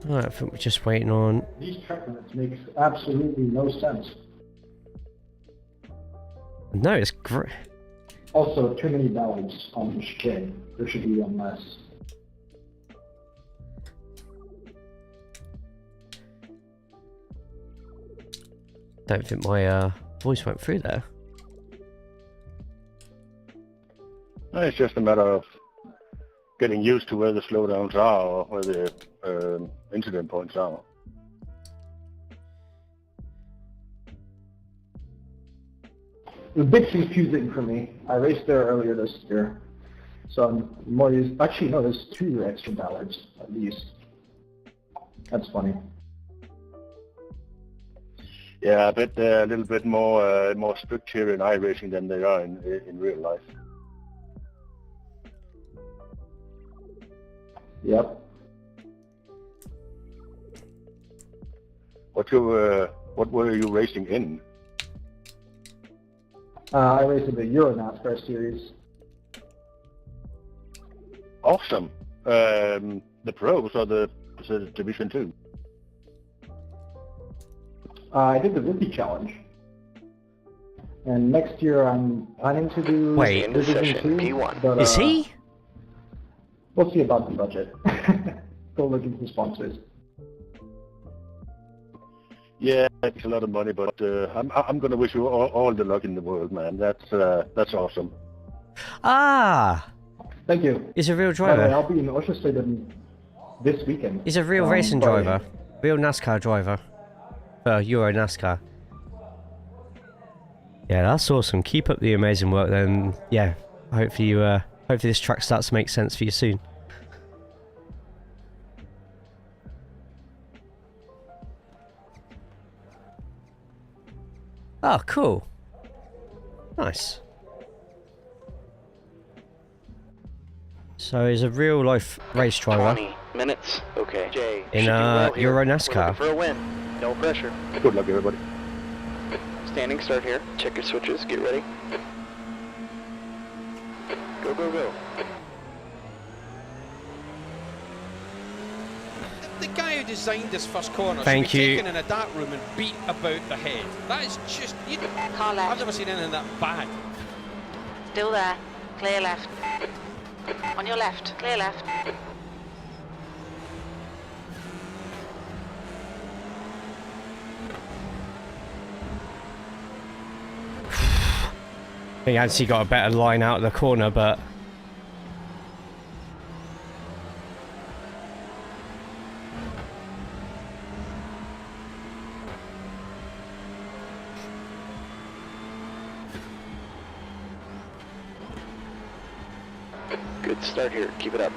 Alright, I think we're just waiting on... These track limits make absolutely no sense. No, it's great. Also, too many ballots on the chicane. There should be one less. Don't think my voice went through there. No, it's just a matter of getting used to where the slowdowns are or where the incident points are. It was a bit confusing for me. I raced there earlier this year, so I'm more used. Actually, no, there's 2 extra ballards at least. That's funny. Yeah, I bet they're a little bit more strict here in iRacing than they are in real life. Yep. What were you racing in? I raced in the Euro NASCAR series. Awesome. The pros or the Division 2? I did the rookie challenge. And next year I'm planning to do Wait. Into Division session 2. P1. But, Is he? We'll see about the budget. Still looking for sponsors. Yeah, it's a lot of money, but I'm going to wish you all the luck in the world, man. That's awesome. Ah! Thank you. He's a real By the way, driver. I'll be in Oschersleben this weekend. He's a real racing Friday. driver. Real NASCAR driver. Euro NASCAR. Yeah, that's awesome. Keep up the amazing work then. Yeah, hopefully you, hopefully this track starts to make sense for you soon. Oh, cool. Nice. So he's a real life race driver 20 minutes. Okay. Jay. in should do well here. Euro We're NASCAR. looking for a win. No pressure. Good luck, everybody. Standing start here. Check your switches. Get ready. Go, go, go. The guy who designed this first corner Thank should be you. taken in a dark room and beat about the head. That is just... Car left. I've never seen anything that bad. Still there. Clear left. On your left. Clear left. I think Ansi got a better line out of the corner, but Good start here. Keep it up.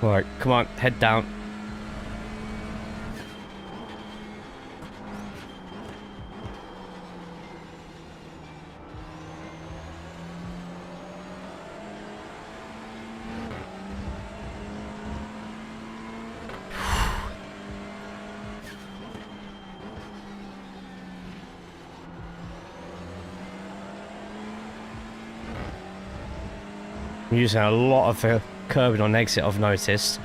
alright, come on, head down. I'm using a lot of curbing on exit, I've noticed.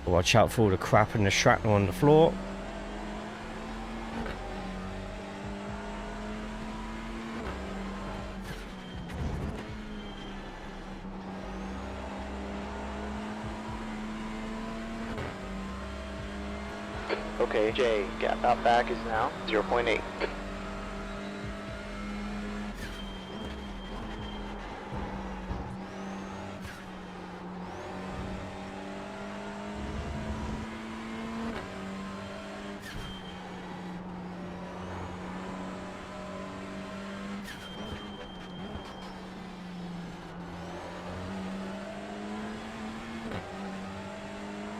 Watch out for all the crap and the shrapnel on the floor. Okay, Jay, gap out back is now 0.8.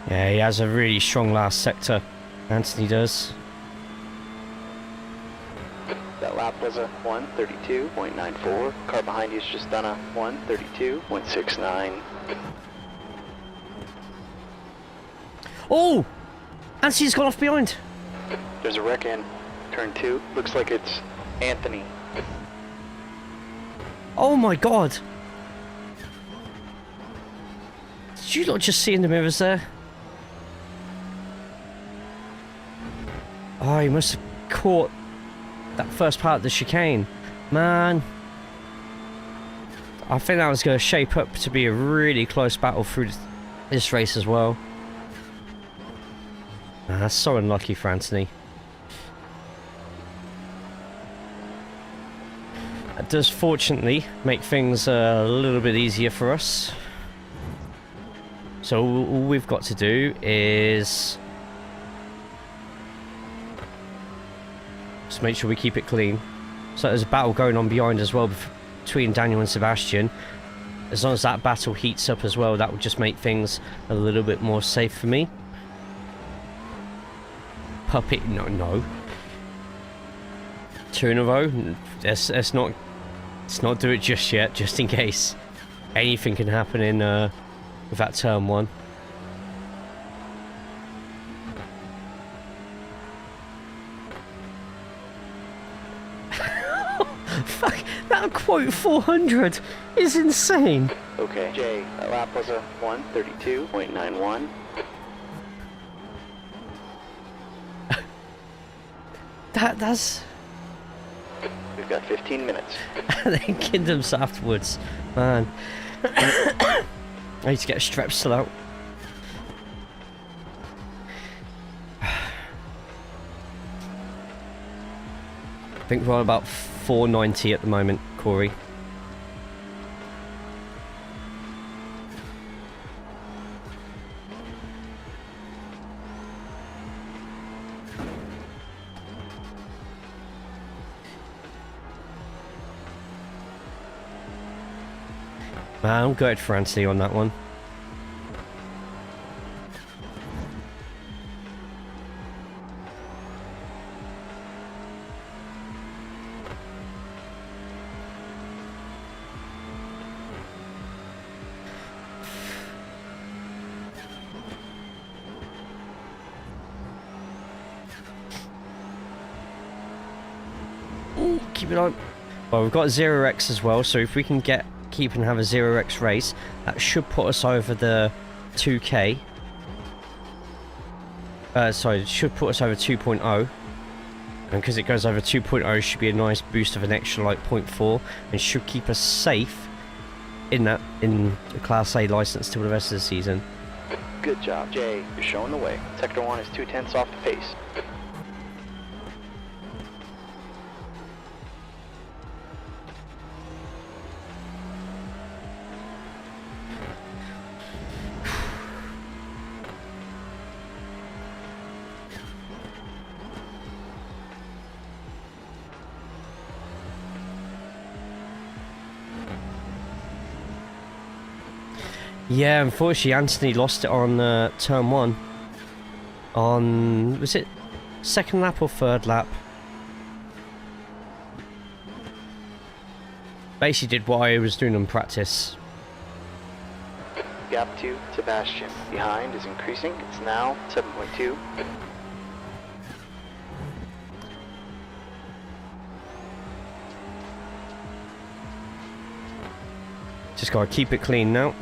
Yeah, he has a really strong last sector. Anthony does. That lap was a 1:32.94. Car behind you's just done a 1:32.69. Oh! Anthony's gone off behind. There's a wreck in turn 2. Looks like it's Anthony. Oh my god! Did you not just see in the mirrors there? Oh, he must have caught that first part of the chicane. Man. I think that was going to shape up to be a really close battle through this race as well. That's so unlucky for Anthony. That does fortunately make things a little bit easier for us. So all we've got to do is just make sure we keep it clean. So there's a battle going on behind as well between Daniel and Sebastian. As long as that battle heats up as well, that would just make things a little bit more safe for me. Puppet, no. 2 in a row. Let's not do it just yet, just in case anything can happen in with that turn 1. Fuck, that quote 400 is insane. Okay, Jay, that lap was a 1:32.91. That's... We've got 15 minutes. Then Kingdoms afterwards, man. I need to get a Strepsil out. I think we're on about 490 at the moment, Corey. Man, I'm good for Anthony on that one. Ooh, keep it on. Well, we've got 0x as well, so if we can keep and have a 0x race, that should put us over the 2k. Sorry, it should put us over 2.0. And because it goes over 2.0, it should be a nice boost of an extra like 0.4 and should keep us safe in the Class A license till the rest of the season. Good job, Jay. You're showing the way. Sector 1 is 2/10 off the pace. Yeah, unfortunately Anthony lost it on turn 1. On, was it second lap or third lap? Basically did what I was doing in practice. Gap to Sebastian. Behind is increasing. It's now 7.2. Just gotta keep it clean now.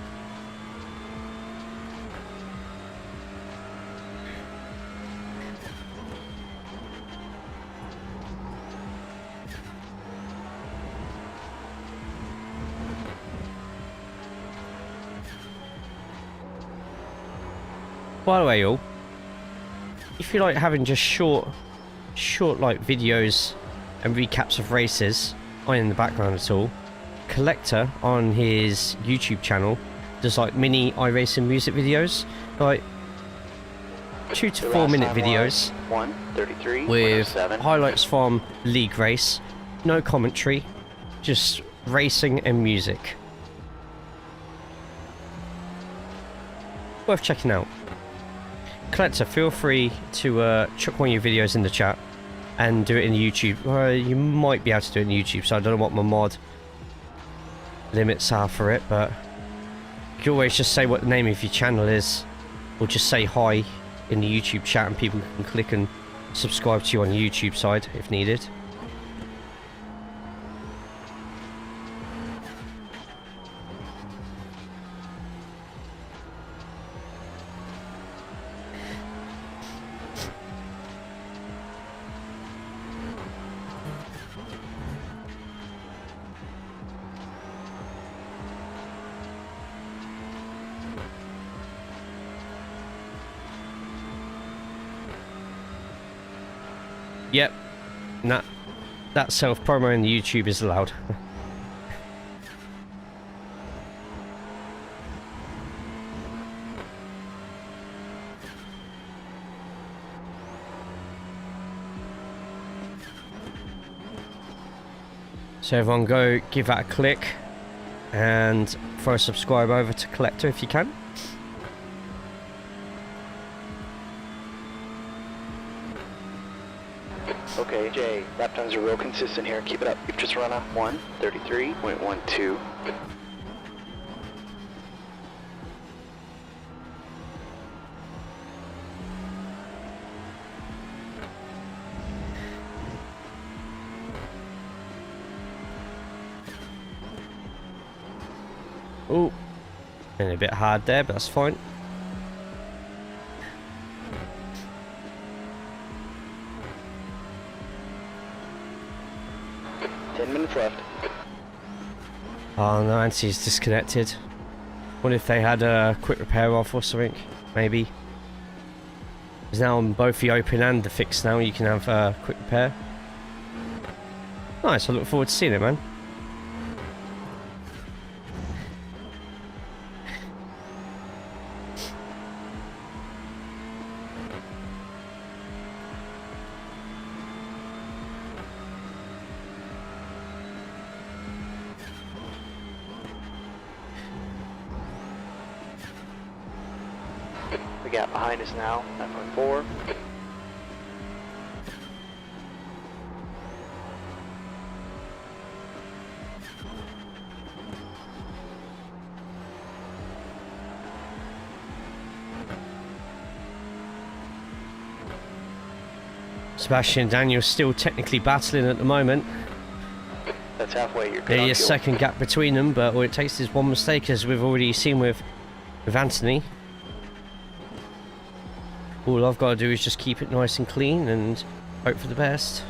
By the way, y'all, if you like having just short like videos and recaps of races on in the background at all, Collector on his YouTube channel does like mini iRacing music videos, like 2 to 4 minute videos with highlights from league race, no commentary, just racing and music. Worth checking out. Collector, feel free to chuck one of your videos in the chat and do it in YouTube. You might be able to do it in YouTube, so I don't know what my mod limits are for it, but you can always just say what the name of your channel is, or just say hi in the YouTube chat and people can click and subscribe to you on the YouTube side if needed. Yep. That self-promo in the YouTube is allowed. So everyone go give that a click and throw a subscribe over to Collector if you can. Okay, Jay, lap times are real consistent here. Keep it up. You've just run a 1:33.12. Oh, been a bit hard there, but that's fine. Left. Oh no, Anti's disconnected. What if they had a quick repair off or something? Maybe. Because now on both the open and the fix now, you can have a quick repair. Nice, I look forward to seeing it, man. The gap behind is now 9.4. Sebastian and Daniel still technically battling at the moment. That's halfway. You're good. Maybe a second gap between them, but all it takes is one mistake, as we've already seen with Anthony. All I've got to do is just keep it nice and clean and hope for the best.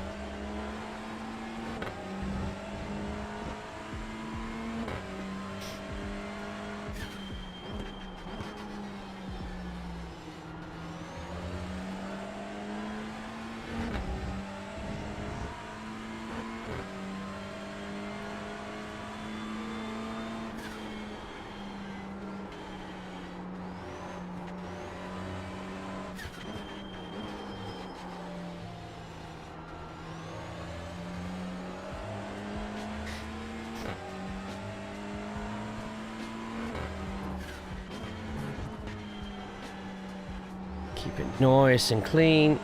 Keep it nice and clean.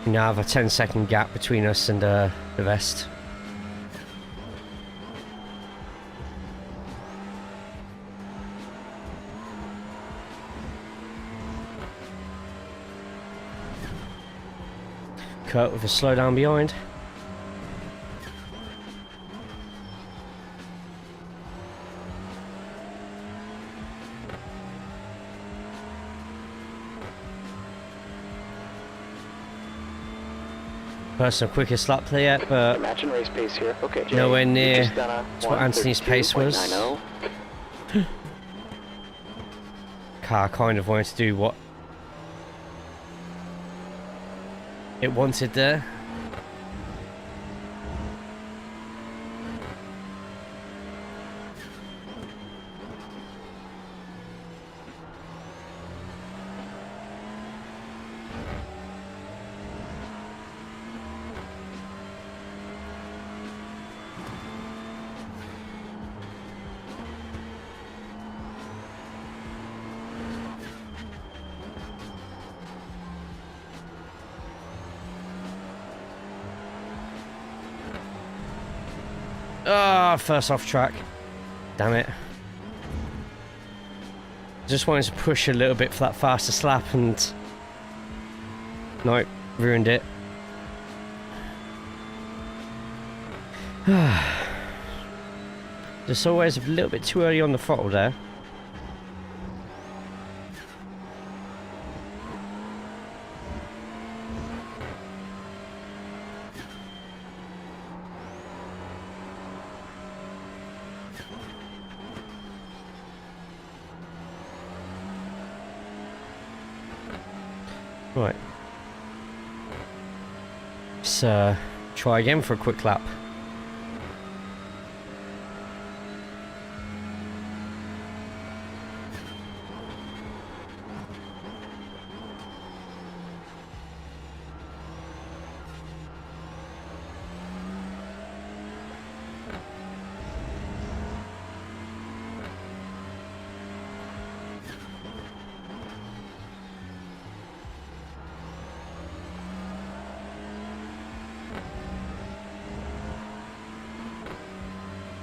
We now have a 10-second gap between us and the rest. Kurt with a slowdown behind. Personal quickest lap there yet, but matching race pace here. Okay, Jay, nowhere near that's what Anthony's pace was. Car kind of wanted to do what it wanted there. Ah, first off track. Damn it. Just wanted to push a little bit for that fastest lap and... Nope, ruined it. Just always a little bit too early on the throttle there. Right. Let's try again for a quick lap.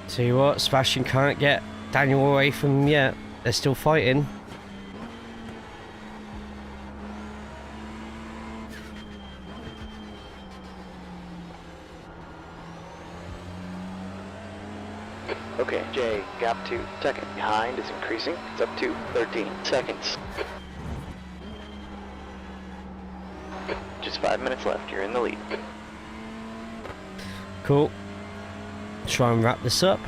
Tell you what, Sebastian can't get Daniel away from them yet. They're still fighting. Okay, Jay, gap to second. Behind is increasing. It's up to 13 seconds. Just 5 minutes left. You're in the lead. Cool. Try and wrap this up.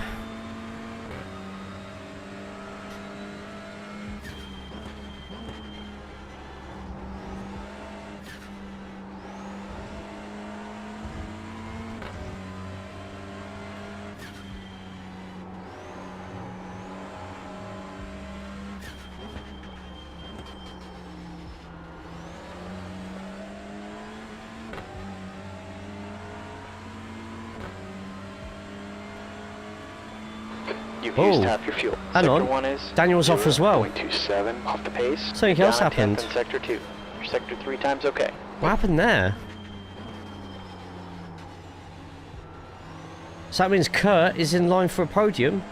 You've Oh, used half your fuel. hang Sector on. 1 is Daniel's off as well. 0.27 off the pace. Something else Down a tenth happened. in sector 2. Your sector 3 time's okay. What happened there? So that means Kurt is in line for a podium.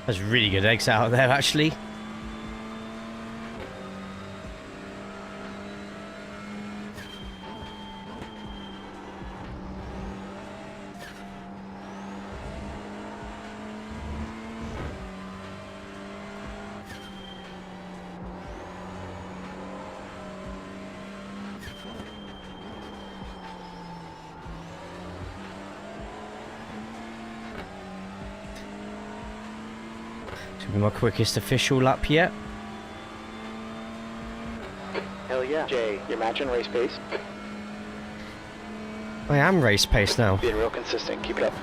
That's really good eggs out there, actually. Should be my quickest official lap yet. Hell yeah. Jay, you're matching race pace. I am race pace now. Being real consistent. Keep it up.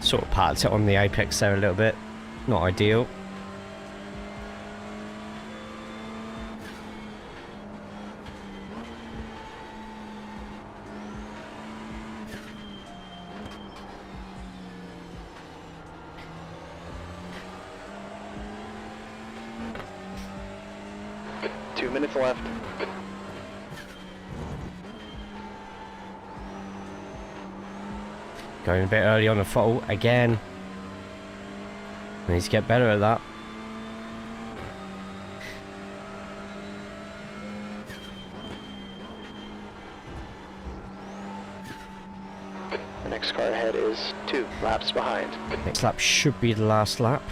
Sort of parked it on the apex there a little bit. Not ideal. Two minutes left. Going a bit early on the throttle again. I need to get better at that. The next car ahead is 2 laps behind. Next lap should be the last lap.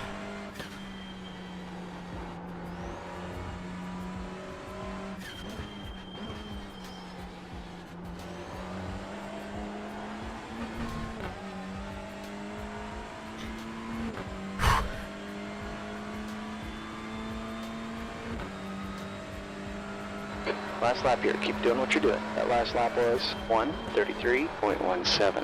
Last lap here. Keep doing what you're doing. That last lap was 1:33.17.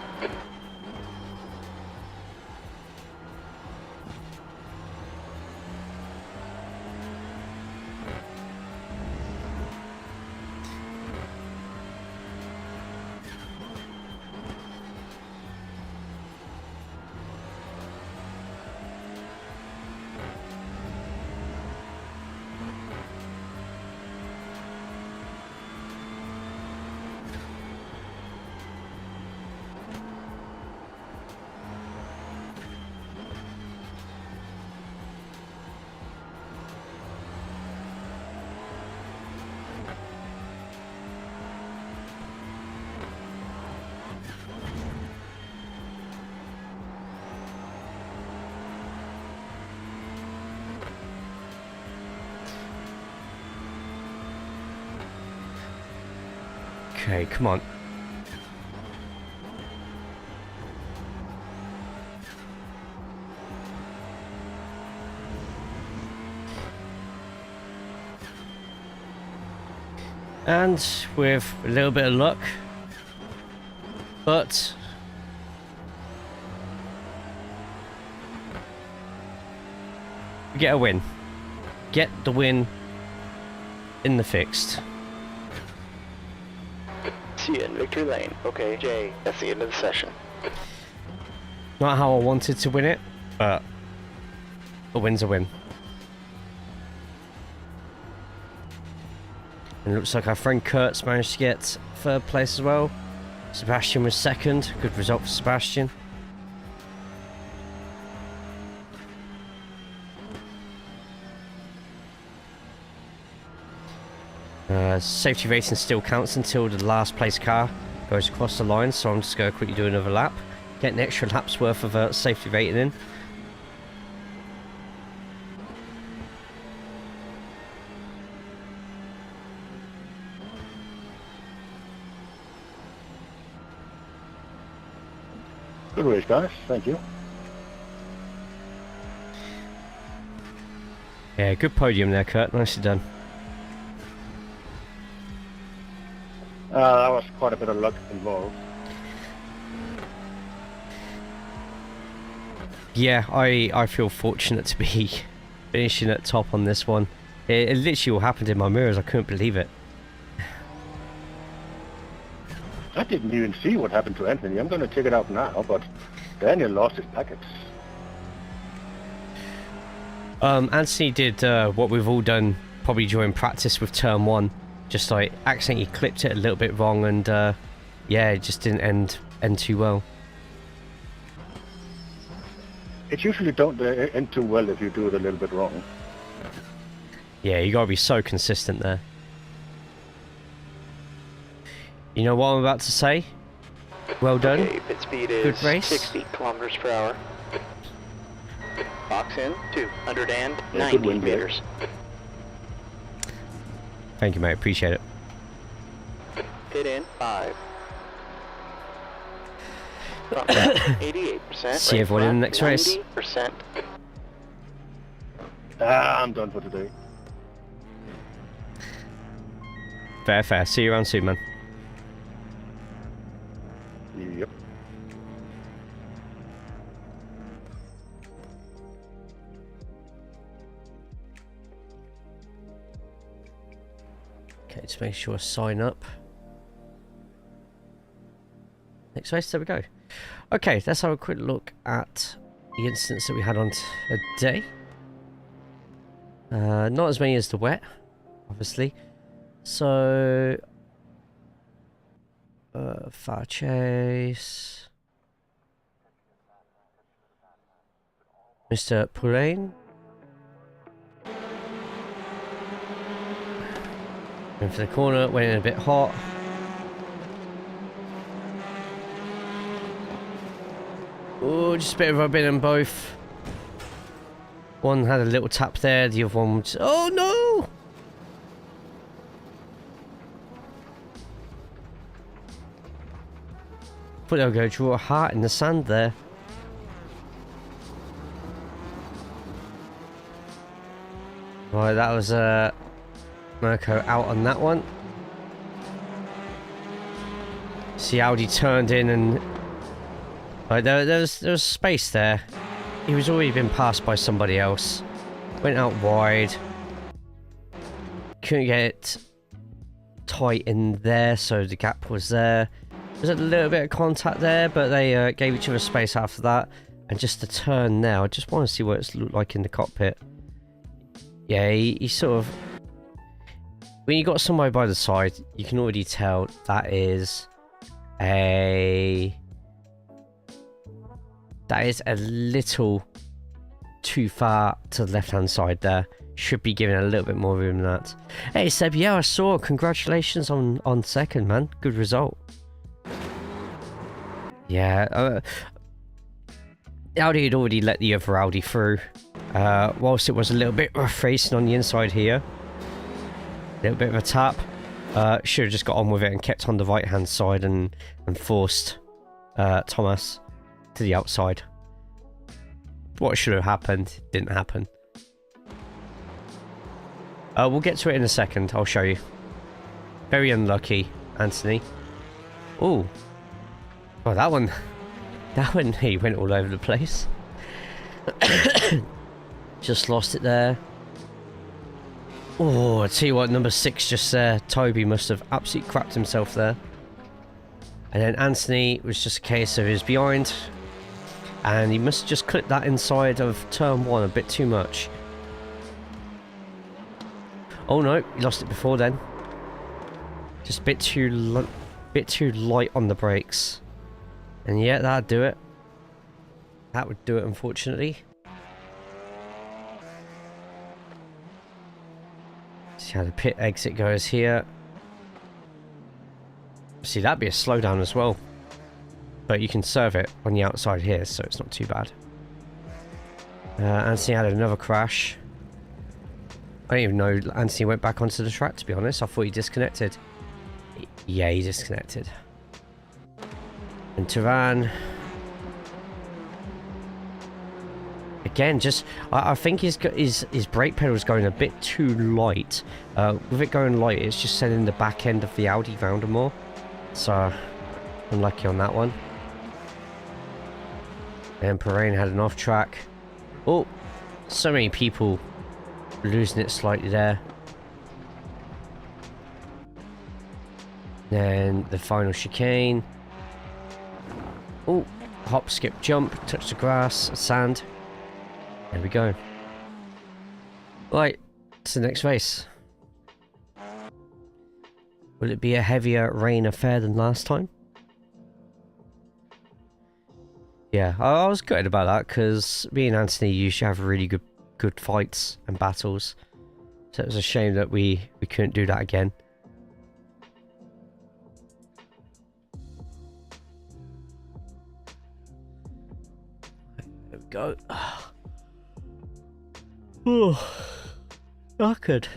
Okay, come on. And with a little bit of luck, but we get a win. Get the win in the fixed. See you in victory lane. Okay, Jay, that's the end of the session. Not how I wanted to win it, but a win's a win. And it looks like our friend Kurt's managed to get third place as well. Sebastian was second. Good result for Sebastian. Safety rating still counts until the last place car goes across the line, so I'm just going to quickly do another lap. Get an extra lap's worth of safety rating in. Good race, guys. Thank you. Yeah, good podium there, Kurt. Nicely done. That was quite a bit of luck involved. Yeah, I feel fortunate to be finishing at top on this one. It literally all happened in my mirrors. I couldn't believe it. I didn't even see what happened to Anthony. I'm going to check it out now, but Daniel lost his packets. Anthony did what we've all done probably during practice with turn 1. Just like accidentally clipped it a little bit wrong, and yeah, it just didn't end too well. It usually don't end too well if you do it a little bit wrong. Yeah, you gotta be so consistent there. You know what I'm about to say? Well done. Okay, pit speed is Good race. 60 kilometers per hour. Box in 290 Yeah, good win, meters. Thank you, mate. Appreciate it. Pit in 5. Front left 88%. See everyone in the next race. 90%. I'm done for today. Fair. See you around soon, man. Yep. Okay, just make sure I sign up. Next race, there we go. Okay, let's have a quick look at the incidents that we had on today. Not as many as the wet, obviously. So, fire chase. Mr. Poulain. Went for the corner, went in a bit hot. Oh, just a bit of rubbing on both. One had a little tap there, the other one was... Oh no! Thought they were going to draw a heart in the sand there. Right, that was Mirko out on that one. See, Audi turned in and right, there was space there. He was already been passed by somebody else. Went out wide. Couldn't get it tight in there, so the gap was there. There's a little bit of contact there, but they gave each other space after that. And just the turn now, I just want to see what it's looked like in the cockpit. Yeah, he sort of... When you got somebody by the side, you can already tell that is a little too far to the left-hand side there. Should be given a little bit more room than that. Hey Seb, yeah, I saw. Congratulations on second, man. Good result. Yeah, Audi had already let the other Audi through. Whilst it was a little bit rough racing on the inside here. A little bit of a tap. Should have just got on with it and kept on the right hand side and forced Thomas to the outside. What should have happened didn't happen. We'll get to it in a second. I'll show you. Very unlucky, Anthony. Oh, well, that one he went all over the place. Just lost it there. Oh, I tell you what, number 6 just there. Toby must have absolutely crapped himself there. And then Anthony was just a case of he was behind. And he must have just clipped that inside of turn 1 a bit too much. Oh no, he lost it before then. Just a bit too light on the brakes. And yeah, that'd do it. That would do it, unfortunately. See how the pit exit goes here. See, that'd be a slowdown as well. But you can serve it on the outside here, so it's not too bad. Anthony had another crash. I didn't even know Anthony went back onto the track, to be honest. I thought he disconnected. Yeah, he disconnected. And Turan. Again, just I think his brake pedal is going a bit too light. With it going light, it's just sending the back end of the Audi round more. So unlucky on that one. And Perrine had an off track. Oh, so many people losing it slightly there. Then the final chicane. Oh, hop, skip, jump, touch the grass, sand. There we go. Right, to the next race. Will it be a heavier rain affair than last time? Yeah, I was gutted about that because me and Anthony used to have really good fights and battles. So it was a shame that we couldn't do that again. There we go. Oh, knackered.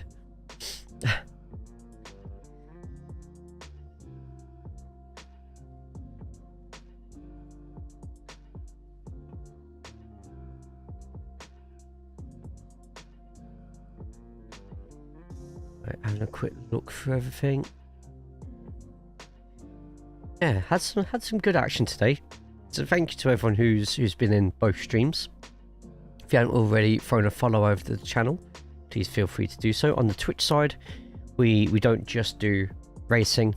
Right, having a quick look through everything. Yeah, had some good action today. So thank you to everyone who's been in both streams. If you haven't already thrown a follow over to the channel, please feel free to do so. On the Twitch side, we don't just do racing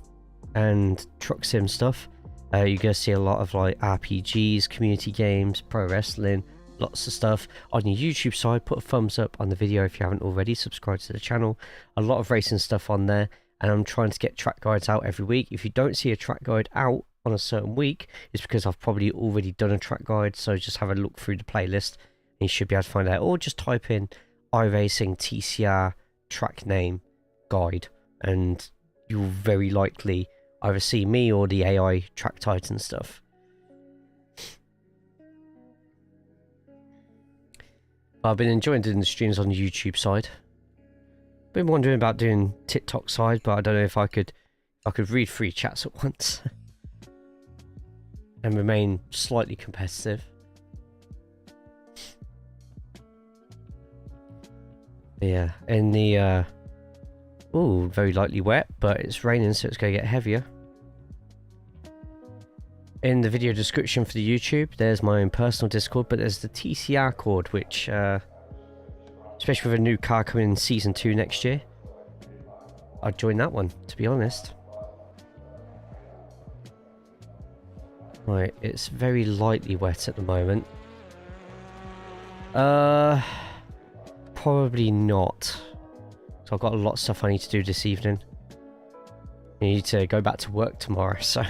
and truck sim stuff. You're going to see a lot of like RPGs, community games, pro wrestling, lots of stuff. On your YouTube side, put a thumbs up on the video if you haven't already. Subscribe to the channel. A lot of racing stuff on there, and I'm trying to get track guides out every week. If you don't see a track guide out on a certain week, it's because I've probably already done a track guide, so just have a look through the playlist. You should be able to find out, or just type in iRacing TCR track name guide, and you'll very likely either see me or the AI track titan stuff. I've been enjoying doing the streams on the YouTube side. Been wondering about doing TikTok side, but I don't know if I could read 3 chats at once and remain slightly competitive. Yeah, in the ooh, very lightly wet, but it's raining, so it's going to get heavier. In the video description for the YouTube, there's my own personal Discord, but there's the TCR cord, which, especially with a new car coming in Season 2 next year, I'd join that one, to be honest. Right, it's very lightly wet at the moment. Probably not. So I've got a lot of stuff I need to do this evening. I need to go back to work tomorrow, so...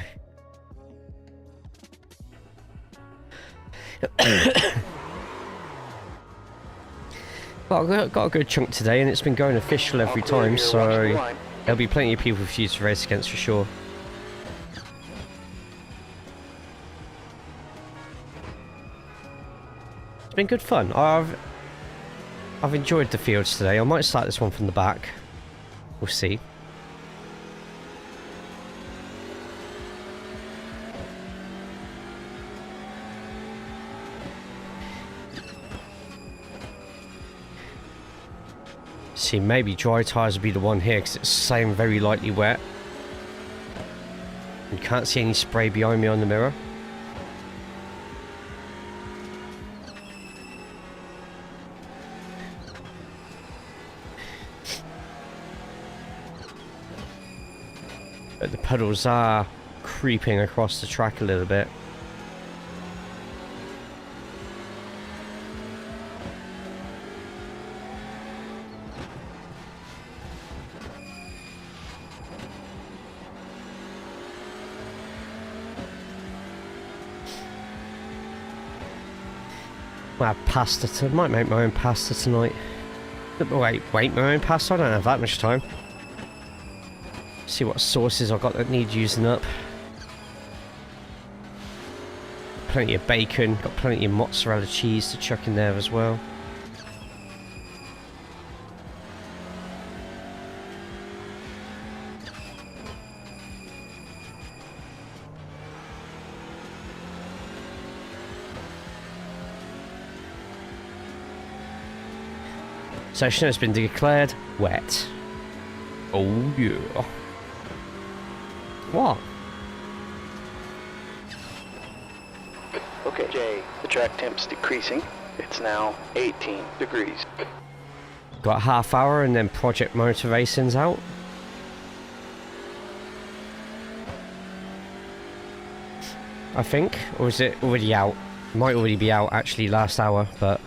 Well, I've got a good chunk today, and it's been going official every time, so there'll be plenty of people for you to race against for sure. It's been good fun. I've enjoyed the fields today. I might start this one from the back. We'll see. See, maybe dry tyres would be the one here because it's staying very lightly wet. You can't see any spray behind me on the mirror. But the puddles are creeping across the track a little bit. Well, pasta. Might make my own pasta tonight. Wait, my own pasta? I don't have that much time. See what sauces I've got that need using up. Plenty of bacon, got plenty of mozzarella cheese to chuck in there as well. Session has been declared wet. Oh yeah. What? Okay, Jay, the track temp's decreasing. It's now 18 degrees. Got a half hour and then Project Motor Racing's out. I think, or is it already out? It might already be out actually last hour, but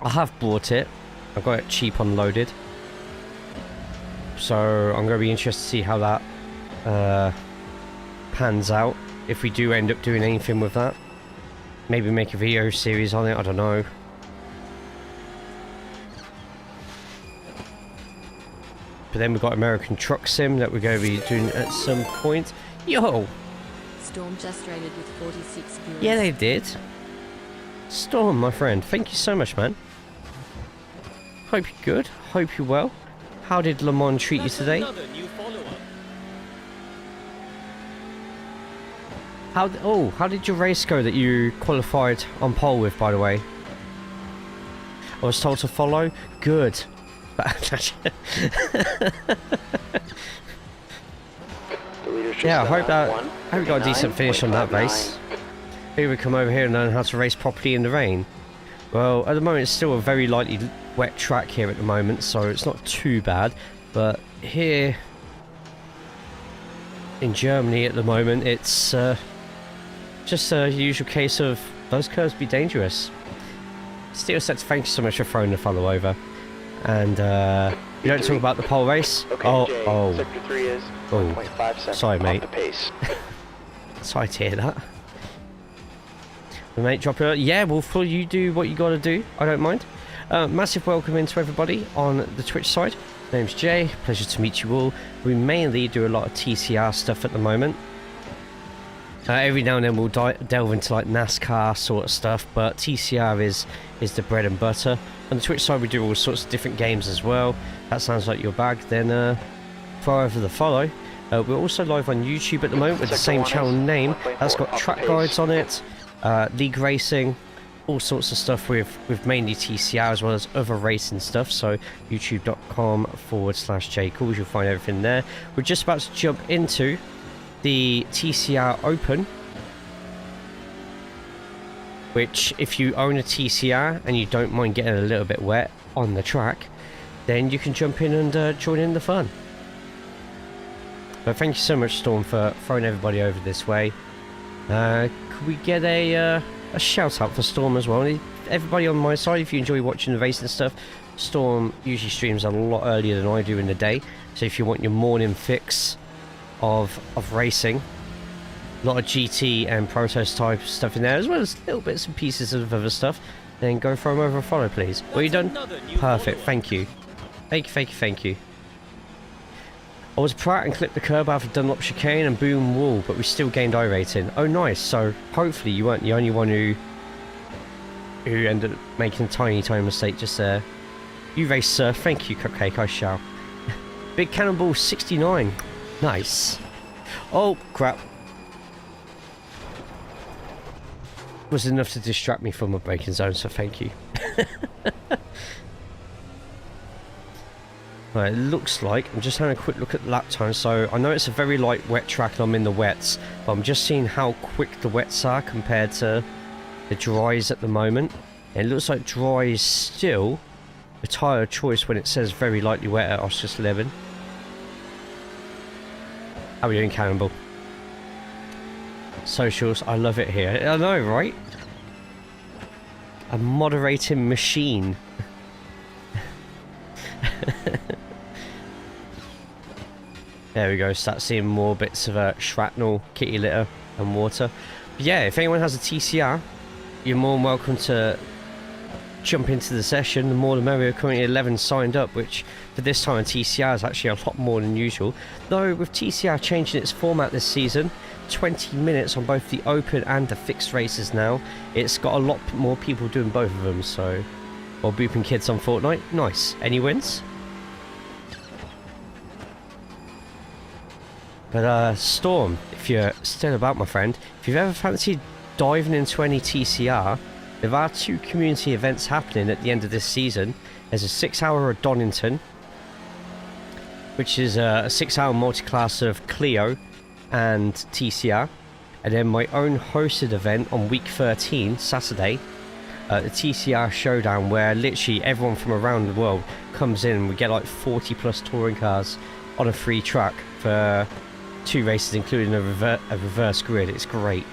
I have bought it. I got it cheap unloaded. So I'm going to be interested to see how that pans out. If we do end up doing anything with that. Maybe make a video series on it, I don't know. But then we've got American Truck Sim that we're going to be doing at some point. Yo! Storm just rated with 46 viewers. Yeah, they did. Storm, my friend, thank you so much, man. Hope you're good. Hope you're well. How did Le Mans treat you today? How did your race go that you qualified on pole with, by the way? I was told to follow. Good. Yeah, I hope we got a decent finish on that race. Maybe we come over here and learn how to race properly in the rain. Well, at the moment it's still a very lightly wet track here at the moment, so it's not too bad. But here in Germany at the moment, it's just a usual case of those curves be dangerous. Steel Sets, thank you so much for throwing the follow over. And you don't talk about the pole race. Okay, Sector 3 is 1.5 seconds sorry, mate. off the pace. Sorry to hear that. Mate, drop it. Yeah, well, Phil, you do what you gotta do. I don't mind. Massive welcome into everybody on the Twitch side. My name's Jay. Pleasure to meet you all. We mainly do a lot of TCR stuff at the moment. Every now and then we'll delve into like NASCAR sort of stuff, but TCR is the bread and butter. On the Twitch side we do all sorts of different games as well. That sounds like your bag, then throw over the follow. We're also live on YouTube at the moment with the same channel name. That's got track guides on it, league racing, all sorts of stuff with mainly TCR as well as other racing stuff. So youtube.com/JCalls, you'll find everything there. We're just about to jump into the TCR Open, which if you own a TCR and you don't mind getting a little bit wet on the track, then you can jump in and join in the fun. But thank you so much, Storm, for throwing everybody over this way. Could we get a shout out for Storm as well? Everybody on my side, if you enjoy watching the racing stuff, Storm usually streams a lot earlier than I do in the day. So if you want your morning fix of racing, a lot of GT and prototype stuff in there, as well as little bits and pieces of other stuff, then go throw them over a follow, please. Are you done? Perfect, thank you. Thank you. I was Pratt and clipped the curb after Dunlop chicane and boom wall, but we still gained iRating. Oh nice, so hopefully you weren't the only one who ended up making a tiny mistake just there. You race, sir. Thank you, Cupcake, I shall. Big Cannonball 69. Nice. Oh, crap. Was enough to distract me from my braking zone, so thank you. Right, it looks like, I'm just having a quick look at the lap time, so I know it's a very light wet track and I'm in the wets, but I'm just seeing how quick the wets are compared to the dries at the moment. And it looks like dry is still a tyre choice when it says very lightly wet at Oschersleben. How are we doing, Cannonball? Socials, I love it here. I know, right? A moderating machine. There we go, start seeing more bits of shrapnel, kitty litter and water. But yeah, if anyone has a TCR, you're more than welcome to jump into the session. The more the merrier. Currently 11 signed up, which for this time of TCR is actually a lot more than usual. Though with TCR changing its format this season, 20 minutes on both the open and the fixed races now, it's got a lot more people doing both of them. So, or booping kids on Fortnite, nice. Any wins? But Storm, if you're still about, my friend, if you've ever fancied diving into any TCR, there are 2 community events happening at the end of this season. There's a 6-hour at Donington, which is a 6-hour multi-class of Clio and TCR, and then my own hosted event on week 13, Saturday, the TCR Showdown, where literally everyone from around the world comes in and we get like 40 plus touring cars on a free track for 2 races, including a reverse grid. It's great.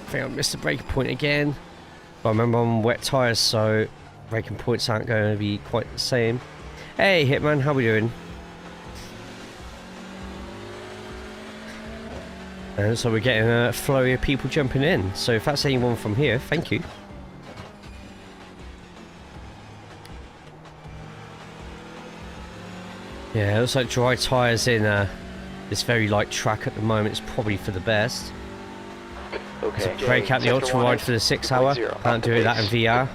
I think I missed the braking point again, but I remember I'm on wet tyres, so braking points aren't going to be quite the same. Hey Hitman, how we doing? And so we're getting a flurry of people jumping in, so if that's anyone from here, thank you. Yeah, it looks like dry tyres in this very light track at the moment is probably for the best. Okay, So break out the ultra wide for the 6-hour. Can't do that in VR.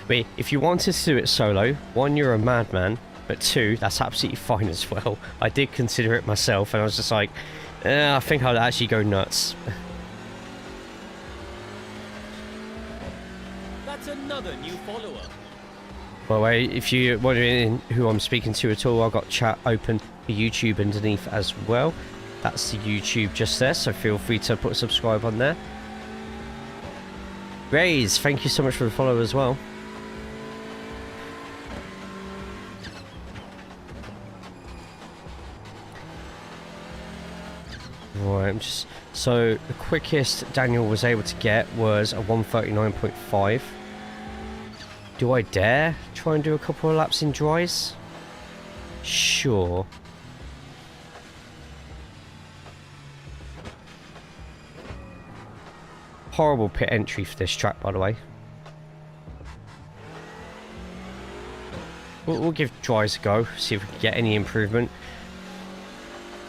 But if you wanted to do it solo, 1, you're a madman, but 2, that's absolutely fine as well. I did consider it myself, and I was just like, I think I'd actually go nuts. That's another new follower. By the way, if you're wondering who I'm speaking to at all, I've got chat open for YouTube underneath as well. That's the YouTube just there, so feel free to put a subscribe on there. Raze, thank you so much for the follow as well. Right, I'm just... So, the quickest Daniel was able to get was a 1:39.5. Do I dare try and do a couple of laps in dries? Sure. Horrible pit entry for this track, by the way. We'll give dries a go, see if we can get any improvement.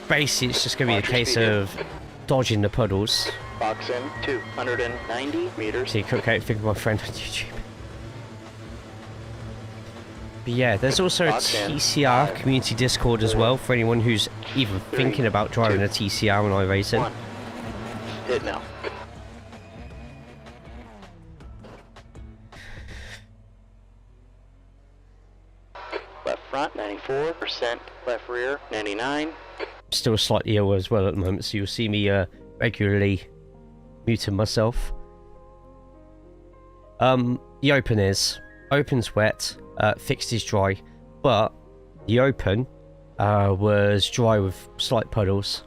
Basically, it's just going to be a case of dodging the puddles. Box in 290 meters. See, Cupcake, think of my friend on YouTube. But yeah, there's also a TCR community Discord as well for anyone who's even thinking about driving a TCR on iRacing. Hit now. Left front 94%, left rear 99. Still slightly ill as well at the moment, so you'll see me regularly muting myself. The open's wet, fixed is dry, but the open was dry with slight puddles.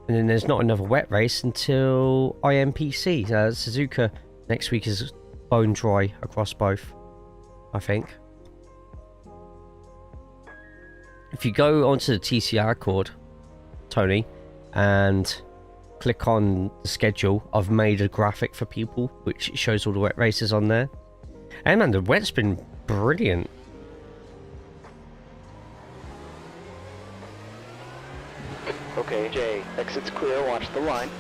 And then there's not another wet race until IMPC. Suzuka next week is bone dry across both, I think. If you go onto the TCR cord, Tony, and click on the schedule, I've made a graphic for people which shows all the wet races on there. And man, the wet's been brilliant. Okay, Jay, exit's clear, watch the line.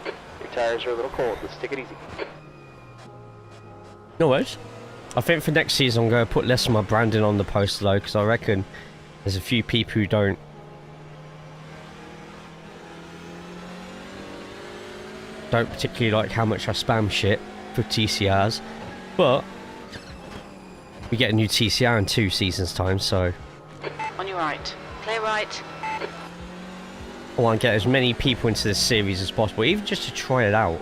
Your tires are a little cold, let's take it easy. No worries. I think for next season I'm going to put less of my branding on the poster though, because I reckon there's a few people who don't particularly like how much I spam shit. for TCRs, but we get a new TCR in 2 seasons time, so On your right. Clear right. I want to get as many people into this series as possible, even just to try it out.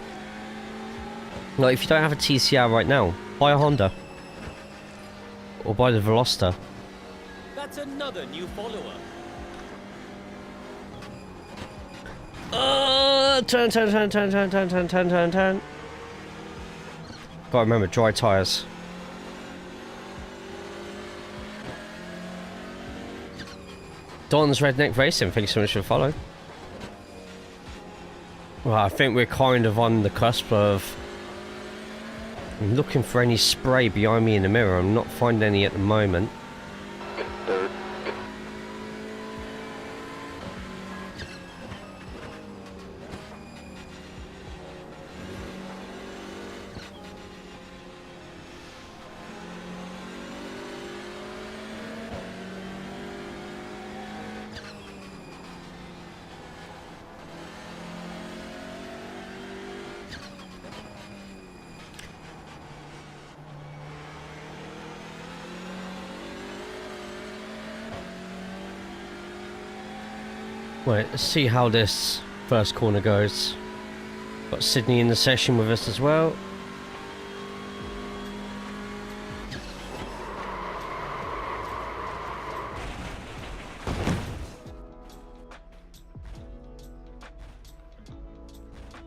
Like, if you don't have a TCR right now, buy a Honda. Or buy the Veloster. That's another new follower. Turn. Gotta remember, dry tyres. Don's Redneck Racing, thank you so much for the follow. Well, I think we're kind of on the cusp of... I'm looking for any spray behind me in the mirror. I'm not finding any at the moment. Third. Right, let's see how this first corner goes. Got Sydney in the session with us as well.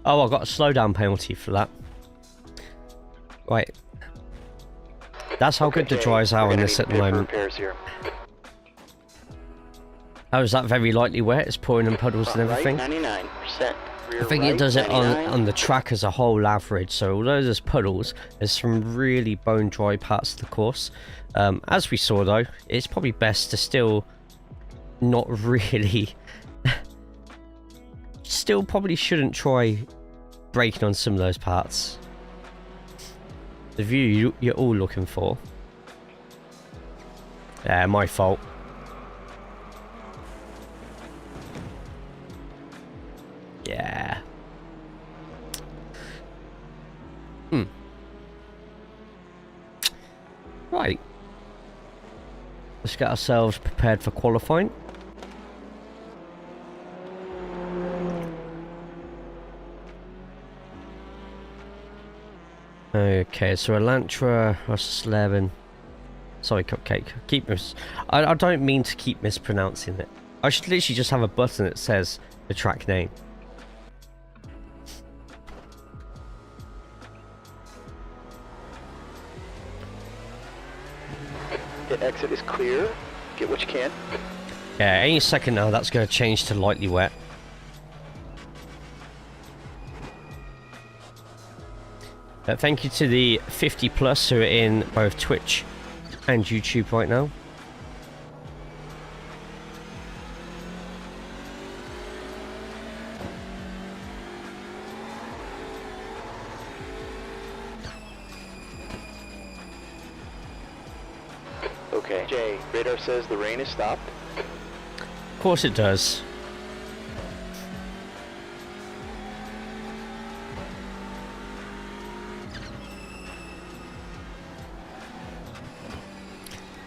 Oh, I got a slowdown penalty for that. Right. That's how good the dries are on this at the moment. Oh, is that very lightly wet? It's pouring in puddles and everything? 99%. I think it does it on the track as a whole average. So although there's puddles, there's some really bone dry parts of the course. As we saw though, it's probably best to still not really... still probably shouldn't try braking on some of those parts. The view you're all looking for. Yeah, my fault. Yeah. Right. Let's get ourselves prepared for qualifying. Okay, so Elantra, Oschersleben. Sorry, Cupcake. I don't mean to keep mispronouncing it. I should literally just have a button that says the track name. The exit is clear. Get what you can. Yeah, any second now that's going to change to lightly wet. Thank you to the 50 plus who are in both Twitch and YouTube right now. Okay, Jay, radar says the rain is stopped. Of course it does.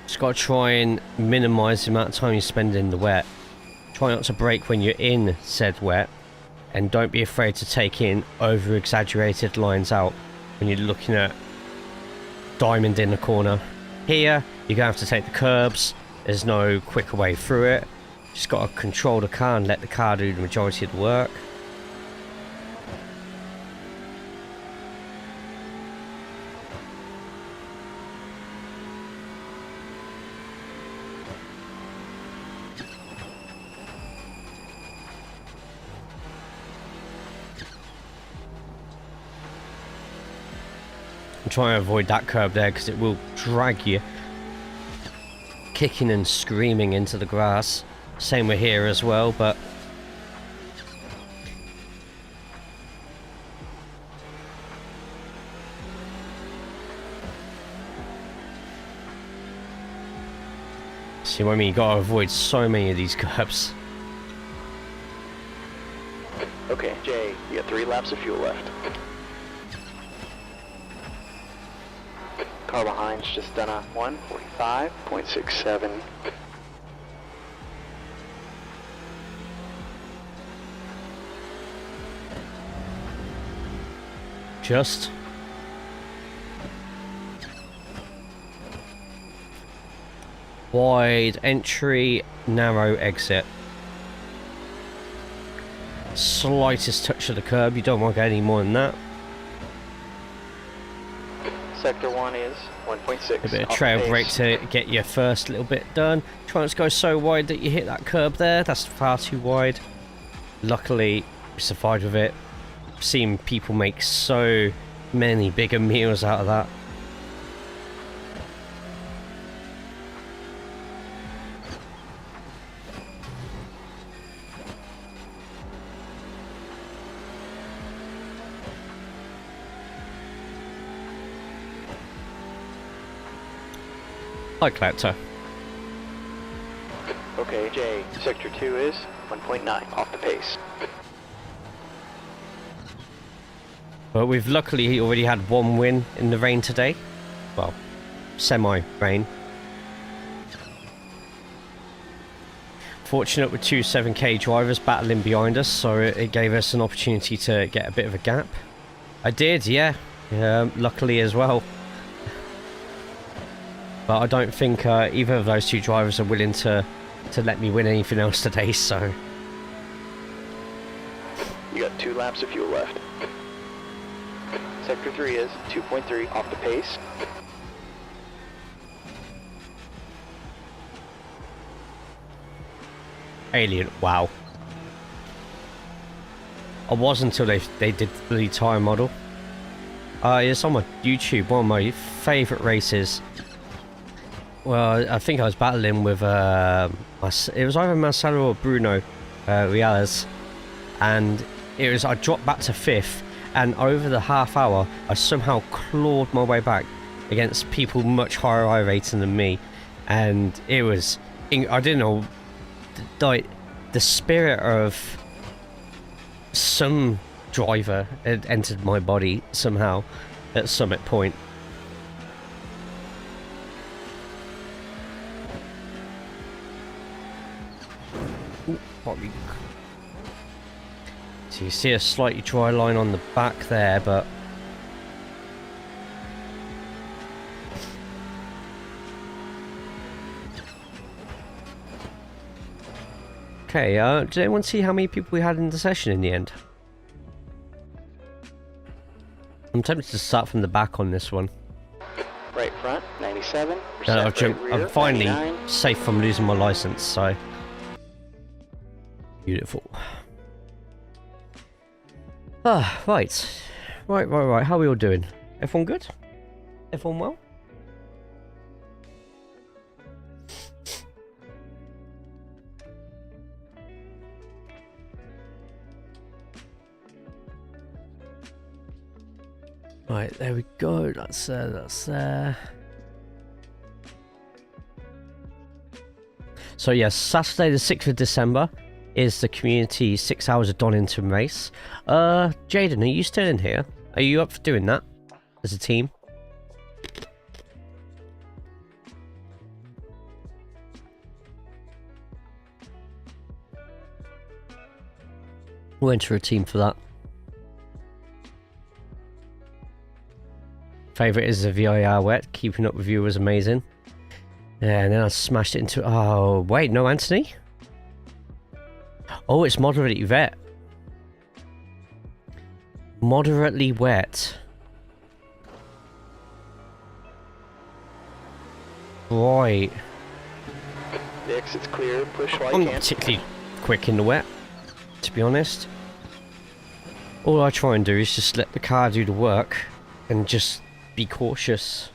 Just got to try and minimise the amount of time you spend in the wet. Try not to brake when you're in said wet, and don't be afraid to take in over-exaggerated lines out when you're looking at diamond in the corner. Here, you're going to have to take the curbs. There's no quicker way through it. Just got to control the car and let the car do the majority of the work. I'm trying to avoid that curb there because it will drag you kicking and screaming into the grass. Same with here as well, but see what I mean? You gotta avoid so many of these curbs. Okay, Jay, you got 3 laps of fuel left. Car behind's just done a 1:45.67. Just. Wide entry, narrow exit. Slightest touch of the curb, you don't want to get any more than that. Sector 1 is 1.6. A bit of trail brake to get your first little bit done. Try not to go so wide that you hit that curb there. That's far too wide. Luckily, we survived with it. I've seen people make so many bigger meals out of that. Hi, Collector. Okay, Jay, Sector 2 is 1.9, off the pace. But we've luckily already had one win in the rain today. Well, semi-rain. Fortunate with two 7K drivers battling behind us, so it gave us an opportunity to get a bit of a gap. I did, yeah. Luckily as well. But I don't think either of those two drivers are willing to let me win anything else today, so... You got 2 laps of fuel left. Sector 3 is 2.3, off the pace. Alien, wow. I was until they did the tyre model. It's on my YouTube, one of my favourite races. Well, I think I was battling with, it was either Marcelo or Bruno Reales, and I dropped back to 5th, and over the half hour, I somehow clawed my way back against people much higher iRacing than me, and it was, I didn't know, like, the spirit of some driver had entered my body somehow at Summit Point. So you see a slightly dry line on the back there, but okay, did anyone see how many people we had in the session in the end? I'm tempted to start from the back on this one. Right front, 97. I'm finally safe from losing my license, so beautiful. Ah, right. How are we all doing? Everyone good? Everyone well? Right, there we go. That's there. So yes, Saturday the 6th of December is the community 6 hours of Donington race. Jaden, are you still in here? Are you up for doing that as a team? We'll enter a team for that. Favourite is the VIR wet. Keeping up with you was amazing. Yeah, and then I smashed it into... Oh, wait, no Anthony? Oh, it's moderately wet. Moderately wet. Right. The exit's clear, push while I'm you not can. particularly quick in the wet, to be honest. All I try and do is just let the car do the work and just be cautious.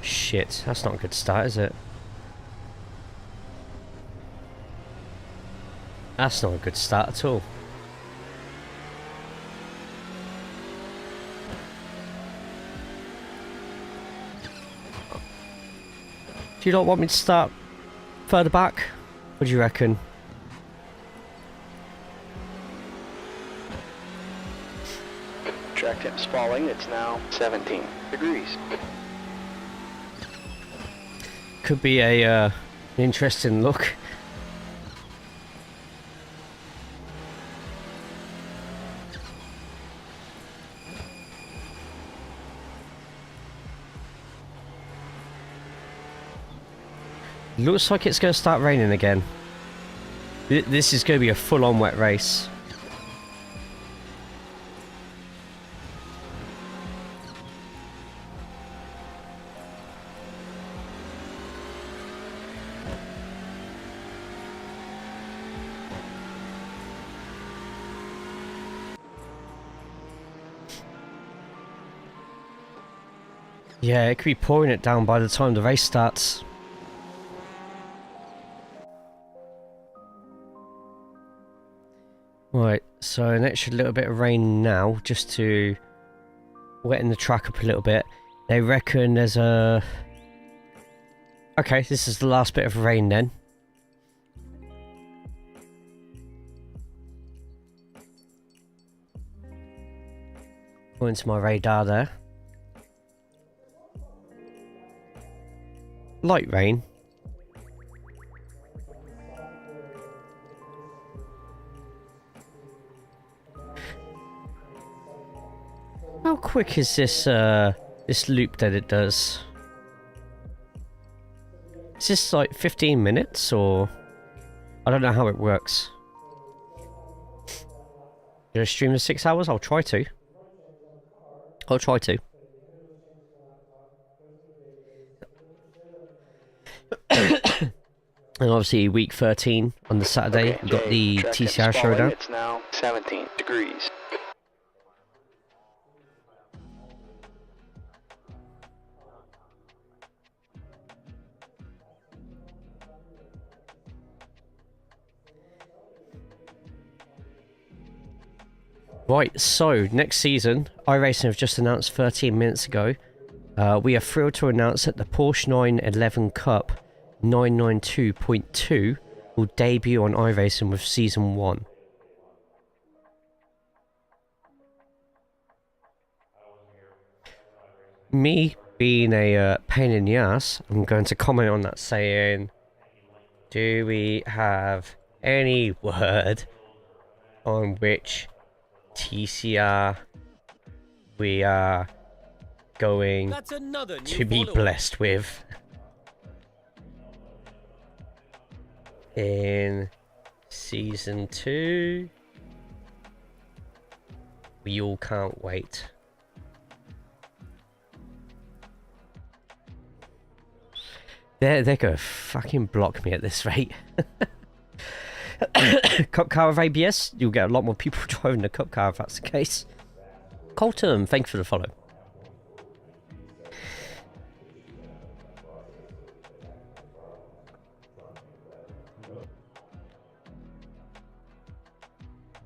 Shit, that's not a good start, is it? That's not a good start at all. Do you not want me to start further back? What do you reckon? falling. It's now 17 degrees. Could be a interesting look. Looks like it's going to start raining again. This is going to be a full-on wet race. Yeah, it could be pouring it down by the time the race starts. Right, so an extra little bit of rain now, just to wetten the track up a little bit. They reckon there's a... Okay, this is the last bit of rain then. According to my radar there. Light rain. How quick is this this loop that it does? Is this like 15 minutes or... I don't know how it works. Did I stream in 6 hours? I'll try to. I'll try to. And obviously week 13 on the Saturday, Okay, we've got the track TCR temp is falling. showdown. It's now 17 degrees. Right, so next season, iRacing have just announced 13 minutes ago. We are thrilled to announce that the Porsche 911 Cup 992.2 will debut on iRacing with Season 1. Me being a pain in the ass, I'm going to comment on that saying, do we have any word on which TCR we are going That's another new to be follower. blessed with in Season 2? We all can't wait. They're gonna fucking block me at this rate. Cup car with ABS, you'll get a lot more people driving the cup car if that's the case. Colton, thank you for the follow.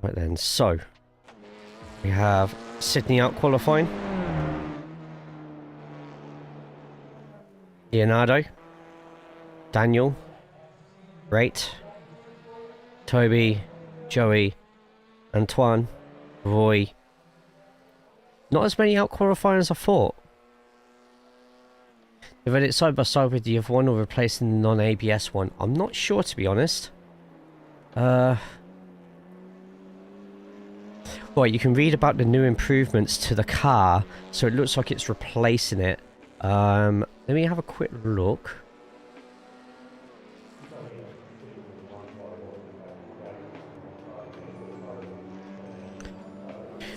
Right then, so we have Sydney out qualifying. Leonardo, Daniel, Rate, Toby, Joey, Antoine, Roy. Not as many out qualifying as I thought. They've read it side by side with the other one or replacing the non-ABS one. I'm not sure, to be honest. Right, you can read about the new improvements to the car, so it looks like it's replacing it. Let me have a quick look.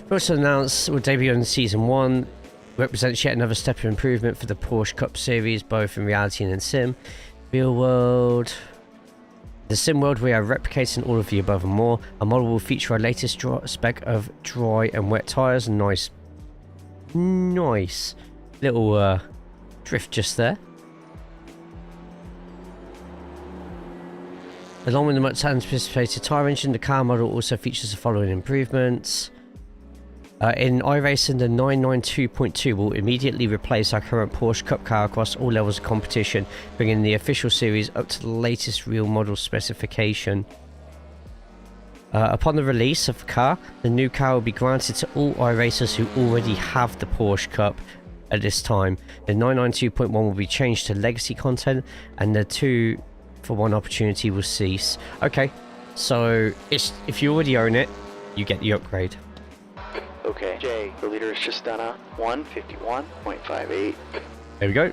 Also announced will debut in Season 1, represents yet another step of improvement for the Porsche Cup Series, both in reality and in sim. Real world. The sim world, we are replicating all of the above and more. Our model will feature our latest spec of dry and wet tyres. Nice little drift just there. Along with the much anticipated tyre engine, the car model also features the following improvements. In iRacing, the 992.2 will immediately replace our current Porsche Cup car across all levels of competition, bringing the official series up to the latest real model specification. Upon the release of the car, the new car will be granted to all iRacers who already have the Porsche Cup at this time. The 992.1 will be changed to legacy content, and the 2-for-1 opportunity will cease. Okay, so if you already own it, you get the upgrade. Okay, Jay, the leader is just done a 151.58. There we go.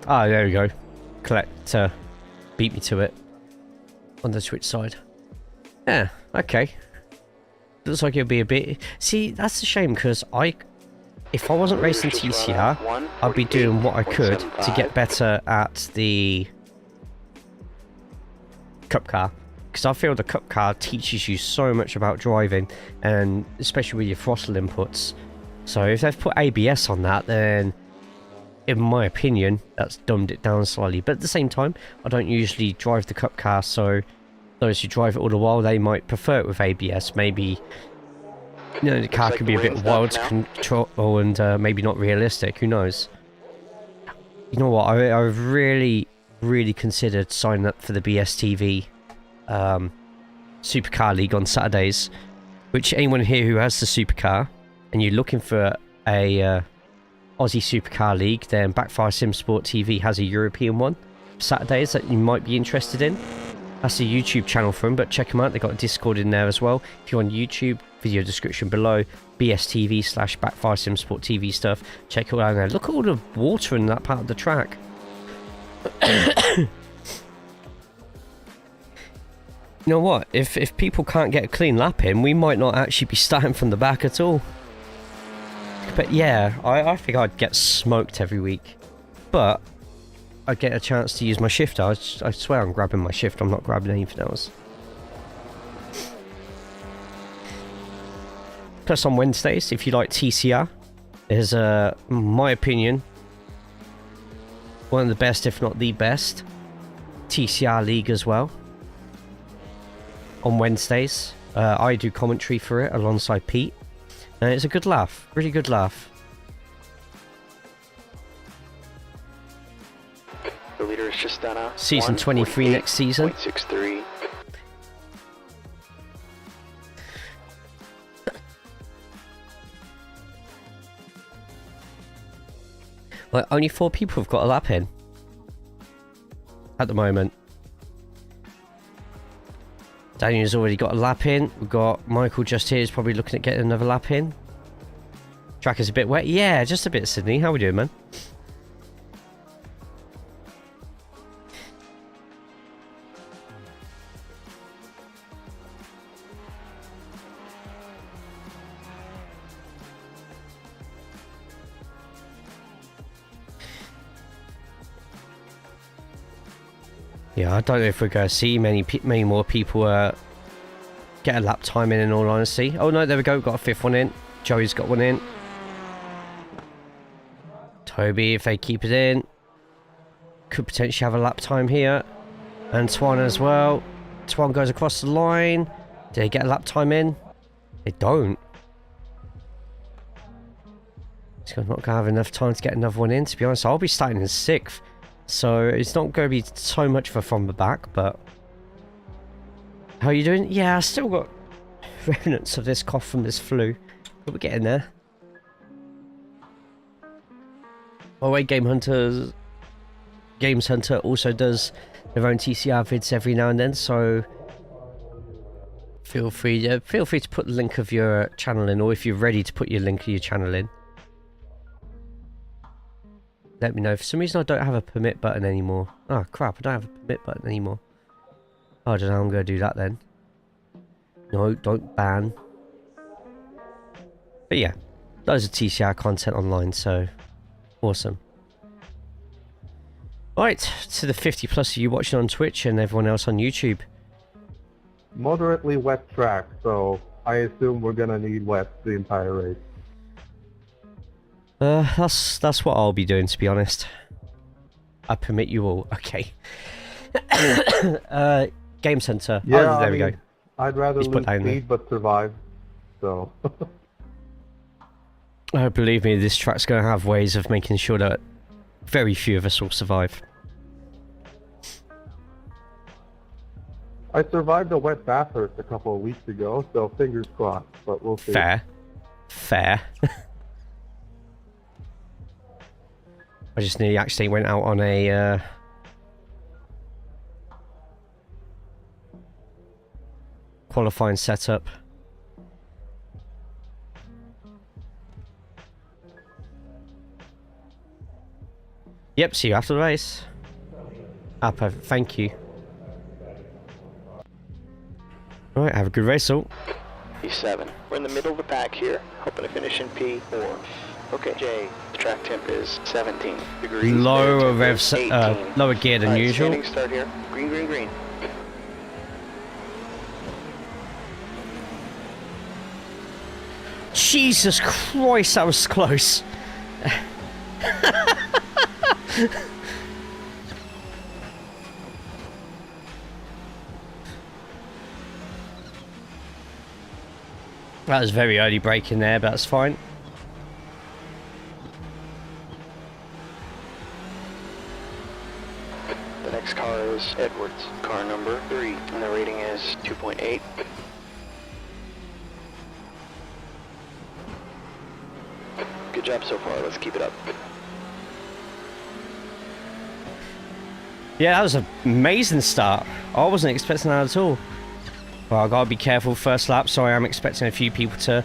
Ah, there we go. Collect, beat me to it. On the Twitch side. Yeah, okay. Looks like it'll be a bit... See, that's a shame, because if I wasn't racing TCR, I'd be doing what I could to get better at the Cup car. Because I feel the Cup car teaches you so much about driving, and especially with your throttle inputs. So if they've put ABS on that, then in my opinion, that's dumbed it down slightly. But at the same time, I don't usually drive the Cup car, so those who drive it all the while, they might prefer it with ABS. Maybe, you know, the car could be a bit wild to control and maybe not realistic. Who knows? You know what? I've really considered signing up for the BSTV Supercar League on Saturdays. Which anyone here who has the Supercar and you're looking for a Aussie Supercar League, then Backfire Sim Sport TV has a European one Saturdays that you might be interested in. That's the YouTube channel for them, but check them out. They've got a Discord in there as well. If you're on YouTube, video description below, BSTV/Backfire Sim Sport TV stuff. Check it out there. Look at all the water in that part of the track. You know what? If people can't get a clean lap in, we might not actually be starting from the back at all. But yeah, I think I'd get smoked every week. But I'd get a chance to use my shifter. I swear I'm grabbing my shifter. I'm not grabbing anything else. Plus on Wednesdays, if you like TCR, there's my opinion, one of the best, if not the best, TCR League as well. On Wednesdays, I do commentary for it alongside Pete. And it's a good laugh. Really good laugh. The leader is just done a Season 23 next season. 0.63. Well, only 4 people have got a lap in. At the moment. Daniel's already got a lap in. We've got Michael just here is probably looking at getting another lap in. Track is a bit wet. Yeah, just a bit, Sydney. How we doing, man? Yeah, I don't know if we're going to see many more people get a lap time in all honesty. Oh no, there we go, got a 5th one in. Joey's got one in. Toby, if they keep it in, could potentially have a lap time here. And Twan as well. Twan goes across the line. Did they get a lap time in? They don't. He's not going to have enough time to get another one in, to be honest. I'll be starting in 6th. So it's not going to be so much of a from the back, but... How are you doing? Yeah, I still got remnants of this cough from this flu. But we're getting there. By the way, Games Hunter also does their own TCR vids every now and then, so... Feel free to put the link of your channel in, or if you're ready to put your link of your channel in. Let me know. For some reason I don't have a permit button anymore. Oh crap, I don't have a permit button anymore. Oh, I don't know how I'm going to do that then. No, don't ban. But yeah, loads of TCR content online, so awesome. Alright, to the 50 plus of you watching on Twitch and everyone else on YouTube. Moderately wet track, so I assume we're going to need wet the entire race. That's what I'll be doing, to be honest. I permit you all. Okay. Game Center. Yeah, oh, there we go. I'd rather lose speed but survive. So. Believe me, this track's going to have ways of making sure that very few of us will survive. I survived a wet bathurst a couple of weeks ago, so fingers crossed, but we'll see. Fair. Fair. I just nearly actually went out on a qualifying setup. Yep, see you after the race. Ah, perfect. Thank you. Alright, have a good race all. P7. We're in the middle of the pack here, hoping to finish in P4. Okay, Jay, the track temp is 17 degrees. Lower revs, lower gear than usual. Standing start here. Green, green, green. Jesus Christ, that was close. That was very early braking there, but that's fine. The next car is Edwards, car number 3, and the rating is 2.8. Good job so far, let's keep it up. Yeah, that was an amazing start. I wasn't expecting that at all. Well, I gotta be careful first lap, so I am expecting a few people to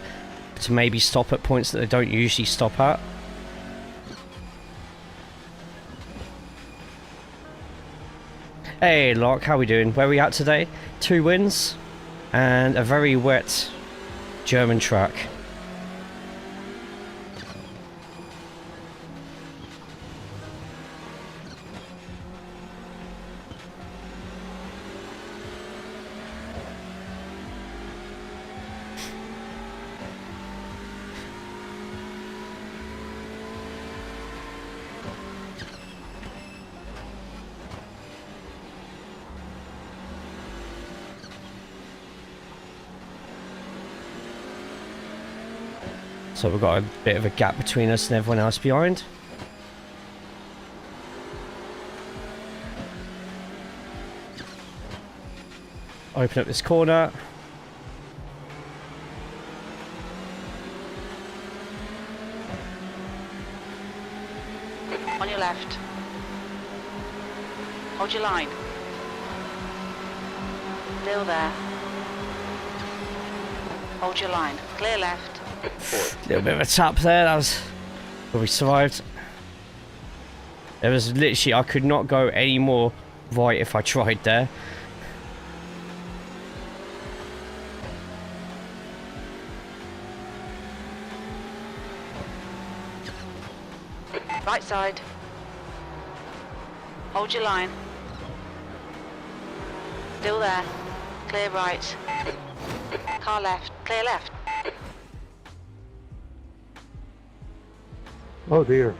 maybe stop at points that they don't usually stop at. Hey Locke, how we doing? Where are we at today? 2 wins and a very wet German track. So we've got a bit of a gap between us and everyone else behind. Open up this corner. On your left. Hold your line. Still there. Hold your line. Clear left. A little bit of a tap there, that was... But we survived. There was literally... I could not go any more right if I tried there. Right side. Hold your line. Still there. Clear right. Car left. Clear left. Oh dear.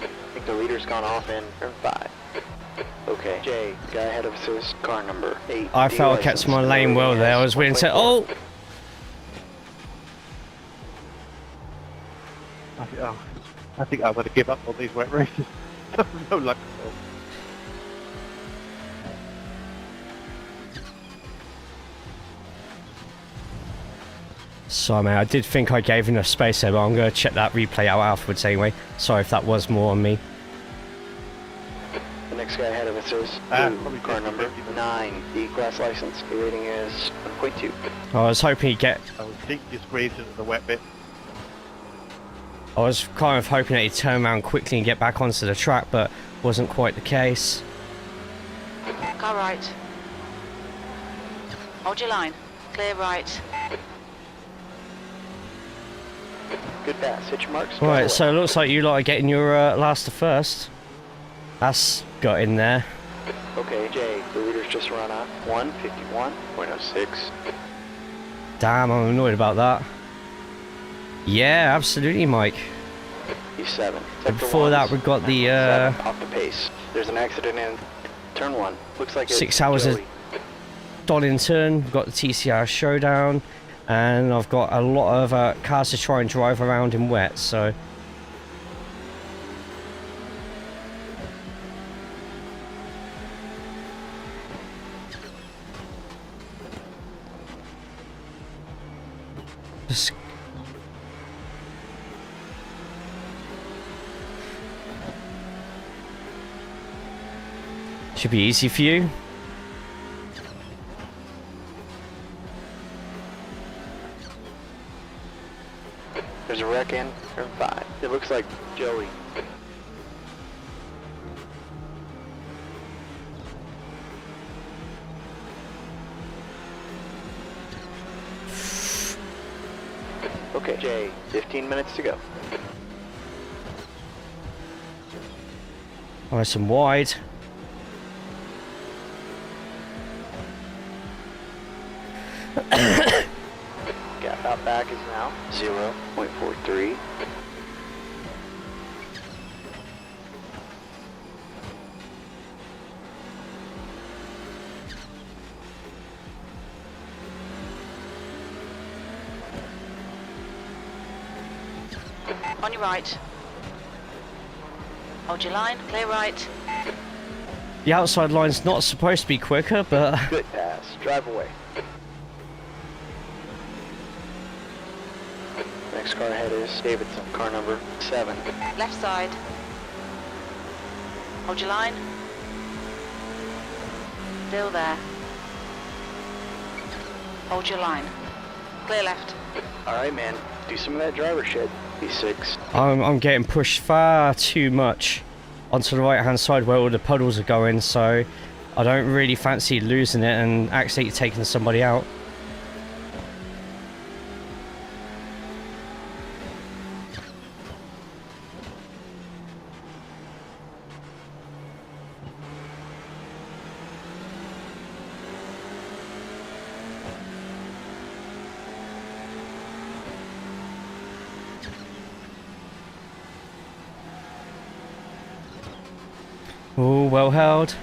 I think the leader's gone off in turn 5. Okay, Jay, guy ahead of us is car number 8. I felt I kept my lane well there. I was waiting to... Oh! I think I'm going to give up on these wet races. No luck at all. Sorry mate, I did think I gave enough space there, but I'm going to check that replay out afterwards anyway. Sorry if that was more on me. The next guy ahead of us is car number 9, E-Class license. The rating is 1.2. I was hoping he'd get... I was deeply squeezed into the wet bit. I was kind of hoping that he'd turn around quickly and get back onto the track, but wasn't quite the case. Car right. Hold your line. Clear right. Good pass. Hit your marks. Right, so it looks like you lot are getting your last to first. That's got in there. Okay, Jay, the leader's just run out. 1:51.06. Damn, I'm annoyed about that. Yeah, absolutely, Mike. E7. And before that, we've got the off the pace. There's an accident in turn 1. Looks like 6 hours of Donington. We've got the TCR showdown. and I've got a lot of cars to try and drive around in wet, so just should be easy for you. There's a wreck in turn 5. It looks like Joey. Okay, Jay, 15 minutes to go. Nice and wide. Gap out back is now 0.43. On your right. Hold your line, clear right. The outside line's not supposed to be quicker, but Good pass. Drive away. Next car ahead is Davidson, car number 7. Left side. Hold your line. Still there. Hold your line. Clear left. Alright, man. Do some of that driver shit. P6. I'm getting pushed far too much onto the right hand side where all the puddles are going, so I don't really fancy losing it and actually taking somebody out. Oh, well held.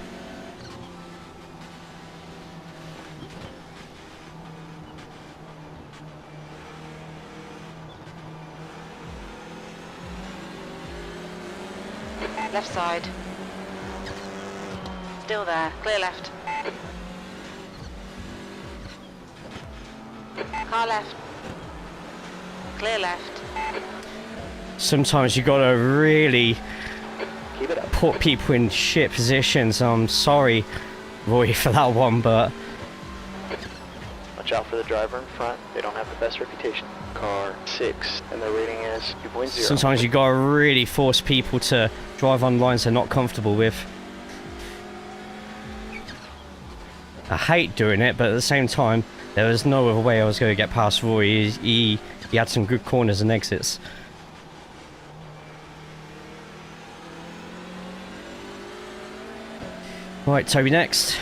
Left side. Still there. Clear left. Car left. Clear left. Sometimes you gotta really Keep it up. put people in shit positions. I'm sorry, Roy, for that one, but Watch out for the driver in front. They don't have the best reputation. Car 6, and their rating is 2.0. sometimes you gotta really force people to drive on lines they're not comfortable with. I hate doing it, but at the same time, there was no other way I was going to get past Roy. He had some good corners and exits. Right, Toby next.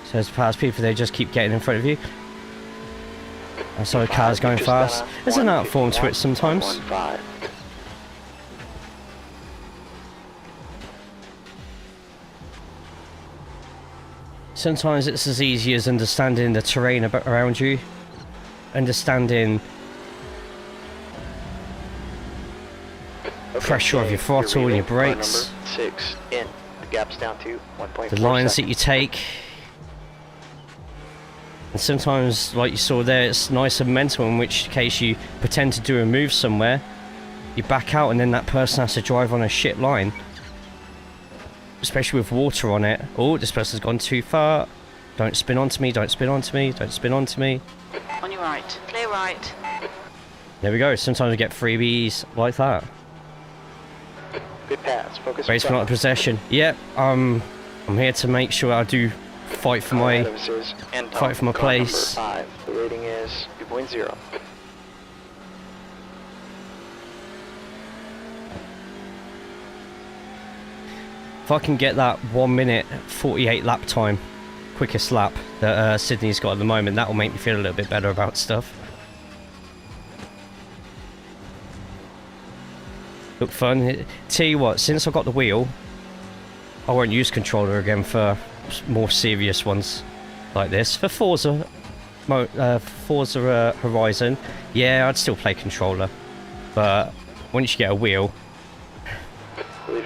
So as past people, they just keep getting in front of you. I saw the cars going fast. There's an art form to it sometimes. 1.15. Sometimes it's as easy as understanding the terrain around you, understanding pressure of your throttle and your brakes, Number 6 in. The gap's down to 1.4. the lines that you take. And sometimes, like you saw there, it's nice and mental, in which case you pretend to do a move somewhere, you back out, and then that person has to drive on a shit line. Especially with water on it. Oh, this person's gone too far. Don't spin onto me, don't spin onto me, don't spin onto me. On your right. Clear right. There we go. Sometimes we get freebies like that. Good pass. Focus. Based on possession. Yep, I'm here to make sure I do fight for my place. 5. The rating is 2.0. If I can get that 1 minute 48 lap time, quickest lap that Sydney's got at the moment, that will make me feel a little bit better about stuff. Look fun. Tell you what, since I got the wheel, I won't use controller again for more serious ones like this. For Forza, Forza Horizon, yeah, I'd still play controller. But once you get a wheel,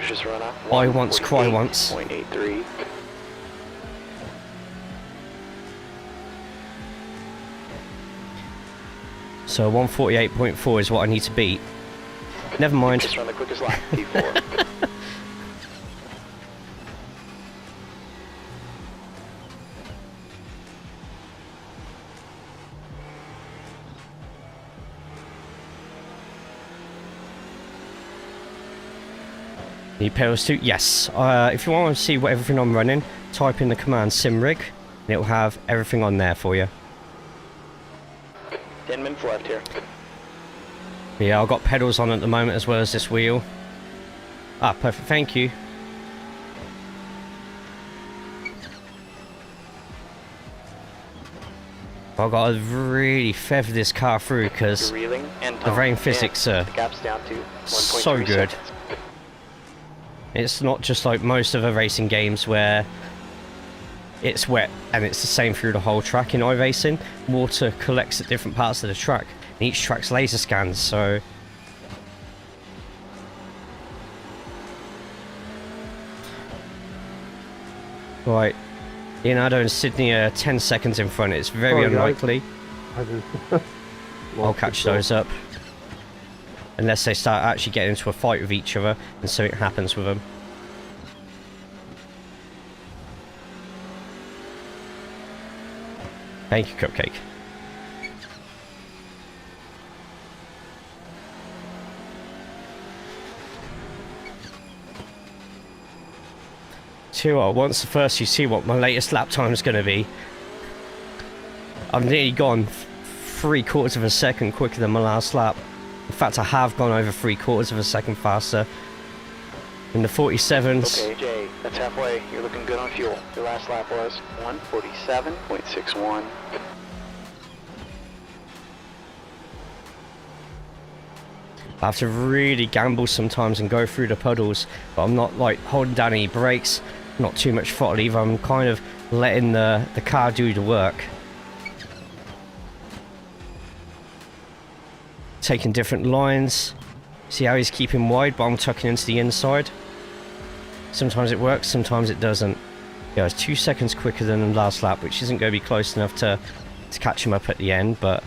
just run up. buy once, cry once. 0.83. So 148.4 is what I need to beat. Never mind. Just run the quickest lap, P4. Need pedals too? Yes. If you want to see what everything I'm running, type in the command simrig, and it will have everything on there for you. 10 minutes left here. Yeah, I've got pedals on at the moment as well as this wheel. Ah, perfect. Thank you. I've got to really feather this car through because the rain physics are so good. It's not just like most of the racing games where it's wet and it's the same through the whole track. In iRacing, water collects at different parts of the track, and each track's laser scans, so... Right, Leonardo and Sydney are 10 seconds in front. It's very unlikely I'll catch those up. Unless they start actually getting into a fight with each other and something happens with them. Thank you, Cupcake. Once first you see what my latest lap time is going to be, I've nearly gone 3/4 of a second quicker than my last lap. In fact, I have gone over 3/4 of a second faster. In the 47s. Okay, Jay, that's halfway. You're looking good on fuel. Your last lap was 147.61. I have to really gamble sometimes and go through the puddles, but I'm not like holding down any brakes, not too much throttle either. I'm kind of letting the car do the work. Taking different lines. See how he's keeping wide, but I'm tucking into the inside. Sometimes it works, sometimes it doesn't. Yeah, it's 2 seconds quicker than the last lap, which isn't going to be close enough to catch him up at the end, but...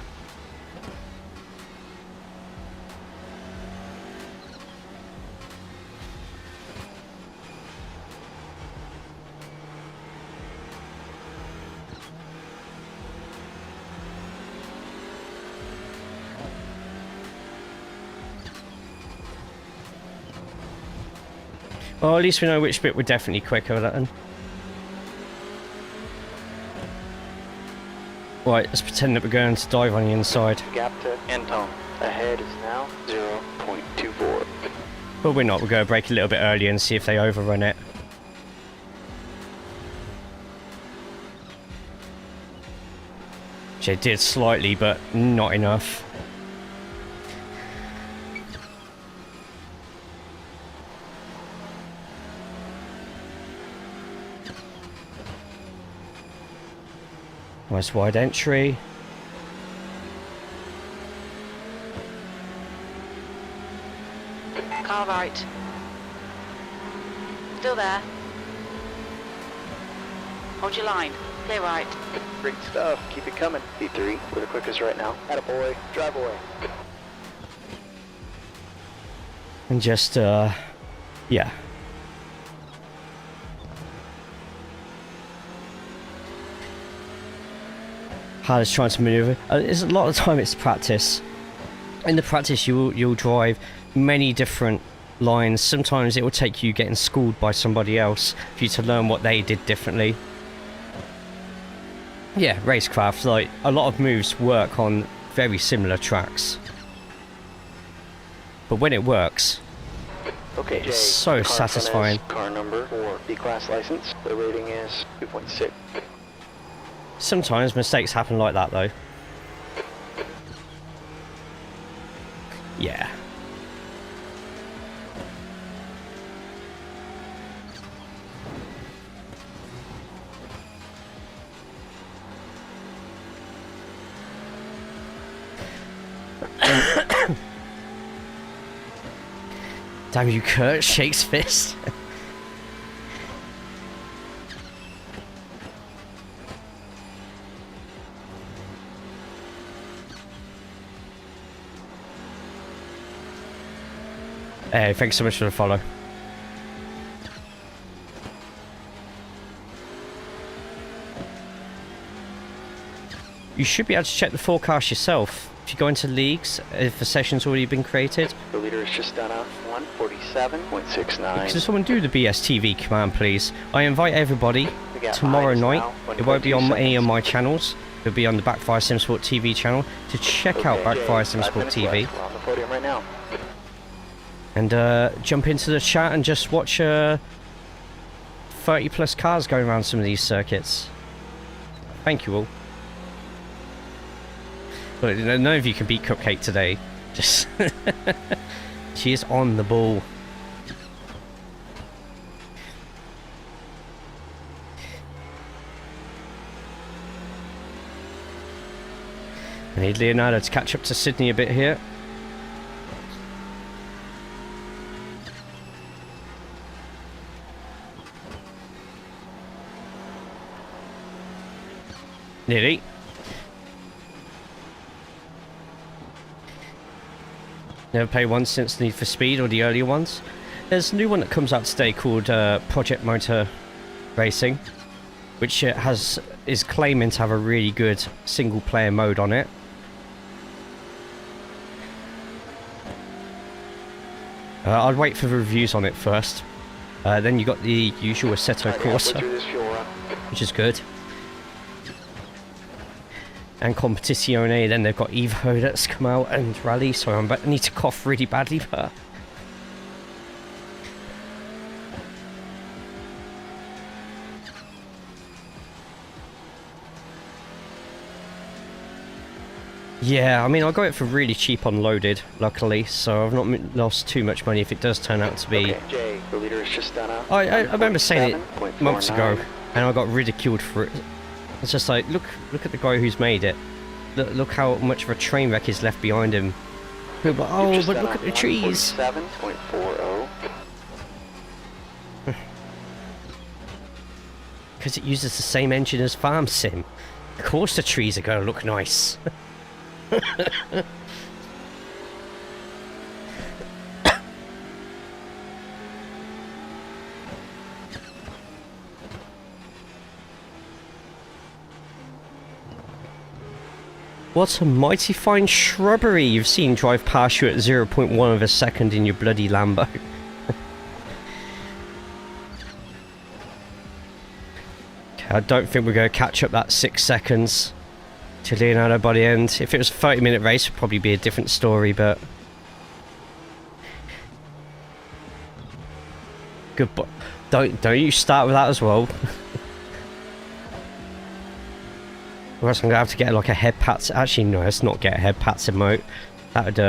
Well, at least we know which bit we're definitely quicker than. Right, let's pretend that we're going to dive on the inside. Gap to Anton. Ahead is now 0.24. But we're not. We're going to brake a little bit earlier and see if they overrun it. Which they did slightly, but not enough. Nice wide entry. Car right. Still there. Hold your line. Clear right. Great stuff. Keep it coming. P3. We're the quickest right now. Attaboy. Drive away. And just, yeah. Hardest trying to maneuver. It's a lot of time. It's practice. In the practice, you'll drive many different lines. Sometimes it will take you getting schooled by somebody else for you to learn what they did differently. Yeah, racecraft. Like a lot of moves work on very similar tracks, but when it works, okay, Jay, it's so satisfying. Car number 4, B-class license. The rating is 2.6. Sometimes mistakes happen like that though. Yeah. Damn you, Kurt, shakes fist. Hey, thanks so much for the follow. You should be able to check the forecast yourself. If you go into leagues, if the session's already been created. The leader is just done a 147.69. Can someone do the BSTV command, please? I invite everybody tomorrow night. It won't be on any of my channels. It'll be on the Backfire Simsport TV channel to check out Backfire Simsport TV. We're on the podium right now. And jump into the chat and just watch 30 plus cars going around some of these circuits. Thank you all. But none of you can beat Cupcake today. Just she is on the ball. I need Leonardo to catch up to Sydney a bit here. Nearly. Never played one since Need for Speed or the earlier ones. There's a new one that comes out today called Project Motor Racing, which is claiming to have a really good single player mode on it. I'd wait for the reviews on it first. Then you got the usual Assetto Corsa, which is good. And Competizione, then they've got Evo that's come out, and Rally, so I need to cough really badly, but... Yeah, I mean, I got it for really cheap unloaded, luckily, so I've not lost too much money if it does turn out to be... Okay, Jay, the leader is just done a I remember saying it months ago, and I got ridiculed for it. It's just like, look at the guy who's made it. Look how much of a train wreck is left behind him. People are like, oh, but look at the trees. 7.40. Because it uses the same engine as Farm Sim. Of course the trees are going to look nice. What a mighty fine shrubbery you've seen drive past you at 0.1 of a second in your bloody Lambo. Okay, I don't think we're going to catch up that 6 seconds to Leonardo by the end. If it was a 30-minute race, it would probably be a different story, but... Good boy. Don't you start with that as well. Or else I'm going to have to get like a head pats. Actually, no, let's not get a head pats emote. That would,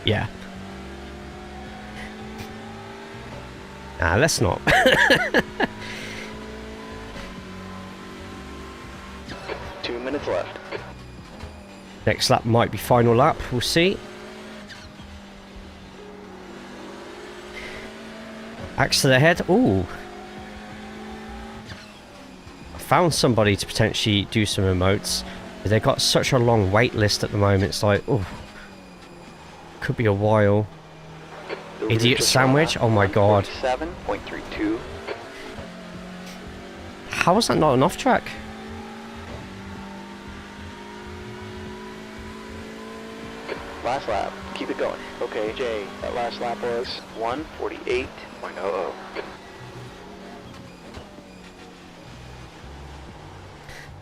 yeah. Nah, let's not. 2 minutes left. Next lap might be final lap. We'll see. Axe to the head. Ooh. Found somebody to potentially do some remotes. They've got such a long wait list at the moment. It's like, oh, could be a while. Idiot sandwich. Oh my god. 7.32. How is that not an off track? Last lap. Keep it going. Okay, Jay. That last lap was 1:48.00.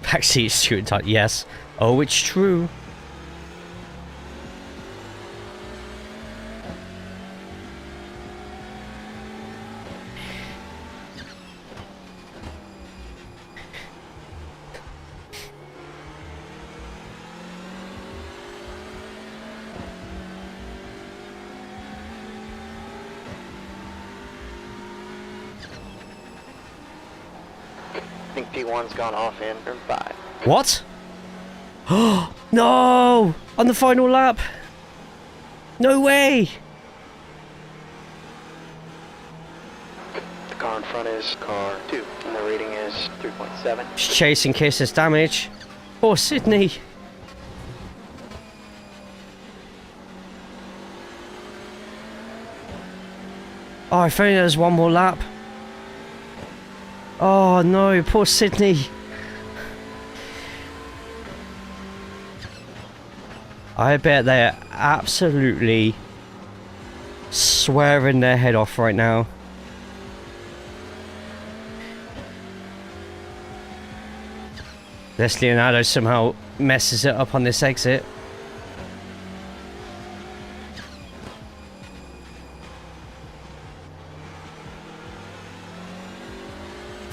Backseat student type, yes. Oh, it's true. I think P1's gone off in turn 5. What? Oh no! On the final lap! No way! The car in front is car 2, and the rating is 3.7. Just chase in case there's damage. Poor Sydney. Oh, if only there's one more lap. Oh no, poor Sydney. I bet they're absolutely swearing their head off right now. Unless Leonardo somehow messes it up on this exit.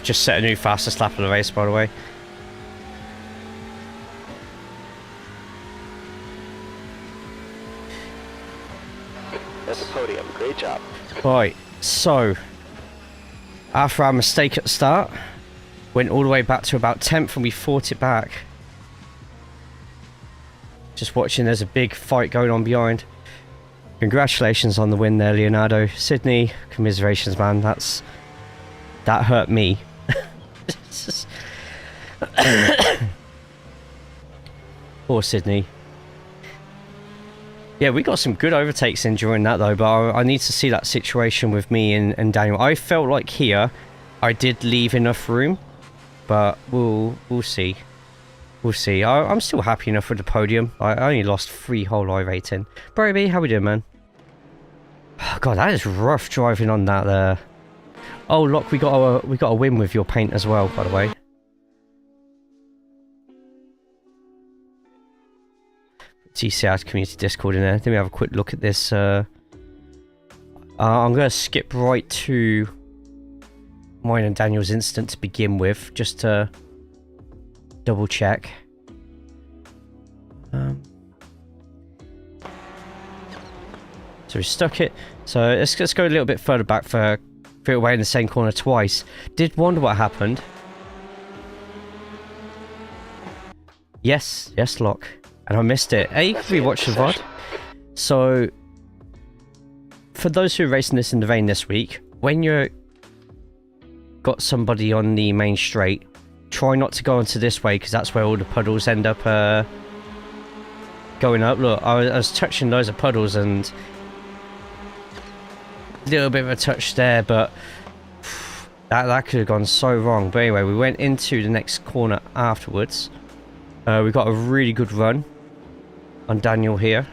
Just set a new fastest lap of the race, by the way. That's a podium. Great job. Right, so after our mistake at the start, went all the way back to about 10th and we fought it back. Just watching, there's a big fight going on behind. Congratulations on the win there, Leonardo. Sydney, commiserations, man. That hurt me. Poor Sydney. Yeah, we got some good overtakes in during that though, but I need to see that situation with me and Daniel. I felt like here I did leave enough room, but we'll see. We'll see. I'm still happy enough with the podium. I only lost 3 whole iRating. Brody, how we doing, man? Oh, God, that is rough driving on that there. Oh, look, we got a win with your paint as well, by the way. TCR community Discord in there. Let me have a quick look at this. I'm going to skip right to mine and Daniel's incident to begin with, just to double check. So we stuck it. So let's go a little bit further back for threw it away in the same corner twice. Did wonder what happened. Yes, lock. And I missed it. Hey, rewatch the VOD. So, for those who are racing this in the rain this week, when you're got somebody on the main straight, try not to go onto this way because that's where all the puddles end up going up. Look, I was touching loads of puddles and a little bit of a touch there, but that could have gone so wrong. But anyway, we went into the next corner afterwards. We got a really good run on Daniel here.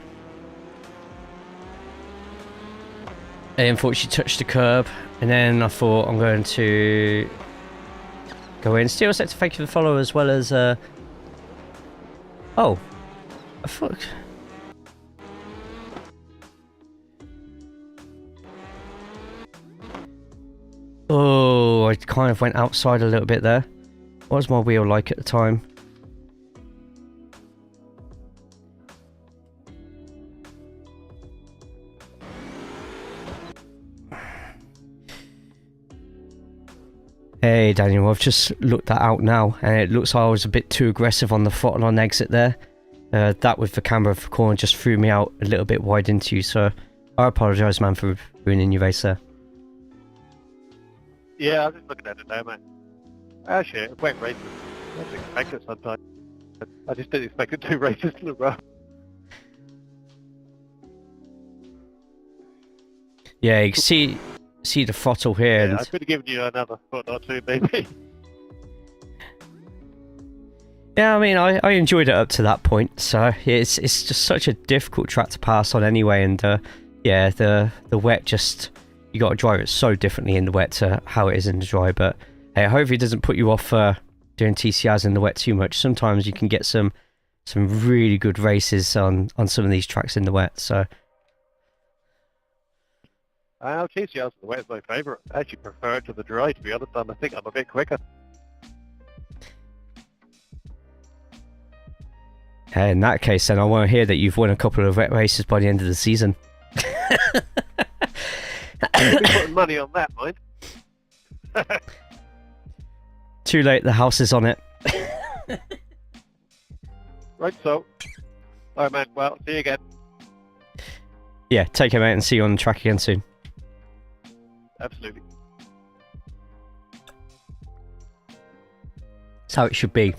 And unfortunately touched the curb, and then I thought I'm going to go in. Still set to thank you for the follow as well as oh, fuck. Oh, I kind of went outside a little bit there. What was my wheel like at the time? Hey Daniel, I've just looked that out now, and it looks like I was a bit too aggressive on the throttle on exit there. That with the camera for the corner just threw me out a little bit wide into you, so I apologise, man, for ruining your race there. Yeah, I'm just looking at it now, man. Actually, it went races. I didn't expect it sometimes. I just didn't expect it 2 races in a row. Yeah, you can see the throttle here. Yeah, I could have given you another foot or 2, maybe. Yeah, I mean, I enjoyed it up to that point. So it's just such a difficult track to pass on anyway, and yeah, the wet just, you got to drive it so differently in the wet to how it is in the dry. But hey, I hope it doesn't put you off doing TCRs in the wet too much. Sometimes you can get some really good races on some of these tracks in the wet. So. TCRs in the wet is my favourite. I actually prefer it to the dry, to be honest, and I think I'm a bit quicker. Hey, in that case, then I want to hear that you've won a couple of wet races by the end of the season. I'll be putting money on that, mind. Too late, the house is on it. Right, so. Alright, man. Well, see you again. Yeah, take care, mate, and see you on the track again soon. Absolutely. That's how it should be.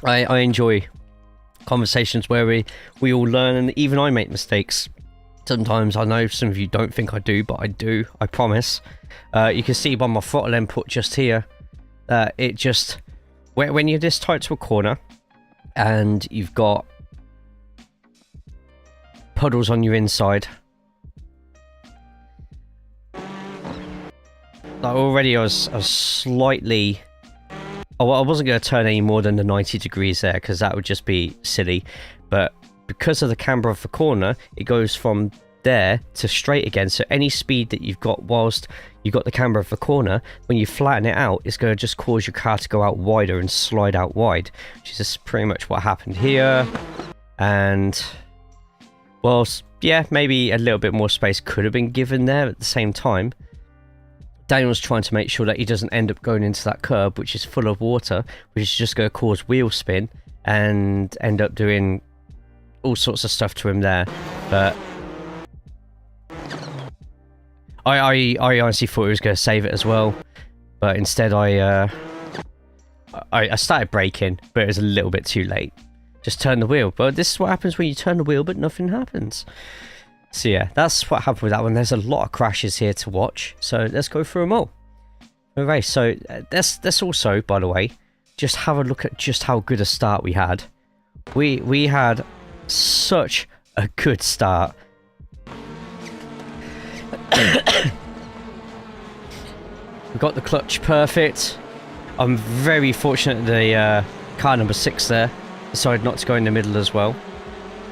I enjoy conversations where we all learn, and even I make mistakes. Sometimes. I know some of you don't think I do, but I do, I promise. You can see by my throttle input just here, it just, when you're this tight to a corner, and you've got puddles on your inside, like already I was slightly, I wasn't going to turn any more than the 90 degrees there, because that would just be silly, but because of the camber of the corner, it goes from there to straight again, so any speed that you've got whilst you've got the camber of the corner, when you flatten it out, it's going to just cause your car to go out wider and slide out wide, which is just pretty much what happened here. And well, yeah, maybe a little bit more space could have been given there. At the same time, Daniel's trying to make sure that he doesn't end up going into that curb, which is full of water, which is just going to cause wheel spin and end up doing all sorts of stuff to him there. But I honestly thought he was going to save it as well, but instead I started braking, but it was a little bit too late. Just turn the wheel. But this is what happens when you turn the wheel but nothing happens. So yeah, that's what happened with that one. There's a lot of crashes here to watch, so let's go through them all. Alright, so let's also, by the way, just have a look at just how good a start we had. We had such a good start. We got the clutch perfect. I'm very fortunate the car number 6 there decided not to go in the middle as well.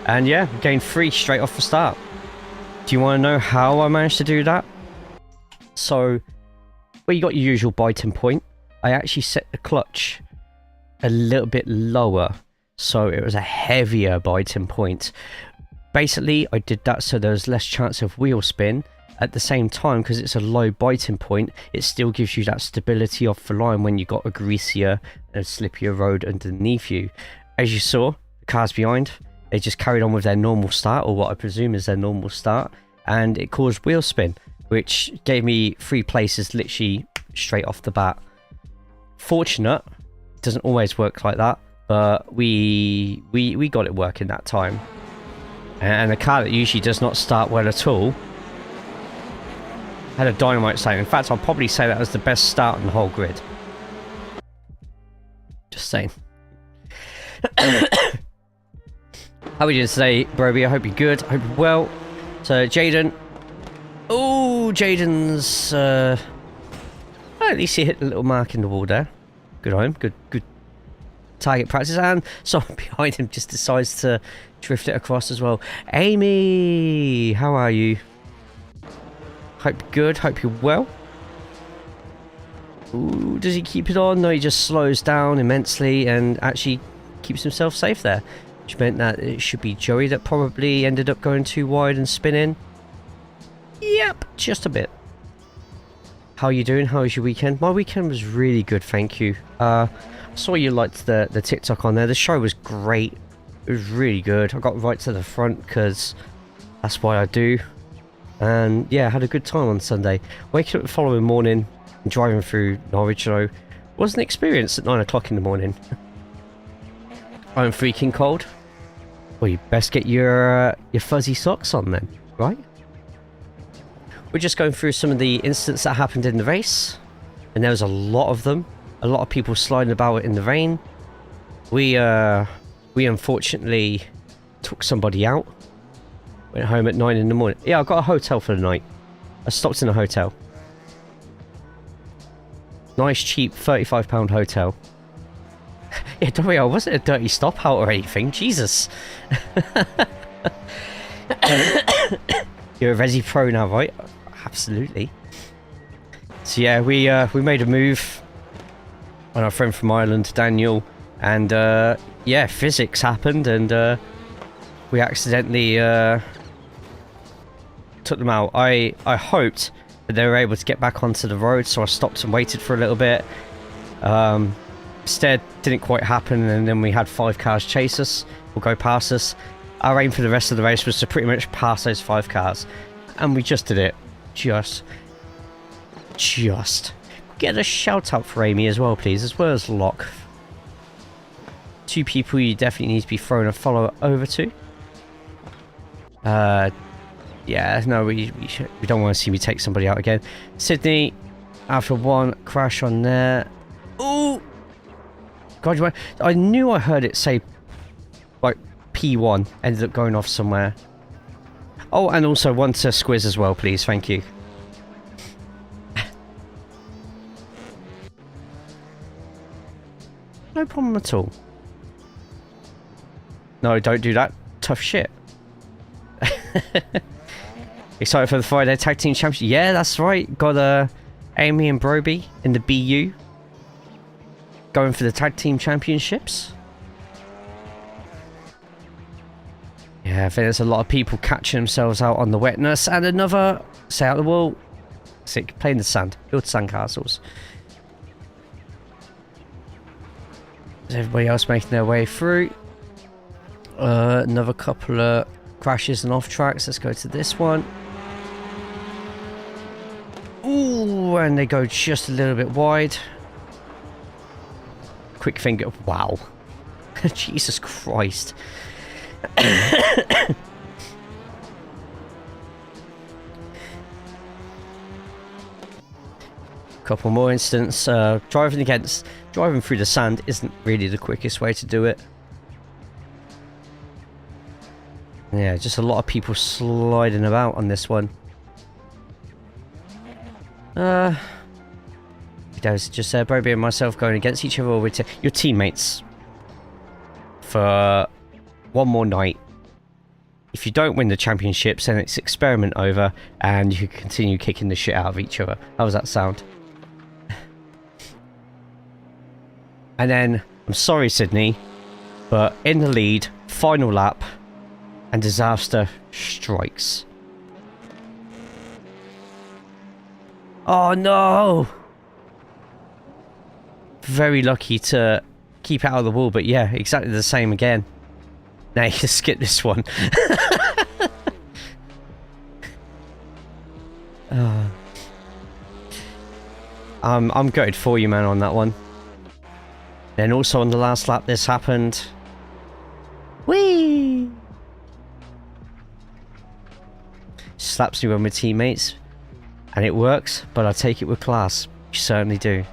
And yeah, gained 3 straight off the start. Do you want to know how I managed to do that? So, well, you got your usual biting point. I actually set the clutch a little bit lower, so it was a heavier biting point. Basically, I did that so there was less chance of wheel spin. At the same time, because it's a low biting point, it still gives you that stability off the line when you've got a greasier and slippier road underneath you. As you saw, the cars behind, they just carried on with their normal start, or what I presume is their normal start, and it caused wheel spin, which gave me 3 places literally straight off the bat. Fortunate, it doesn't always work like that, but we got it working that time. And a car that usually does not start well at all had a dynamite start. In fact, I'll probably say that was the best start on the whole grid. Just saying. How are we doing today, Broby? I hope you're good. I hope you're well. So, Jaden. Oh, Jaden's... well, at least he hit a little mark in the wall there. Good on him. Good target practice. And someone behind him just decides to drift it across as well. Amy, how are you? Hope you're good. Hope you're well. Ooh, does he keep it on? No, he just slows down immensely and actually keeps himself safe there. Which meant that it should be Joey that probably ended up going too wide and spinning. Yep, just a bit. How are you doing? How was your weekend? My weekend was really good, thank you. I saw you liked the TikTok on there. The show was great. It was really good. I got right to the front because that's what I do. And yeah, I had a good time on Sunday. Waking up the following morning and driving through Norwich though was an experience at 9 o'clock in the morning. I'm freaking cold. Well, you best get your fuzzy socks on then, right? We're just going through some of the incidents that happened in the race, and there was a lot of them. A lot of people sliding about in the rain. We unfortunately took somebody out. Went home at 9 in the morning. Yeah, I got a hotel for the night. I stopped in a hotel. Nice, cheap, £35 hotel. Yeah, don't worry, I wasn't a dirty stop out or anything. Jesus. You're a Resi Pro now, right? Absolutely. So yeah, we made a move on our friend from Ireland, Daniel, and yeah, physics happened, and we accidentally took them out. I hoped that they were able to get back onto the road, so I stopped and waited for a little bit. Instead, didn't quite happen, and then we had 5 cars chase us or go past us. Our aim for the rest of the race was to pretty much pass those 5 cars, and we just did it. Just. Get a shout out for Amy as well, please, as well as Locke. 2 people you definitely need to be throwing a follow over to. Yeah, no, we don't want to see me take somebody out again. Sydney, after 1 crash on there. Ooh! God, I knew I heard it say, like, P1, ended up going off somewhere. Oh, and also 1 to Squiz as well, please, thank you. No problem at all. No, don't do that. Tough shit. Excited for the Friday Tag Team Championship? Yeah, that's right. Got Amy and Broby in the BU. Going for the Tag Team Championships. Yeah, I think there's a lot of people catching themselves out on the wetness. And another, stay out of the wall. Sick, play in the sand. Build sandcastles. Is everybody else making their way through? Another couple of crashes and off tracks. Let's go to this one. Ooh, and they go just a little bit wide. Quick finger. Wow. Jesus Christ. Couple more incidents. Driving through the sand isn't really the quickest way to do it. Yeah, just a lot of people sliding about on this one. Just Broby and myself going against each other, or with your teammates for one more night. If you don't win the championships, then it's experiment over, and you can continue kicking the shit out of each other. How does that sound? And then, I'm sorry, Sydney, but in the lead, final lap, and disaster strikes. Oh no! Very lucky to keep out of the wall, but yeah, exactly the same again. Now you can skip this one. I'm gutted for you, man, on that one. Then also on the last lap this happened. Whee! Slaps me with my teammates. And it works, but I take it with class. You certainly do.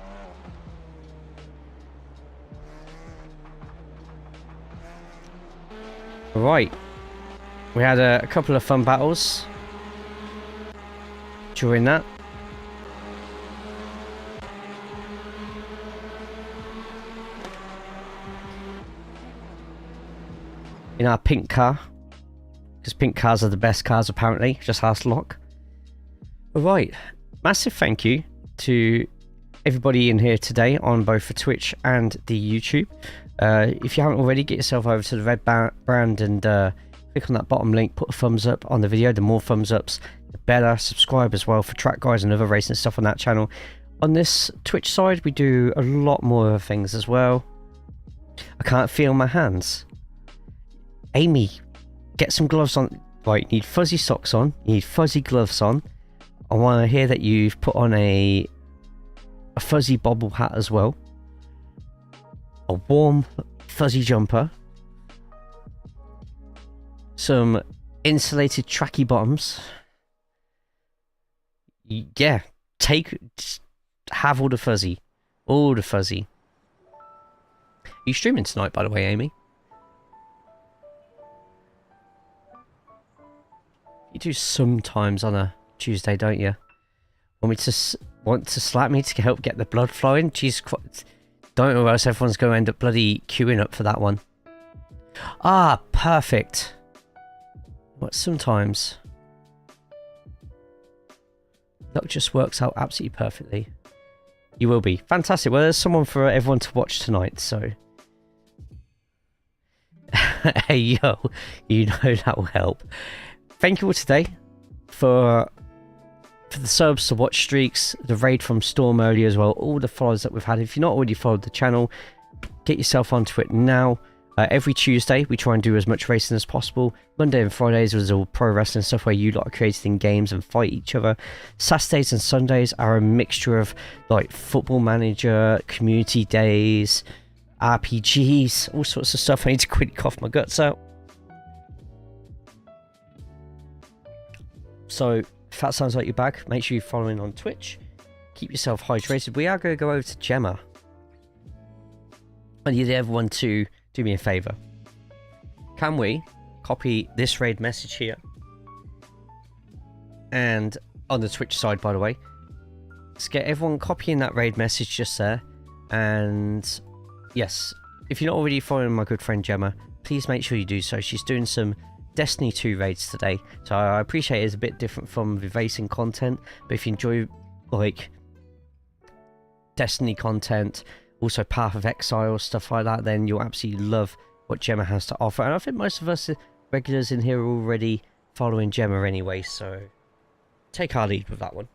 Right. We had a couple of fun battles during that. In our pink car, because pink cars are the best cars apparently, just ask Locke. Alright, massive thank you to everybody in here today on both the Twitch and the YouTube. If you haven't already, get yourself over to the red brand and click on that bottom link, put a thumbs up on the video. The more thumbs ups, the better. Subscribe as well for track guides and other racing stuff on that channel. On this Twitch side, we do a lot more of things as well. I can't feel my hands. Amy, get some gloves on. Right, you need fuzzy socks on. You need fuzzy gloves on. I want to hear that you've put on a fuzzy bobble hat as well. A warm fuzzy jumper. Some insulated tracky bottoms. Yeah, have all the fuzzy. All the fuzzy. Are you streaming tonight, by the way, Amy? You do sometimes on a Tuesday, don't you? Want to slap me to help get the blood flowing? Jeez, don't know, or else everyone's going to end up bloody queuing up for that one. Ah, perfect. What, sometimes luck just works out absolutely perfectly. You will be fantastic. Well, there's someone for everyone to watch tonight, so hey yo, you know that will help. Thank you all today for the subs, the watch streaks, the raid from Storm earlier as well, all the follows that we've had. If you've not already followed the channel, get yourself onto it now. Every Tuesday we try and do as much racing as possible. Monday and Fridays was all pro wrestling stuff where you lot are creating games and fight each other. Saturdays and Sundays are a mixture of like football manager, community days, RPGs, all sorts of stuff. I need to quickly cough my guts out. So if that sounds like you're back, make sure you're following on Twitch. Keep yourself hydrated. We are going to go over to Gemma. I need everyone to do me a favour. Can we copy this raid message here? And on the Twitch side, by the way, let's get everyone copying that raid message just there. And yes, if you're not already following my good friend Gemma, please make sure you do so. She's doing some Destiny 2 raids today, so I appreciate it's a bit different from the racing content, but if you enjoy like Destiny content, also Path of Exile, stuff like that, then you'll absolutely love what Gemma has to offer. And I think most of us regulars in here are already following Gemma anyway, so take our lead with that one.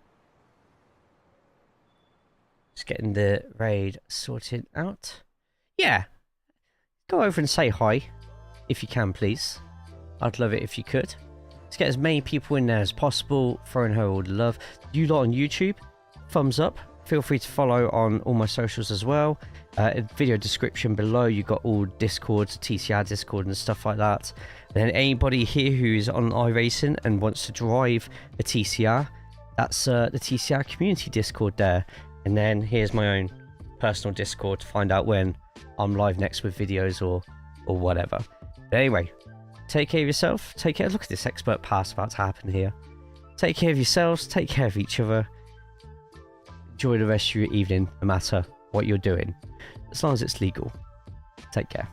Just getting the raid sorted out. Yeah, go over and say hi if you can, please. I'd love it if you could. Let's get as many people in there as possible, throwing her all the love. You lot on YouTube, thumbs up. Feel free to follow on all my socials as well. Video description below, you got all Discords, TCR Discord and stuff like that. And then anybody here who's on iRacing and wants to drive a TCR, that's the TCR community Discord there. And then here's my own personal Discord to find out when I'm live next with videos or whatever. But anyway, take care of yourself. Take care. Look at this expert pass about to happen here. Take care of yourselves. Take care of each other. Enjoy the rest of your evening, no matter what you're doing, as long as it's legal. Take care.